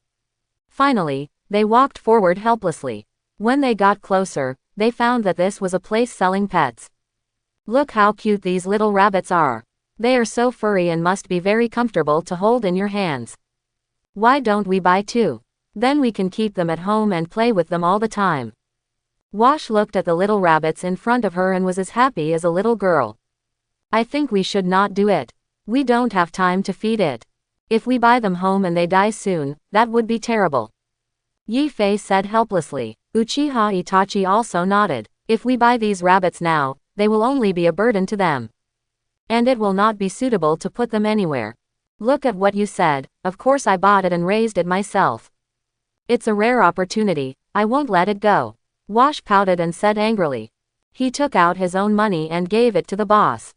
Finally, they walked forward helplessly. When they got closer, they found that this was a place selling pets. Look how cute these little rabbits are. They are so furry and must be very comfortable to hold in your hands. Why don't we buy two? Then we can keep them at home and play with them all the time. Wash looked at the little rabbits in front of her and was as happy as a little girl. I think we should not do it. We don't have time to feed it. If we buy them home and they die soon, that would be terrible. Yifei said helplessly. Uchiha Itachi also nodded. If we buy these rabbits now, they will only be a burden to them. And it will not be suitable to put them anywhere. Look at what you said, of course I bought it and raised it myself. It's a rare opportunity, I won't let it go. Wash pouted and said angrily. He took out his own money and gave it to the boss.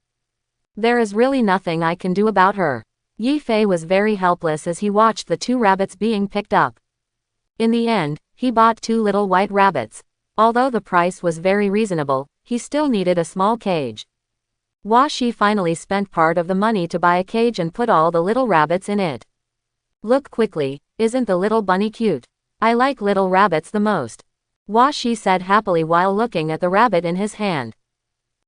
There is really nothing I can do about her. Yifei was very helpless as he watched the two rabbits being picked up. In the end, he bought two little white rabbits. Although the price was very reasonable, he still needed a small cage. Washi finally spent part of the money to buy a cage and put all the little rabbits in it. Look quickly, isn't the little bunny cute? I like little rabbits the most. Washi said happily while looking at the rabbit in his hand.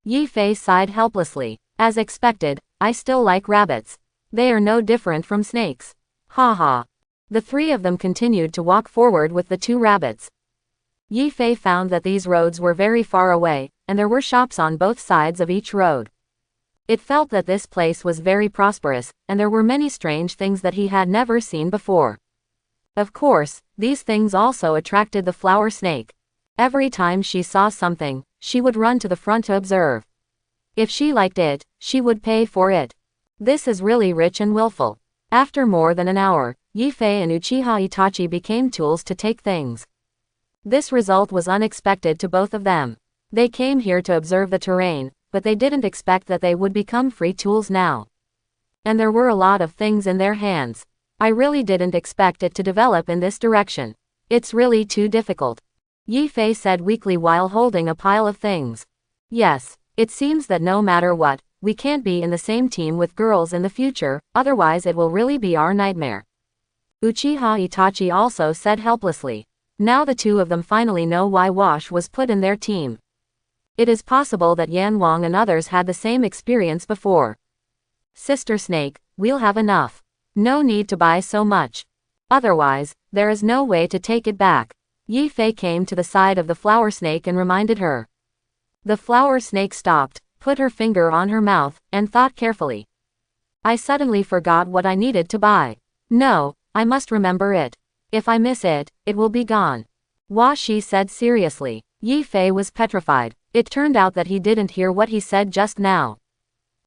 Yi Fei sighed helplessly. As expected, I still like rabbits. They are no different from snakes. Ha ha. The three of them continued to walk forward with the two rabbits. Yi Fei found that these roads were very far away, and there were shops on both sides of each road. It felt that this place was very prosperous, and there were many strange things that he had never seen before. Of course, these things also attracted the flower snake. Every time she saw something, she would run to the front to observe. If she liked it, she would pay for it. This is really rich and willful. After more than an hour, Yi Fei and Uchiha Itachi became tools to take things. This result was unexpected to both of them. They came here to observe the terrain, but they didn't expect that they would become free tools now. And there were a lot of things in their hands. I really didn't expect it to develop in this direction. It's really too difficult. Yi Fei said weakly while holding a pile of things. Yes, it seems that no matter what, we can't be in the same team with girls in the future, otherwise it will really be our nightmare. Uchiha Itachi also said helplessly. Now the two of them finally know why Wash was put in their team. It is possible that Yan Wang and others had the same experience before. Sister Snake, we'll have enough. No need to buy so much. Otherwise, there is no way to take it back. Yi Fei came to the side of the flower snake and reminded her. The flower snake stopped, put her finger on her mouth, and thought carefully. I suddenly forgot what I needed to buy. No, I must remember it. If I miss it, it will be gone. Washi said seriously. Yi Fei was petrified. It turned out that he didn't hear what he said just now.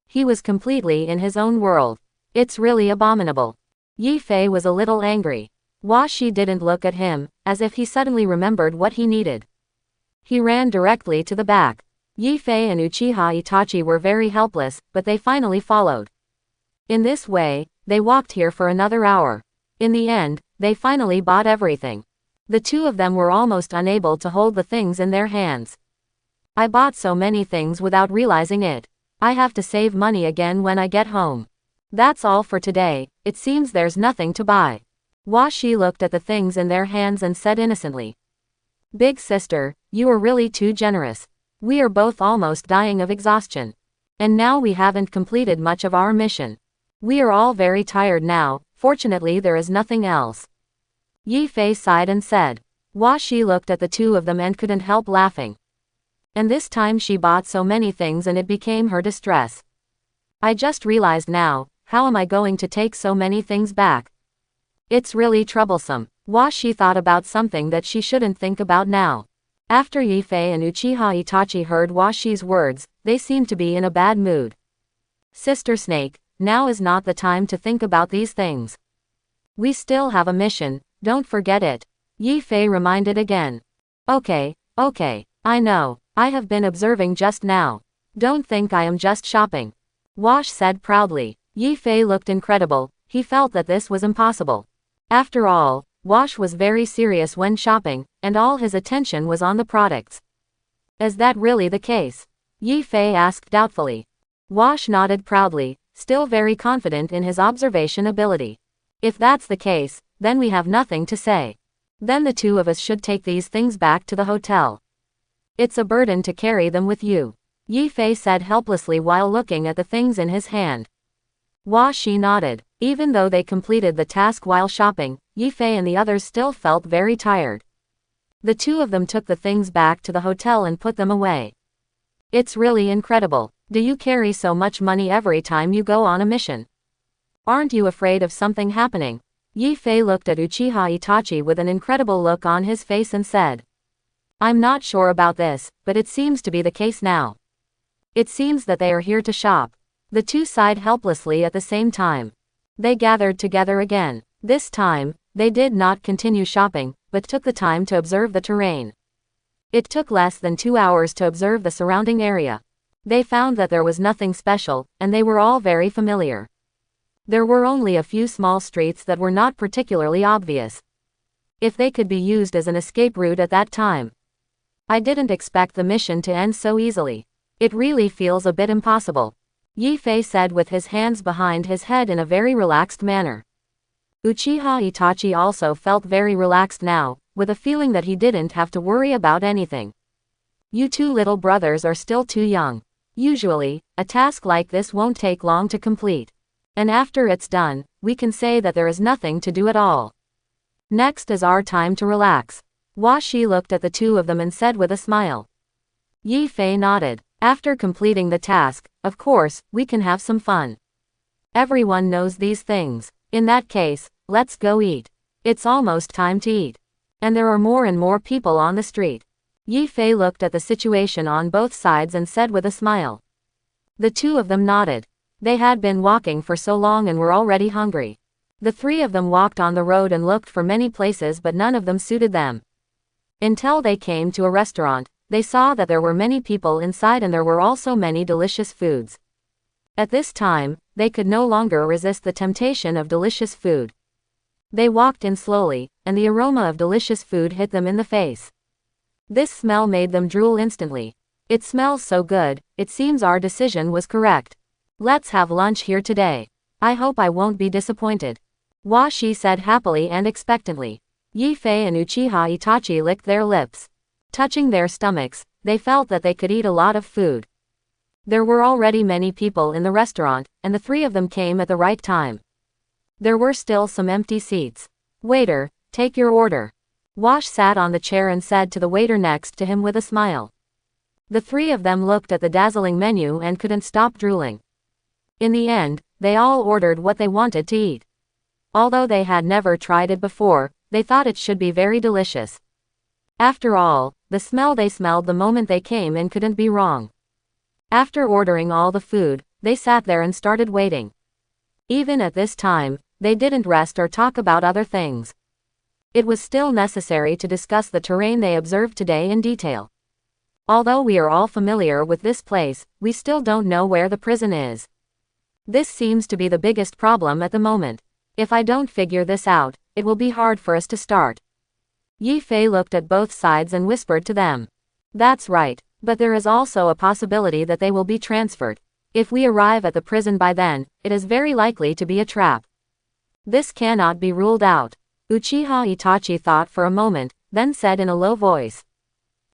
He was completely in his own world. It's really abominable. Yi Fei was a little angry. Washi didn't look at him, as if he suddenly remembered what he needed. He ran directly to the back. Yi Fei and Uchiha Itachi were very helpless, but they finally followed. In this way, they walked here for another hour. In the end, they finally bought everything. The two of them were almost unable to hold the things in their hands. I bought so many things without realizing it. I have to save money again when I get home. That's all for today, it seems there's nothing to buy. Washi looked at the things in their hands and said innocently. Big sister, you are really too generous. We are both almost dying of exhaustion. And now we haven't completed much of our mission. We are all very tired now, fortunately there is nothing else. Yi Fei sighed and said. Washi looked at the two of them and couldn't help laughing. And this time she bought so many things and it became her distress. I just realized now, how am I going to take so many things back? It's really troublesome. Washi thought about something that she shouldn't think about now. After Yi Fei and Uchiha Itachi heard Washi's words, they seemed to be in a bad mood. Sister Snake, now is not the time to think about these things. We still have a mission, don't forget it. Yi Fei reminded again. Okay, I know, I have been observing just now. Don't think I am just shopping. Wash said proudly. Yi Fei looked incredible, he felt that this was impossible. After all, Wash was very serious when shopping, and all his attention was on the products. Is that really the case? Yi Fei asked doubtfully. Wash nodded proudly, still very confident in his observation ability. If that's the case, then we have nothing to say. Then the two of us should take these things back to the hotel. It's a burden to carry them with you. Yi Fei said helplessly while looking at the things in his hand. Washi nodded. Even though they completed the task while shopping, Yi Fei and the others still felt very tired. The two of them took the things back to the hotel and put them away. It's really incredible. Do you carry so much money every time you go on a mission? Aren't you afraid of something happening? Yi Fei looked at Uchiha Itachi with an incredible look on his face and said. I'm not sure about this, but it seems to be the case now. It seems that they are here to shop. The two sighed helplessly at the same time. They gathered together again. This time, they did not continue shopping, but took the time to observe the terrain. It took less than 2 hours to observe the surrounding area. They found that there was nothing special, and they were all very familiar. There were only a few small streets that were not particularly obvious. If they could be used as an escape route at that time. I didn't expect the mission to end so easily. It really feels a bit impossible. Yi Fei said with his hands behind his head in a very relaxed manner. Uchiha Itachi also felt very relaxed now, with a feeling that he didn't have to worry about anything. You two little brothers are still too young. Usually, a task like this won't take long to complete. And after it's done, we can say that there is nothing to do at all. Next is our time to relax. Hua Shi looked at the two of them and said with a smile. Yi Fei nodded. After completing the task, of course, we can have some fun. Everyone knows these things. In that case, let's go eat. It's almost time to eat. And there are more and more people on the street. Yi Fei looked at the situation on both sides and said with a smile. The two of them nodded. They had been walking for so long and were already hungry. The three of them walked on the road and looked for many places, but none of them suited them. Until they came to a restaurant, they saw that there were many people inside and there were also many delicious foods. At this time, they could no longer resist the temptation of delicious food. They walked in slowly, and the aroma of delicious food hit them in the face. This smell made them drool instantly. It smells so good, it seems our decision was correct. Let's have lunch here today. I hope I won't be disappointed. Hua Shi said happily and expectantly. Yi Fei and Uchiha Itachi licked their lips. Touching their stomachs, they felt that they could eat a lot of food. There were already many people in the restaurant, and the three of them came at the right time. There were still some empty seats. Waiter, take your order. Wash sat on the chair and said to the waiter next to him with a smile. The three of them looked at the dazzling menu and couldn't stop drooling. In the end, they all ordered what they wanted to eat. Although they had never tried it before, they thought it should be very delicious. After all, the smell they smelled the moment they came in couldn't be wrong. After ordering all the food, they sat there and started waiting. Even at this time, they didn't rest or talk about other things. It was still necessary to discuss the terrain they observed today in detail. Although we are all familiar with this place, we still don't know where the prison is. This seems to be the biggest problem at the moment. If I don't figure this out, it will be hard for us to start. Yi Fei looked at both sides and whispered to them. That's right, but there is also a possibility that they will be transferred. If we arrive at the prison by then, it is very likely to be a trap. This cannot be ruled out. Uchiha Itachi thought for a moment, then said in a low voice.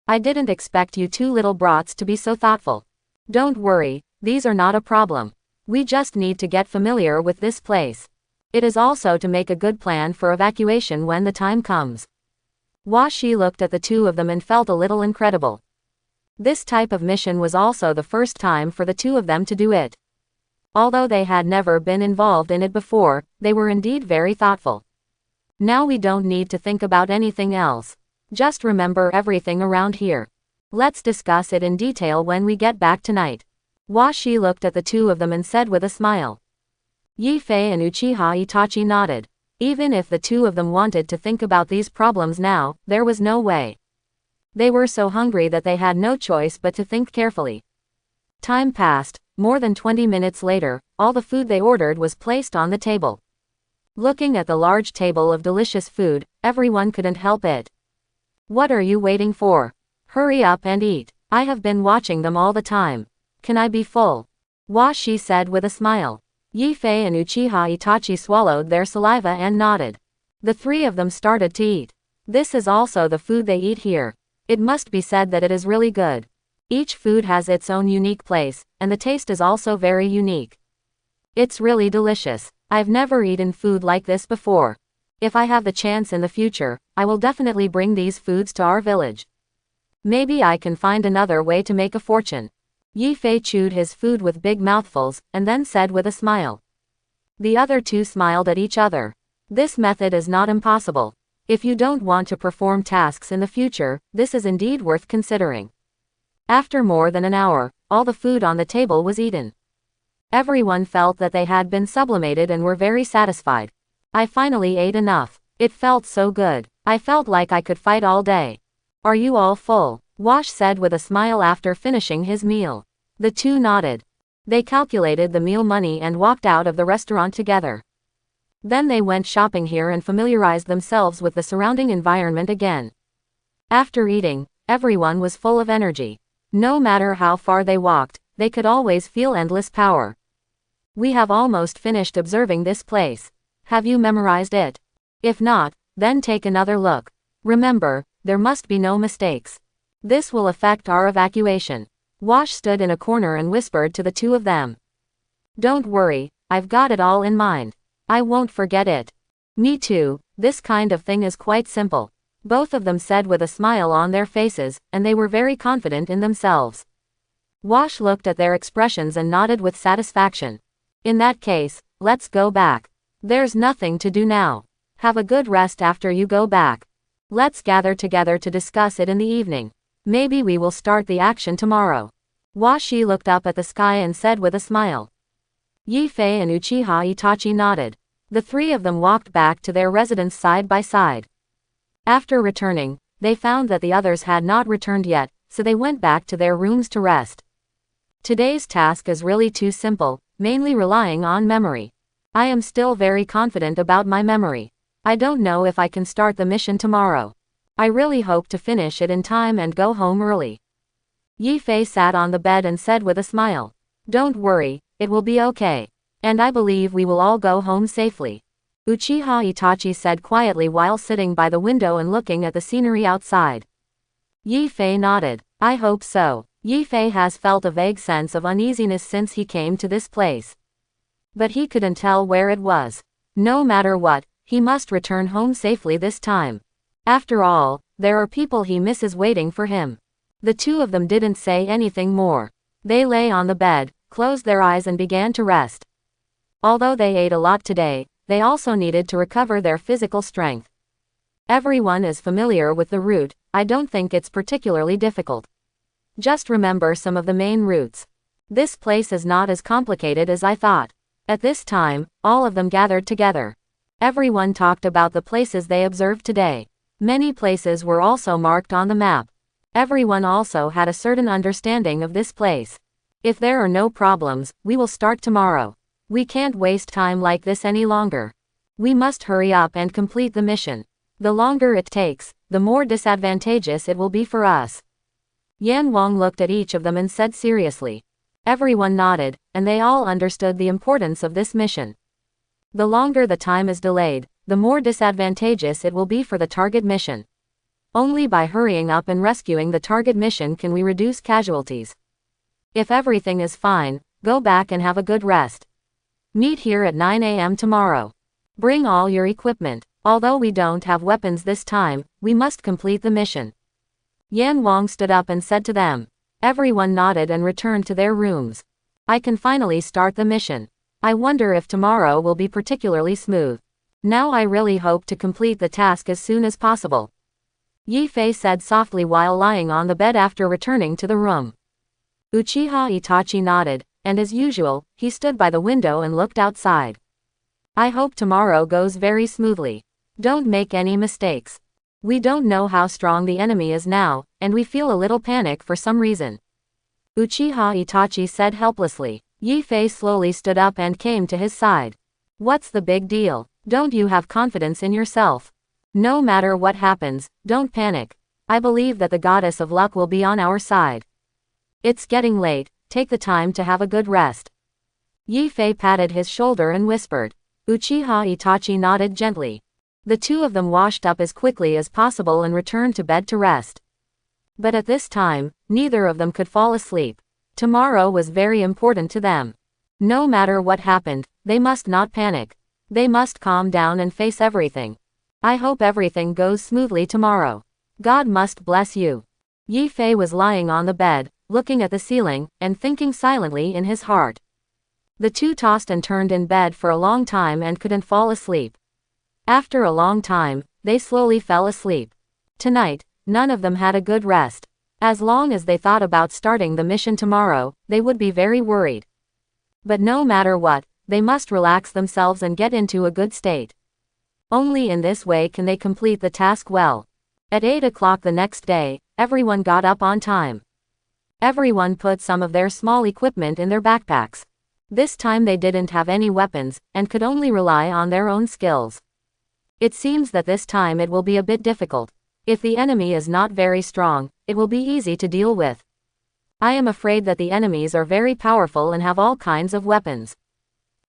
I didn't expect you two little brats to be so thoughtful. Don't worry, these are not a problem. We just need to get familiar with this place. It is also to make a good plan for evacuation when the time comes. Hua Shi looked at the two of them and felt a little incredible. This type of mission was also the first time for the two of them to do it. Although they had never been involved in it before, they were indeed very thoughtful. Now we don't need to think about anything else. Just remember everything around here. Let's discuss it in detail when we get back tonight. Hua Shi looked at the two of them and said with a smile. Yi Fei and Uchiha Itachi nodded. Even if the two of them wanted to think about these problems now, there was no way. They were so hungry that they had no choice but to think carefully. Time passed. More than 20 minutes later, all the food they ordered was placed on the table. Looking at the large table of delicious food, everyone couldn't help it. What are you waiting for? Hurry up and eat. I have been watching them all the time. Can I be full? Hua Shi said with a smile. Yi Fei and Uchiha Itachi swallowed their saliva and nodded. The three of them started to eat. This is also the food they eat here. It must be said that it is really good. Each food has its own unique place, and the taste is also very unique. It's really delicious. I've never eaten food like this before. If I have the chance in the future, I will definitely bring these foods to our village. Maybe I can find another way to make a fortune. Yi Fei chewed his food with big mouthfuls, and then said with a smile. The other two smiled at each other. This method is not impossible. If you don't want to perform tasks in the future, this is indeed worth considering. After more than an hour, all the food on the table was eaten. Everyone felt that they had been sublimated and were very satisfied. I finally ate enough. It felt so good. I felt like I could fight all day. Are you all full? Wash said with a smile after finishing his meal. The two nodded. They calculated the meal money and walked out of the restaurant together. Then they went shopping here and familiarized themselves with the surrounding environment again. After eating, everyone was full of energy. No matter how far they walked, they could always feel endless power. We have almost finished observing this place. Have you memorized it? If not, then take another look. Remember, there must be no mistakes. This will affect our evacuation. Wash stood in a corner and whispered to the two of them. Don't worry, I've got it all in mind. I won't forget it. Me too, this kind of thing is quite simple. Both of them said with a smile on their faces, and they were very confident in themselves. Wash looked at their expressions and nodded with satisfaction. In that case, let's go back. There's nothing to do now. Have a good rest after you go back. Let's gather together to discuss it in the evening. Maybe we will start the action tomorrow. Washi looked up at the sky and said with a smile. Yi Fei and Uchiha Itachi nodded. The three of them walked back to their residence side by side. After returning, they found that the others had not returned yet, so they went back to their rooms to rest. Today's task is really too simple, mainly relying on memory. I am still very confident about my memory. I don't know if I can start the mission tomorrow. I really hope to finish it in time and go home early. Yi Fei sat on the bed and said with a smile. Don't worry, it will be okay. And I believe we will all go home safely. Uchiha Itachi said quietly while sitting by the window and looking at the scenery outside. Yi Fei nodded. I hope so. Yi Fei has felt a vague sense of uneasiness since he came to this place. But he couldn't tell where it was. No matter what, he must return home safely this time. After all, there are people he misses waiting for him. The two of them didn't say anything more. They lay on the bed, closed their eyes and began to rest. Although they ate a lot today, they also needed to recover their physical strength. Everyone is familiar with the route, I don't think it's particularly difficult. Just remember some of the main routes. This place is not as complicated as I thought. At this time, all of them gathered together. Everyone talked about the places they observed today. Many places were also marked on the map. Everyone also had a certain understanding of this place. If there are no problems, we will start tomorrow. We can't waste time like this any longer. We must hurry up and complete the mission. The longer it takes, the more disadvantageous it will be for us. Yan Wang looked at each of them and said seriously. Everyone nodded, and they all understood the importance of this mission. The longer the time is delayed, the more disadvantageous it will be for the target mission. Only by hurrying up and rescuing the target mission can we reduce casualties. If everything is fine, go back and have a good rest. Meet here at 9 a.m. tomorrow. Bring all your equipment. Although we don't have weapons this time, we must complete the mission. Yan Wang stood up and said to them. Everyone nodded and returned to their rooms. I can finally start the mission. I wonder if tomorrow will be particularly smooth. Now I really hope to complete the task as soon as possible. Yi Fei said softly while lying on the bed after returning to the room. Uchiha Itachi nodded, and as usual, he stood by the window and looked outside. I hope tomorrow goes very smoothly. Don't make any mistakes. We don't know how strong the enemy is now, and we feel a little panic for some reason. Uchiha Itachi said helplessly. Yi Fei slowly stood up and came to his side. What's the big deal? Don't you have confidence in yourself? No matter what happens, don't panic. I believe that the goddess of luck will be on our side. It's getting late, take the time to have a good rest. Yi Fei patted his shoulder and whispered. Uchiha Itachi nodded gently. The two of them washed up as quickly as possible and returned to bed to rest. But at this time, neither of them could fall asleep. Tomorrow was very important to them. No matter what happened, they must not panic. They must calm down and face everything. I hope everything goes smoothly tomorrow. God must bless you. Yi Fei was lying on the bed, looking at the ceiling, and thinking silently in his heart. The two tossed and turned in bed for a long time and couldn't fall asleep. After a long time, they slowly fell asleep. Tonight, none of them had a good rest. As long as they thought about starting the mission tomorrow, they would be very worried. But no matter what, they must relax themselves and get into a good state. Only in this way can they complete the task well. At 8 o'clock the next day, everyone got up on time. Everyone put some of their small equipment in their backpacks. This time they didn't have any weapons, and could only rely on their own skills. It seems that this time it will be a bit difficult. If the enemy is not very strong, it will be easy to deal with. I am afraid that the enemies are very powerful and have all kinds of weapons.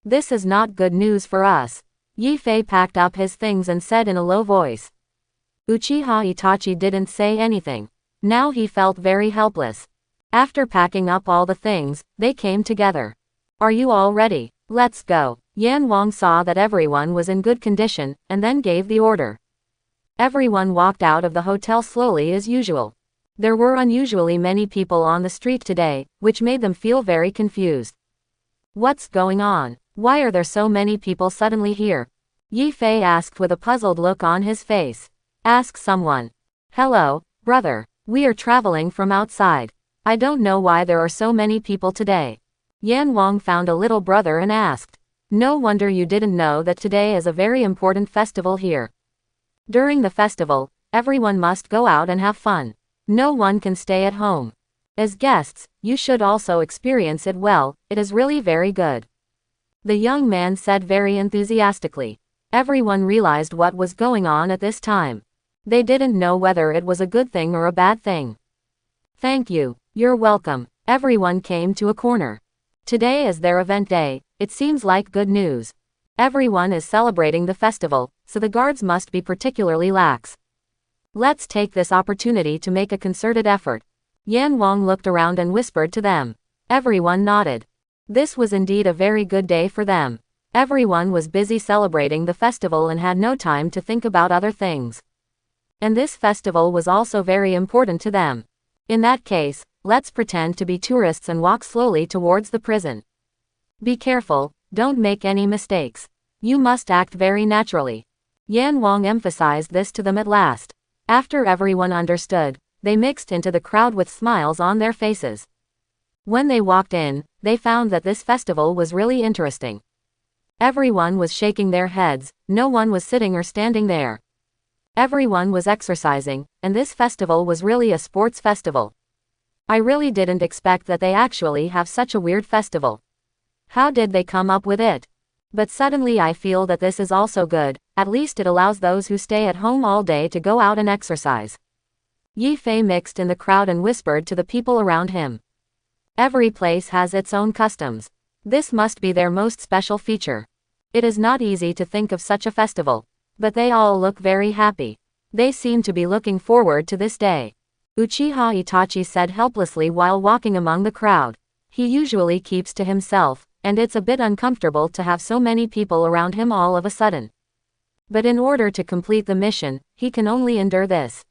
This is not good news for us. Yi Fei packed up his things and said in a low voice. Uchiha Itachi didn't say anything. Now he felt very helpless. After packing up all the things, they came together. Are you all ready? Let's go. Yan Wang saw that everyone was in good condition, and then gave the order. Everyone walked out of the hotel slowly as usual. There were unusually many people on the street today, which made them feel very confused. What's going on? Why are there so many people suddenly here? Yi Fei asked with a puzzled look on his face. Ask someone. Hello, brother. We are traveling from outside. I don't know why there are so many people today. Yan Wang found a little brother and asked. No wonder you didn't know that today is a very important festival here. During the festival, everyone must go out and have fun. No one can stay at home. As guests, you should also experience it well, it is really very good. The young man said very enthusiastically. Everyone realized what was going on at this time. They didn't know whether it was a good thing or a bad thing. Thank you, you're welcome. Everyone came to a corner. Today is their event day, it seems like good news. Everyone is celebrating the festival, so the guards must be particularly lax. Let's take this opportunity to make a concerted effort. Yan Wang looked around and whispered to them. Everyone nodded. This was indeed a very good day for them. Everyone was busy celebrating the festival and had no time to think about other things. And this festival was also very important to them. In that case, let's pretend to be tourists and walk slowly towards the prison. Be careful, don't make any mistakes. You must act very naturally. Yan Wang emphasized this to them at last. After everyone understood, they mixed into the crowd with smiles on their faces. When they walked in, they found that this festival was really interesting. Everyone was shaking their heads, no one was sitting or standing there. Everyone was exercising, and this festival was really a sports festival. I really didn't expect that they actually have such a weird festival. How did they come up with it? But suddenly I feel that this is also good, at least it allows those who stay at home all day to go out and exercise. Yi Fei mixed in the crowd and whispered to the people around him. Every place has its own customs. This must be their most special feature. It is not easy to think of such a festival. But they all look very happy. They seem to be looking forward to this day. Uchiha Itachi said helplessly while walking among the crowd. He usually keeps to himself, and it's a bit uncomfortable to have so many people around him all of a sudden. But in order to complete the mission, he can only endure this.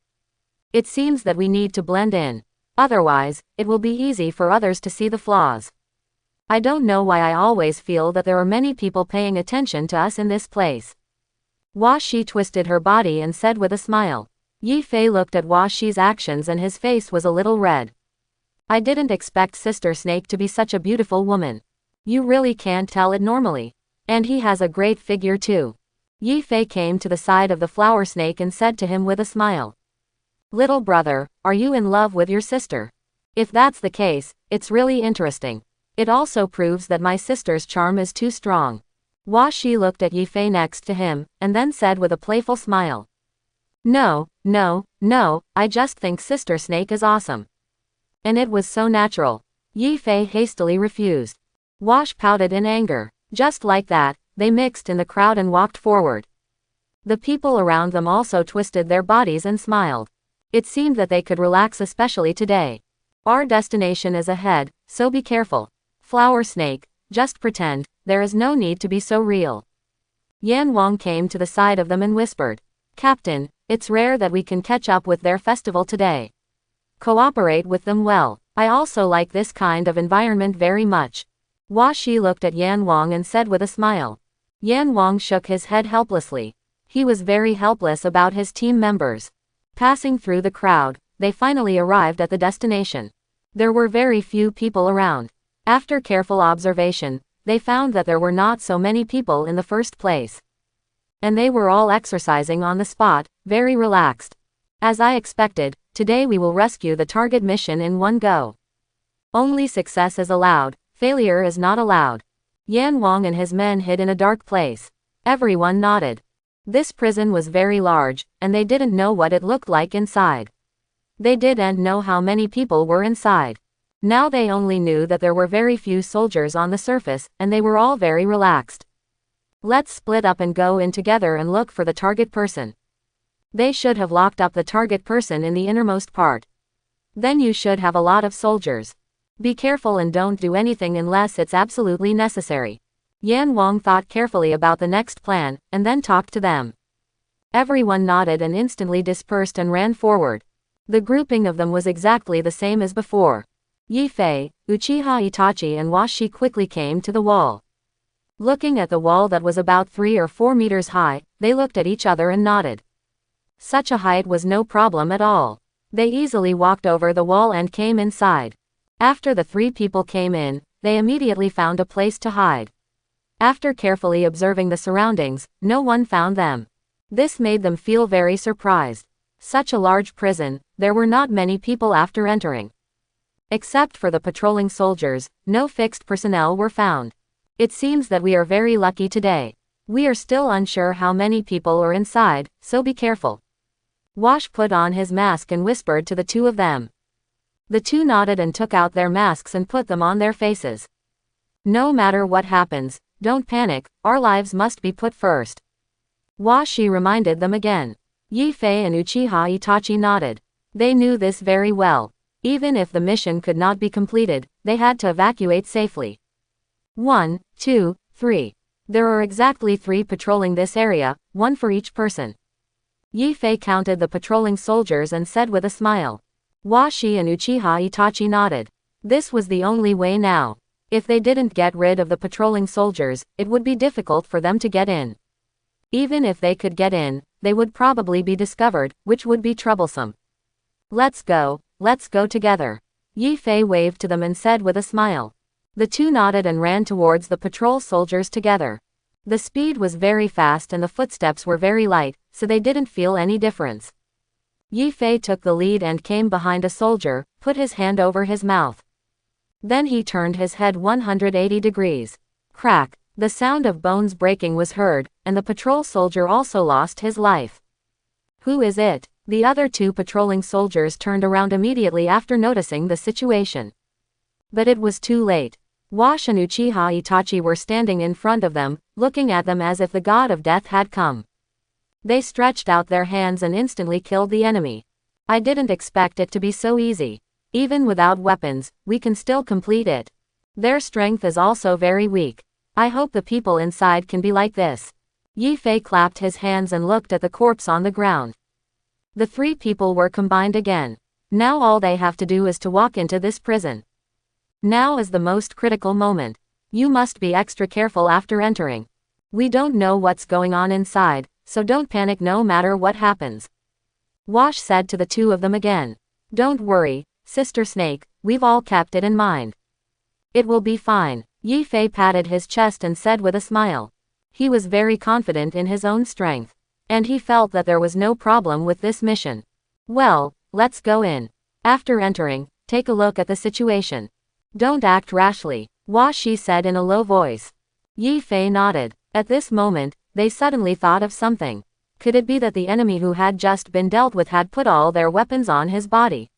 It seems that we need to blend in. Otherwise, it will be easy for others to see the flaws. I don't know why I always feel that there are many people paying attention to us in this place. Hua Shi twisted her body and said with a smile. Yi Fei looked at Hua Shi's actions and his face was a little red. I didn't expect Sister Snake to be such a beautiful woman. You really can't tell it normally. And he has a great figure too. Yi Fei came to the side of the flower snake and said to him with a smile. Little brother, are you in love with your sister? If that's the case, it's really interesting. It also proves that my sister's charm is too strong. Hua Shi looked at Yi Fei next to him, and then said with a playful smile. No, I just think Sister Snake is awesome. And it was so natural. Yi Fei hastily refused. Wash pouted in anger. Just like that, they mixed in the crowd and walked forward. The people around them also twisted their bodies and smiled. It seemed that they could relax especially today. Our destination is ahead, so be careful. Flower Snake, just pretend, there is no need to be so real. Yan Wang came to the side of them and whispered. Captain, it's rare that we can catch up with their festival today. Cooperate with them well. I also like this kind of environment very much. Hua Shi looked at Yan Wang and said with a smile. Yan Wang shook his head helplessly. He was very helpless about his team members. Passing through the crowd, they finally arrived at the destination. There were very few people around. After careful observation, they found that there were not so many people in the first place. And they were all exercising on the spot, very relaxed. As I expected, today we will rescue the target mission in one go. Only success is allowed, failure is not allowed. Yan Wang and his men hid in a dark place. Everyone nodded. This prison was very large, and they didn't know what it looked like inside. They didn't know how many people were inside. Now they only knew that there were very few soldiers on the surface, and they were all very relaxed. Let's split up and go in together and look for the target person. They should have locked up the target person in the innermost part. Then you should have a lot of soldiers. Be careful and don't do anything unless it's absolutely necessary. Yan Wang thought carefully about the next plan, and then talked to them. Everyone nodded and instantly dispersed and ran forward. The grouping of them was exactly the same as before. Yi Fei, Uchiha Itachi and Washi quickly came to the wall. Looking at the wall that was about 3 or 4 meters high, they looked at each other and nodded. Such a height was no problem at all. They easily walked over the wall and came inside. After the 3 people came in, they immediately found a place to hide. After carefully observing the surroundings, no one found them. This made them feel very surprised. Such a large prison, there were not many people after entering. Except for the patrolling soldiers, no fixed personnel were found. It seems that we are very lucky today. We are still unsure how many people are inside, so be careful. Wash put on his mask and whispered to the 2 of them. The 2 nodded and took out their masks and put them on their faces. No matter what happens, don't panic, our lives must be put first. Washi reminded them again. Yi Fei and Uchiha Itachi nodded. They knew this very well. Even if the mission could not be completed, they had to evacuate safely. 1, 2, 3. There are exactly 3 patrolling this area, 1 for each person. Yi Fei counted the patrolling soldiers and said with a smile. Washi and Uchiha Itachi nodded. This was the only way now. If they didn't get rid of the patrolling soldiers, it would be difficult for them to get in. Even if they could get in, they would probably be discovered, which would be troublesome. Let's go together. Yi Fei waved to them and said with a smile. The 2 nodded and ran towards the patrol soldiers together. The speed was very fast and the footsteps were very light, so they didn't feel any difference. Yi Fei took the lead and came behind a soldier, put his hand over his mouth. Then he turned his head 180 degrees. Crack! The sound of bones breaking was heard, and the patrol soldier also lost his life. Who is it? The other 2 patrolling soldiers turned around immediately after noticing the situation. But it was too late. Wash and Uchiha Itachi were standing in front of them, looking at them as if the god of death had come. They stretched out their hands and instantly killed the enemy. I didn't expect it to be so easy. Even without weapons, we can still complete it. Their strength is also very weak. I hope the people inside can be like this. Yi Fei clapped his hands and looked at the corpse on the ground. The 3 people were combined again. Now all they have to do is to walk into this prison. Now is the most critical moment. You must be extra careful after entering. We don't know what's going on inside, so don't panic no matter what happens. Wash said to the 2 of them again. Don't worry, Sister Snake, we've all kept it in mind. It will be fine. Yi Fei patted his chest and said with a smile. He was very confident in his own strength. And he felt that there was no problem with this mission. Well, let's go in. After entering, take a look at the situation. Don't act rashly, Washi said in a low voice. Yi Fei nodded. At this moment, they suddenly thought of something. Could it be that the enemy who had just been dealt with had put all their weapons on his body?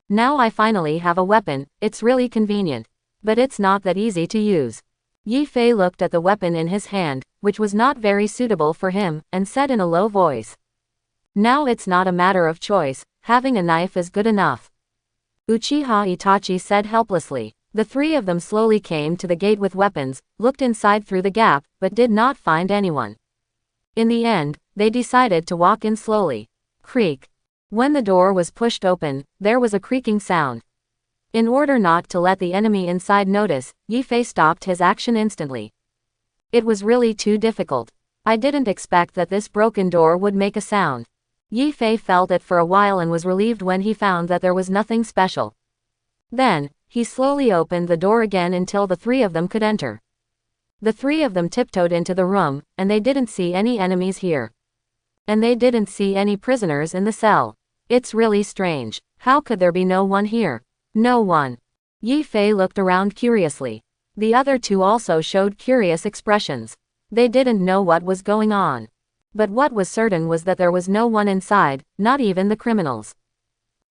Now I finally have a weapon, it's really convenient. But it's not that easy to use. Yi Fei looked at the weapon in his hand, which was not very suitable for him, and said in a low voice. Now it's not a matter of choice, having a knife is good enough. Uchiha Itachi said helplessly. The 3 of them slowly came to the gate with weapons, looked inside through the gap, but did not find anyone. In the end, they decided to walk in slowly. Creak. When the door was pushed open, there was a creaking sound. In order not to let the enemy inside notice, Yi Fei stopped his action instantly. It was really too difficult. I didn't expect that this broken door would make a sound. Yi Fei felt it for a while and was relieved when he found that there was nothing special. Then, he slowly opened the door again until the 3 of them could enter. The 3 of them tiptoed into the room, and they didn't see any enemies here. And they didn't see any prisoners in the cell. It's really strange. How could there be no one here? No one. Yi Fei looked around curiously. The other 2 also showed curious expressions. They didn't know what was going on. But what was certain was that there was no one inside, not even the criminals.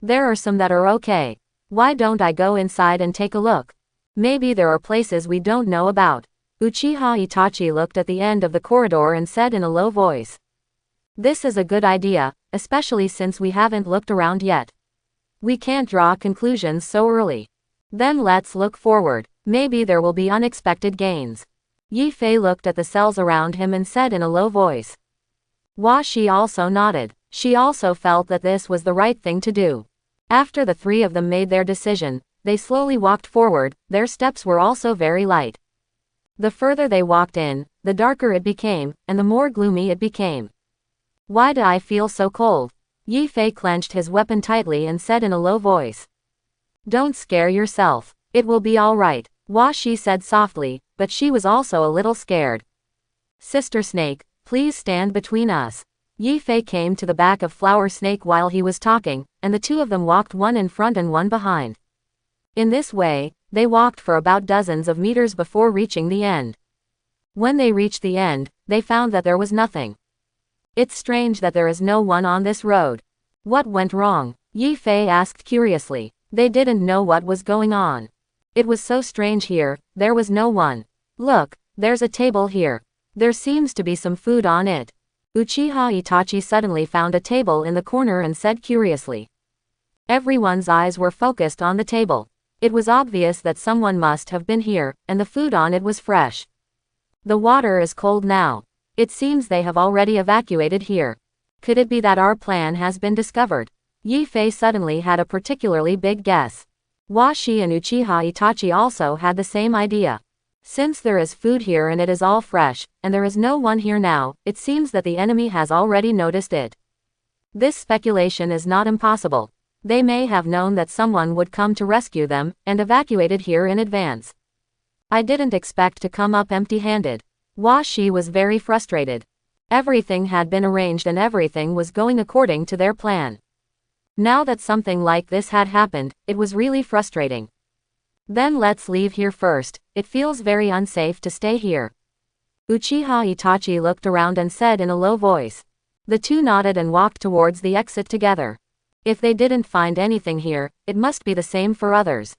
There are some that are okay. Why don't I go inside and take a look? Maybe there are places we don't know about. Uchiha Itachi looked at the end of the corridor and said in a low voice. This is a good idea, especially since we haven't looked around yet. We can't draw conclusions so early. Then let's look forward. Maybe there will be unexpected gains. Yi Fei looked at the cells around him and said in a low voice. Hua Shi also nodded. She also felt that this was the right thing to do. After the three of them made their decision, they slowly walked forward. Their steps were also very light. The further they walked in, the darker it became, and the more gloomy it became. Why do I feel so cold? Yi Fei clenched his weapon tightly and said in a low voice. Don't scare yourself. It will be all right, Hua Shi said softly, but she was also a little scared. Sister Snake, please stand between us. Yi Fei came to the back of Flower Snake while he was talking, and the two of them walked one in front and one behind. In this way, they walked for about dozens of meters before reaching the end. When they reached the end, they found that there was nothing. It's strange that there is no one on this road. What went wrong? Yi Fei asked curiously. They didn't know what was going on. It was so strange here, there was no one. Look, there's a table here. There seems to be some food on it. Uchiha Itachi suddenly found a table in the corner and said curiously. Everyone's eyes were focused on the table. It was obvious that someone must have been here, and the food on it was fresh. The water is cold now. It seems they have already evacuated here. Could it be that our plan has been discovered? Yi Fei suddenly had a particularly big guess. Hua Shi and Uchiha Itachi also had the same idea. Since there is food here and it is all fresh, and there is no one here now, it seems that the enemy has already noticed it. This speculation is not impossible. They may have known that someone would come to rescue them, and evacuated here in advance. I didn't expect to come up empty-handed. Hua Shi was very frustrated. Everything had been arranged and everything was going according to their plan. Now that something like this had happened, it was really frustrating. Then let's leave here first, it feels very unsafe to stay here. Uchiha Itachi looked around and said in a low voice. The two nodded and walked towards the exit together. If they didn't find anything here, it must be the same for others.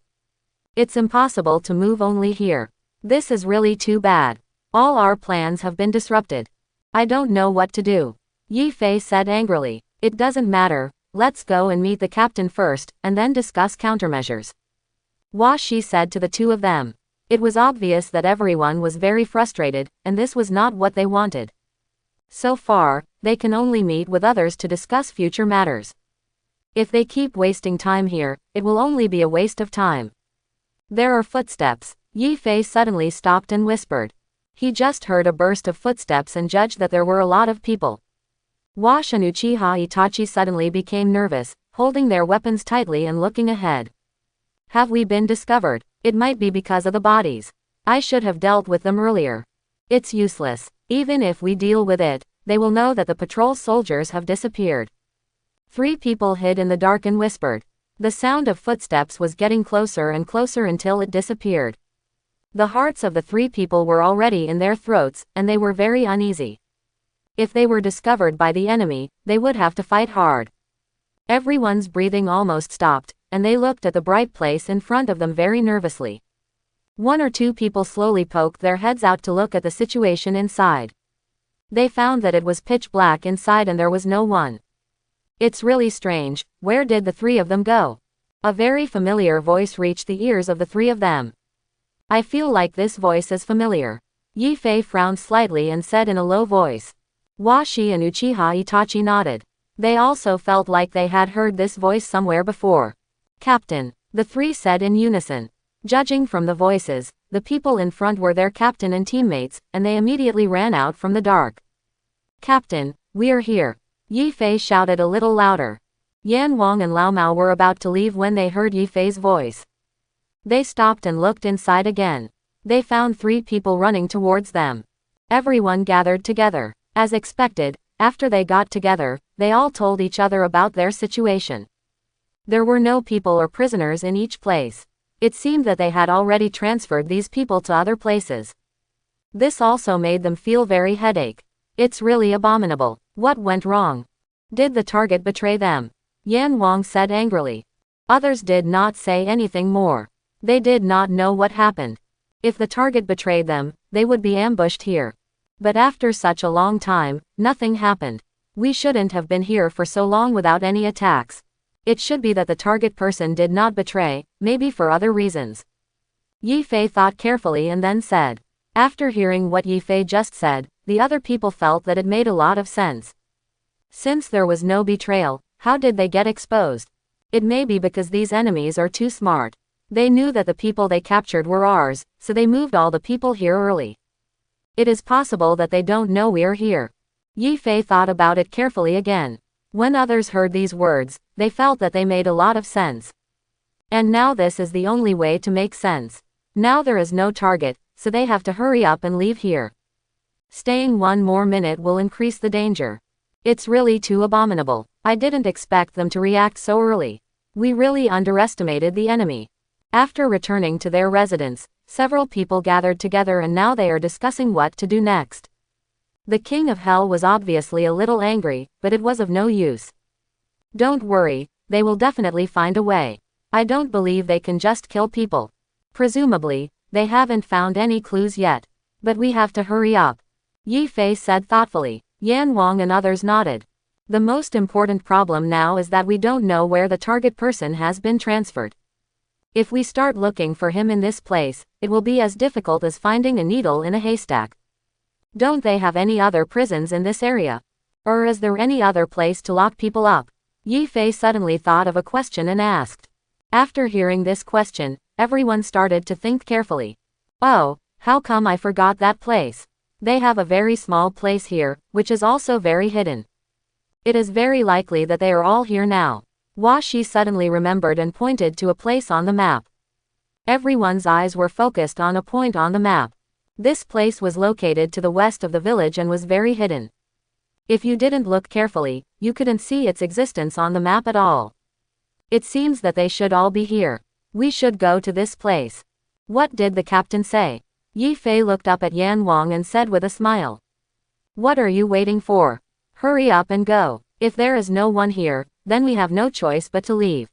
It's impossible to move only here. This is really too bad. All our plans have been disrupted. I don't know what to do. Yi Fei said angrily. It doesn't matter, let's go and meet the captain first, and then discuss countermeasures. Hua Shi said to the two of them. It was obvious that everyone was very frustrated, and this was not what they wanted. So far, they can only meet with others to discuss future matters. If they keep wasting time here, it will only be a waste of time. There are footsteps. Yi Fei suddenly stopped and whispered. He just heard a burst of footsteps and judged that there were a lot of people. Hua Shi and Uchiha Itachi suddenly became nervous, holding their weapons tightly and looking ahead. Have we been discovered? It might be because of the bodies. I should have dealt with them earlier. It's useless. Even if we deal with it, they will know that the patrol soldiers have disappeared. Three people hid in the dark and whispered. The sound of footsteps was getting closer and closer until it disappeared. The hearts of the three people were already in their throats, and they were very uneasy. If they were discovered by the enemy, they would have to fight hard. Everyone's breathing almost stopped, and they looked at the bright place in front of them very nervously. One or two people slowly poked their heads out to look at the situation inside. They found that it was pitch black inside and there was no one. It's really strange, where did the three of them go? A very familiar voice reached the ears of the three of them. I feel like this voice is familiar. Yi Fei frowned slightly and said in a low voice. Hua Shi and Uchiha Itachi nodded. They also felt like they had heard this voice somewhere before. Captain, the three said in unison. Judging from the voices, the people in front were their captain and teammates, and they immediately ran out from the dark. Captain, we're here. Yi Fei shouted a little louder. Yan Wang and Lao Mao were about to leave when they heard Yi Fei's voice. They stopped and looked inside again. They found three people running towards them. Everyone gathered together. As expected, after they got together, they all told each other about their situation. There were no people or prisoners in each place. It seemed that they had already transferred these people to other places. This also made them feel very headache. It's really abominable. What went wrong? Did the target betray them? Yan Wang said angrily. Others did not say anything more. They did not know what happened. If the target betrayed them, they would be ambushed here. But after such a long time, nothing happened. We shouldn't have been here for so long without any attacks. It should be that the target person did not betray, maybe for other reasons. Yi Fei thought carefully and then said. After hearing what Yi Fei just said, the other people felt that it made a lot of sense. Since there was no betrayal, how did they get exposed? It may be because these enemies are too smart. They knew that the people they captured were ours, so they moved all the people here early. It is possible that they don't know we're here. Yi Fei thought about it carefully again. When others heard these words, they felt that they made a lot of sense. And now this is the only way to make sense. Now there is no target, so they have to hurry up and leave here. Staying one more minute will increase the danger. It's really too abominable. I didn't expect them to react so early. We really underestimated the enemy. After returning to their residence, several people gathered together and now they are discussing what to do next. The King of Hell was obviously a little angry, but it was of no use. Don't worry, they will definitely find a way. I don't believe they can just kill people. Presumably, they haven't found any clues yet. But we have to hurry up. Yi Fei said thoughtfully. Yan Wang and others nodded. The most important problem now is that we don't know where the target person has been transferred. If we start looking for him in this place, it will be as difficult as finding a needle in a haystack. Don't they have any other prisons in this area? Or is there any other place to lock people up? Yi Fei suddenly thought of a question and asked. After hearing this question, everyone started to think carefully. Oh, how come I forgot that place? They have a very small place here, which is also very hidden. It is very likely that they are all here now. Hua Shi suddenly remembered and pointed to a place on the map. Everyone's eyes were focused on a point on the map. This place was located to the west of the village and was very hidden. If you didn't look carefully, you couldn't see its existence on the map at all. It seems that they should all be here. We should go to this place. What did the captain say? Yi Fei looked up at Yan Wang and said with a smile. What are you waiting for? Hurry up and go. If there is no one here, then we have no choice but to leave.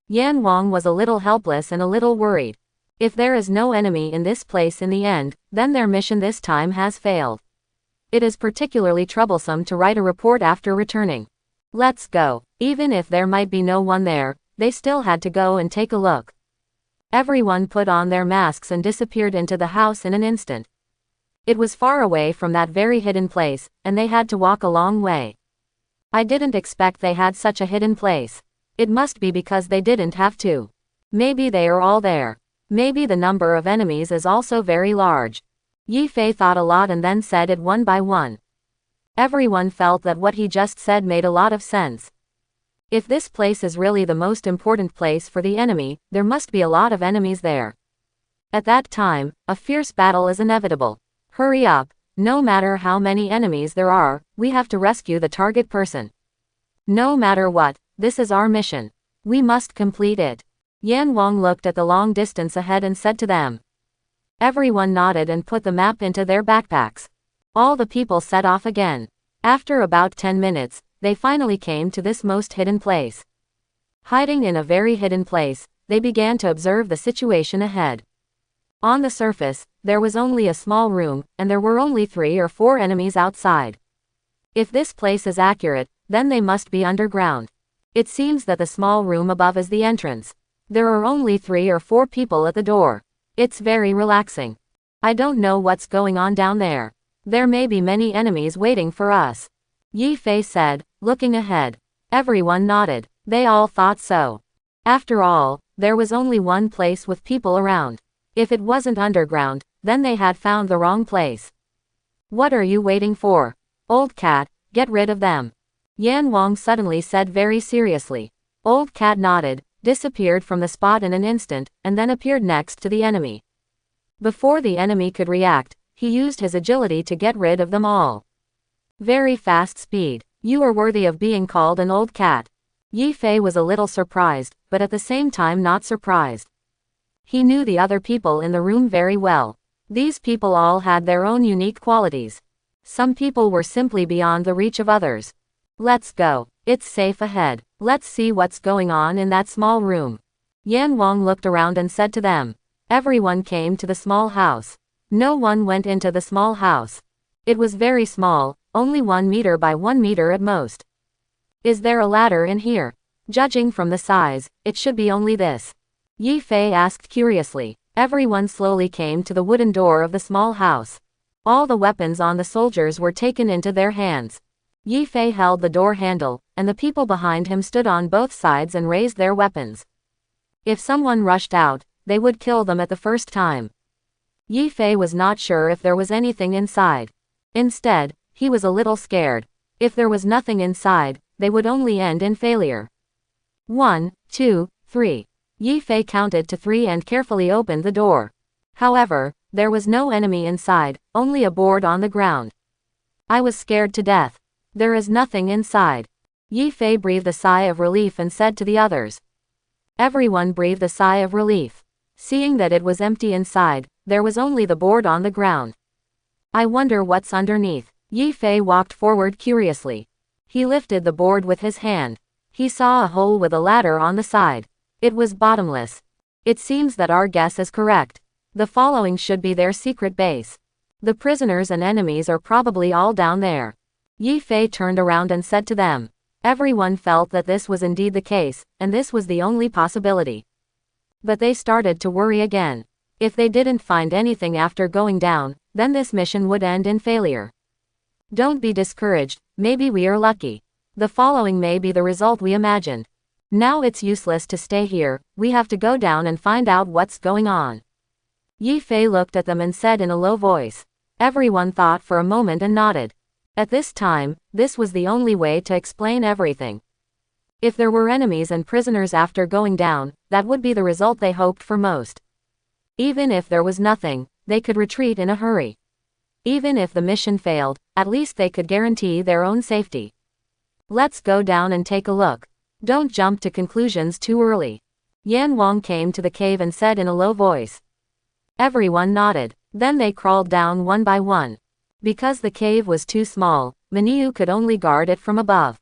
Yan Wang was a little helpless and a little worried. If there is no enemy in this place in the end, then their mission this time has failed. It is particularly troublesome to write a report after returning. Let's go. Even if there might be no one there, they still had to go and take a look. Everyone put on their masks and disappeared into the house in an instant. It was far away from that very hidden place, and they had to walk a long way. I didn't expect they had such a hidden place. It must be because they didn't have to. Maybe they are all there. Maybe the number of enemies is also very large. Yi Fei thought a lot and then said it one by one. Everyone felt that what he just said made a lot of sense. If this place is really the most important place for the enemy, there must be a lot of enemies there. At that time, a fierce battle is inevitable. Hurry up, no matter how many enemies there are, we have to rescue the target person. No matter what, this is our mission. We must complete it. Yan Wang looked at the long distance ahead and said to them. Everyone nodded and put the map into their backpacks. All the people set off again. After about 10 minutes, they finally came to this most hidden place. Hiding in a very hidden place, they began to observe the situation ahead. On the surface, there was only a small room, and there were only 3 or 4 enemies outside. If this place is accurate, then they must be underground. It seems that the small room above is the entrance. There are only 3 or 4 people at the door. It's very relaxing. I don't know what's going on down there. There may be many enemies waiting for us. Yi Fei said, looking ahead. Everyone nodded. They all thought so. After all, there was only one place with people around. If it wasn't underground, then they had found the wrong place. What are you waiting for? Old cat, get rid of them. Yan Wang suddenly said very seriously. Old cat nodded, disappeared from the spot in an instant, and then appeared next to the enemy. Before the enemy could react, he used his agility to get rid of them all. Very fast speed. You are worthy of being called an old cat. Yi Fei was a little surprised, but at the same time not surprised. He knew the other people in the room very well. These people all had their own unique qualities. Some people were simply beyond the reach of others. Let's go. It's safe ahead. Let's see what's going on in that small room. Yan Wang looked around and said to them. Everyone came to the small house. No one went into the small house. It was very small, only 1 meter by 1 meter at most. Is there a ladder in here? Judging from the size, it should be only this. Yi Fei asked curiously. Everyone slowly came to the wooden door of the small house. All the weapons on the soldiers were taken into their hands. Yi Fei held the door handle, and the people behind him stood on both sides and raised their weapons. If someone rushed out, they would kill them at the first time. Yi Fei was not sure if there was anything inside. Instead, he was a little scared. If there was nothing inside, they would only end in failure. 1, 2, 3. Yi Fei counted to 3 and carefully opened the door. However, there was no enemy inside, only a board on the ground. I was scared to death. There is nothing inside. Yi Fei breathed a sigh of relief and said to the others. Everyone breathed a sigh of relief. Seeing that it was empty inside, there was only the board on the ground. I wonder what's underneath. Yi Fei walked forward curiously. He lifted the board with his hand. He saw a hole with a ladder on the side. It was bottomless. It seems that our guess is correct. The following should be their secret base. The prisoners and enemies are probably all down there. Yi Fei turned around and said to them. Everyone felt that this was indeed the case, and this was the only possibility. But they started to worry again. If they didn't find anything after going down, then this mission would end in failure. Don't be discouraged, maybe we are lucky. The following may be the result we imagined. Now it's useless to stay here, we have to go down and find out what's going on. Yi Fei looked at them and said in a low voice. Everyone thought for a moment and nodded. At this time, this was the only way to explain everything. If there were enemies and prisoners after going down, that would be the result they hoped for most. Even if there was nothing, they could retreat in a hurry. Even if the mission failed, at least they could guarantee their own safety. Let's go down and take a look. Don't jump to conclusions too early. Yan Wang came to the cave and said in a low voice. Everyone nodded. Then they crawled down one by one. Because the cave was too small, Maniu could only guard it from above.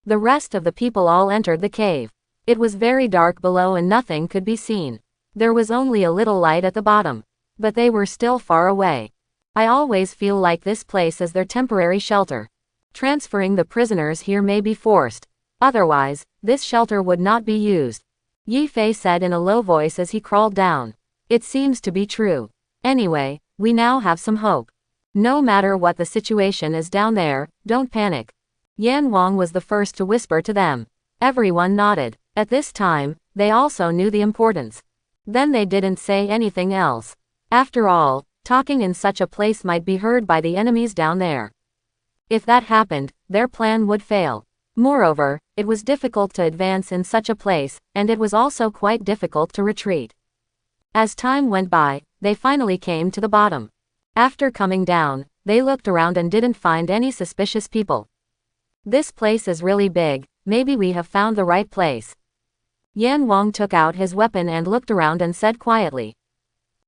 The rest of the people all entered the cave. It was very dark below and nothing could be seen. There was only a little light at the bottom. But they were still far away. I always feel like this place is their temporary shelter. Transferring the prisoners here may be forced. Otherwise, this shelter would not be used. Yi Fei said in a low voice as he crawled down. It seems to be true. Anyway, we now have some hope. No matter what the situation is down there, don't panic. Yan Wang was the first to whisper to them. Everyone nodded. At this time, they also knew the importance. Then they didn't say anything else. After all, talking in such a place might be heard by the enemies down there. If that happened, their plan would fail. Moreover, it was difficult to advance in such a place, and it was also quite difficult to retreat. As time went by, they finally came to the bottom. After coming down, they looked around and didn't find any suspicious people. This place is really big, maybe we have found the right place. Yan Wang took out his weapon and looked around and said quietly.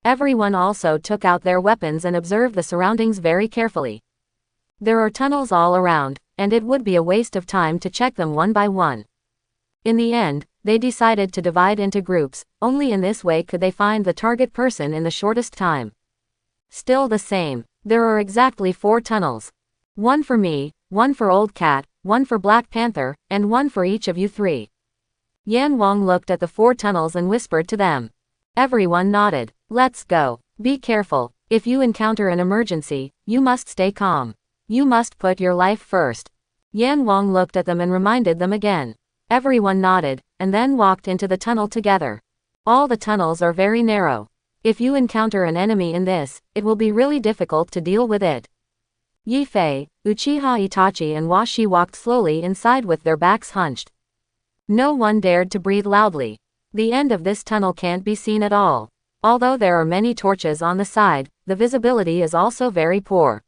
Everyone also took out their weapons and observed the surroundings very carefully. There are tunnels all around, and it would be a waste of time to check them one by one. In the end, they decided to divide into groups, only in this way could they find the target person in the shortest time. Still the same, there are exactly 4 tunnels. One for me, one for Old Cat, one for Black Panther, and one for each of you 3. Yan Wang looked at the 4 tunnels and whispered to them. Everyone nodded. Let's go. Be careful. If you encounter an emergency, you must stay calm. You must put your life first. Yan Wang looked at them and reminded them again. Everyone nodded, and then walked into the tunnel together. All the tunnels are very narrow. If you encounter an enemy in this, it will be really difficult to deal with it. Yi Fei, Uchiha Itachi and Washi walked slowly inside with their backs hunched. No one dared to breathe loudly. The end of this tunnel can't be seen at all. Although there are many torches on the side, the visibility is also very poor.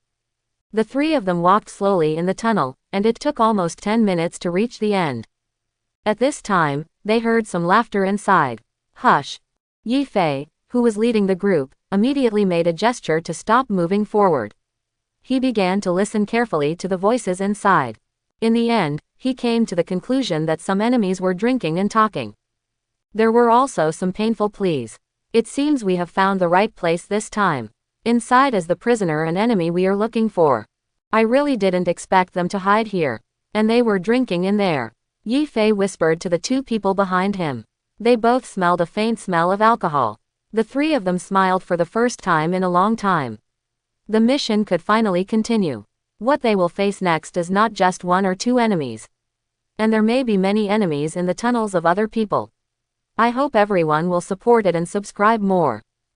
The 3 of them walked slowly in the tunnel, and it took almost 10 minutes to reach the end. At this time, they heard some laughter inside. Hush! Yi Fei, who was leading the group, immediately made a gesture to stop moving forward. He began to listen carefully to the voices inside. In the end, he came to the conclusion that some enemies were drinking and talking. There were also some painful pleas. It seems we have found the right place this time. Inside is the prisoner and enemy we are looking for. I really didn't expect them to hide here. And they were drinking in there. Yi Fei whispered to the two people behind him. They both smelled a faint smell of alcohol. The three of them smiled for the first time in a long time. The mission could finally continue. What they will face next is not just one or two enemies. And there may be many enemies in the tunnels of other people. I hope everyone will support it and subscribe more.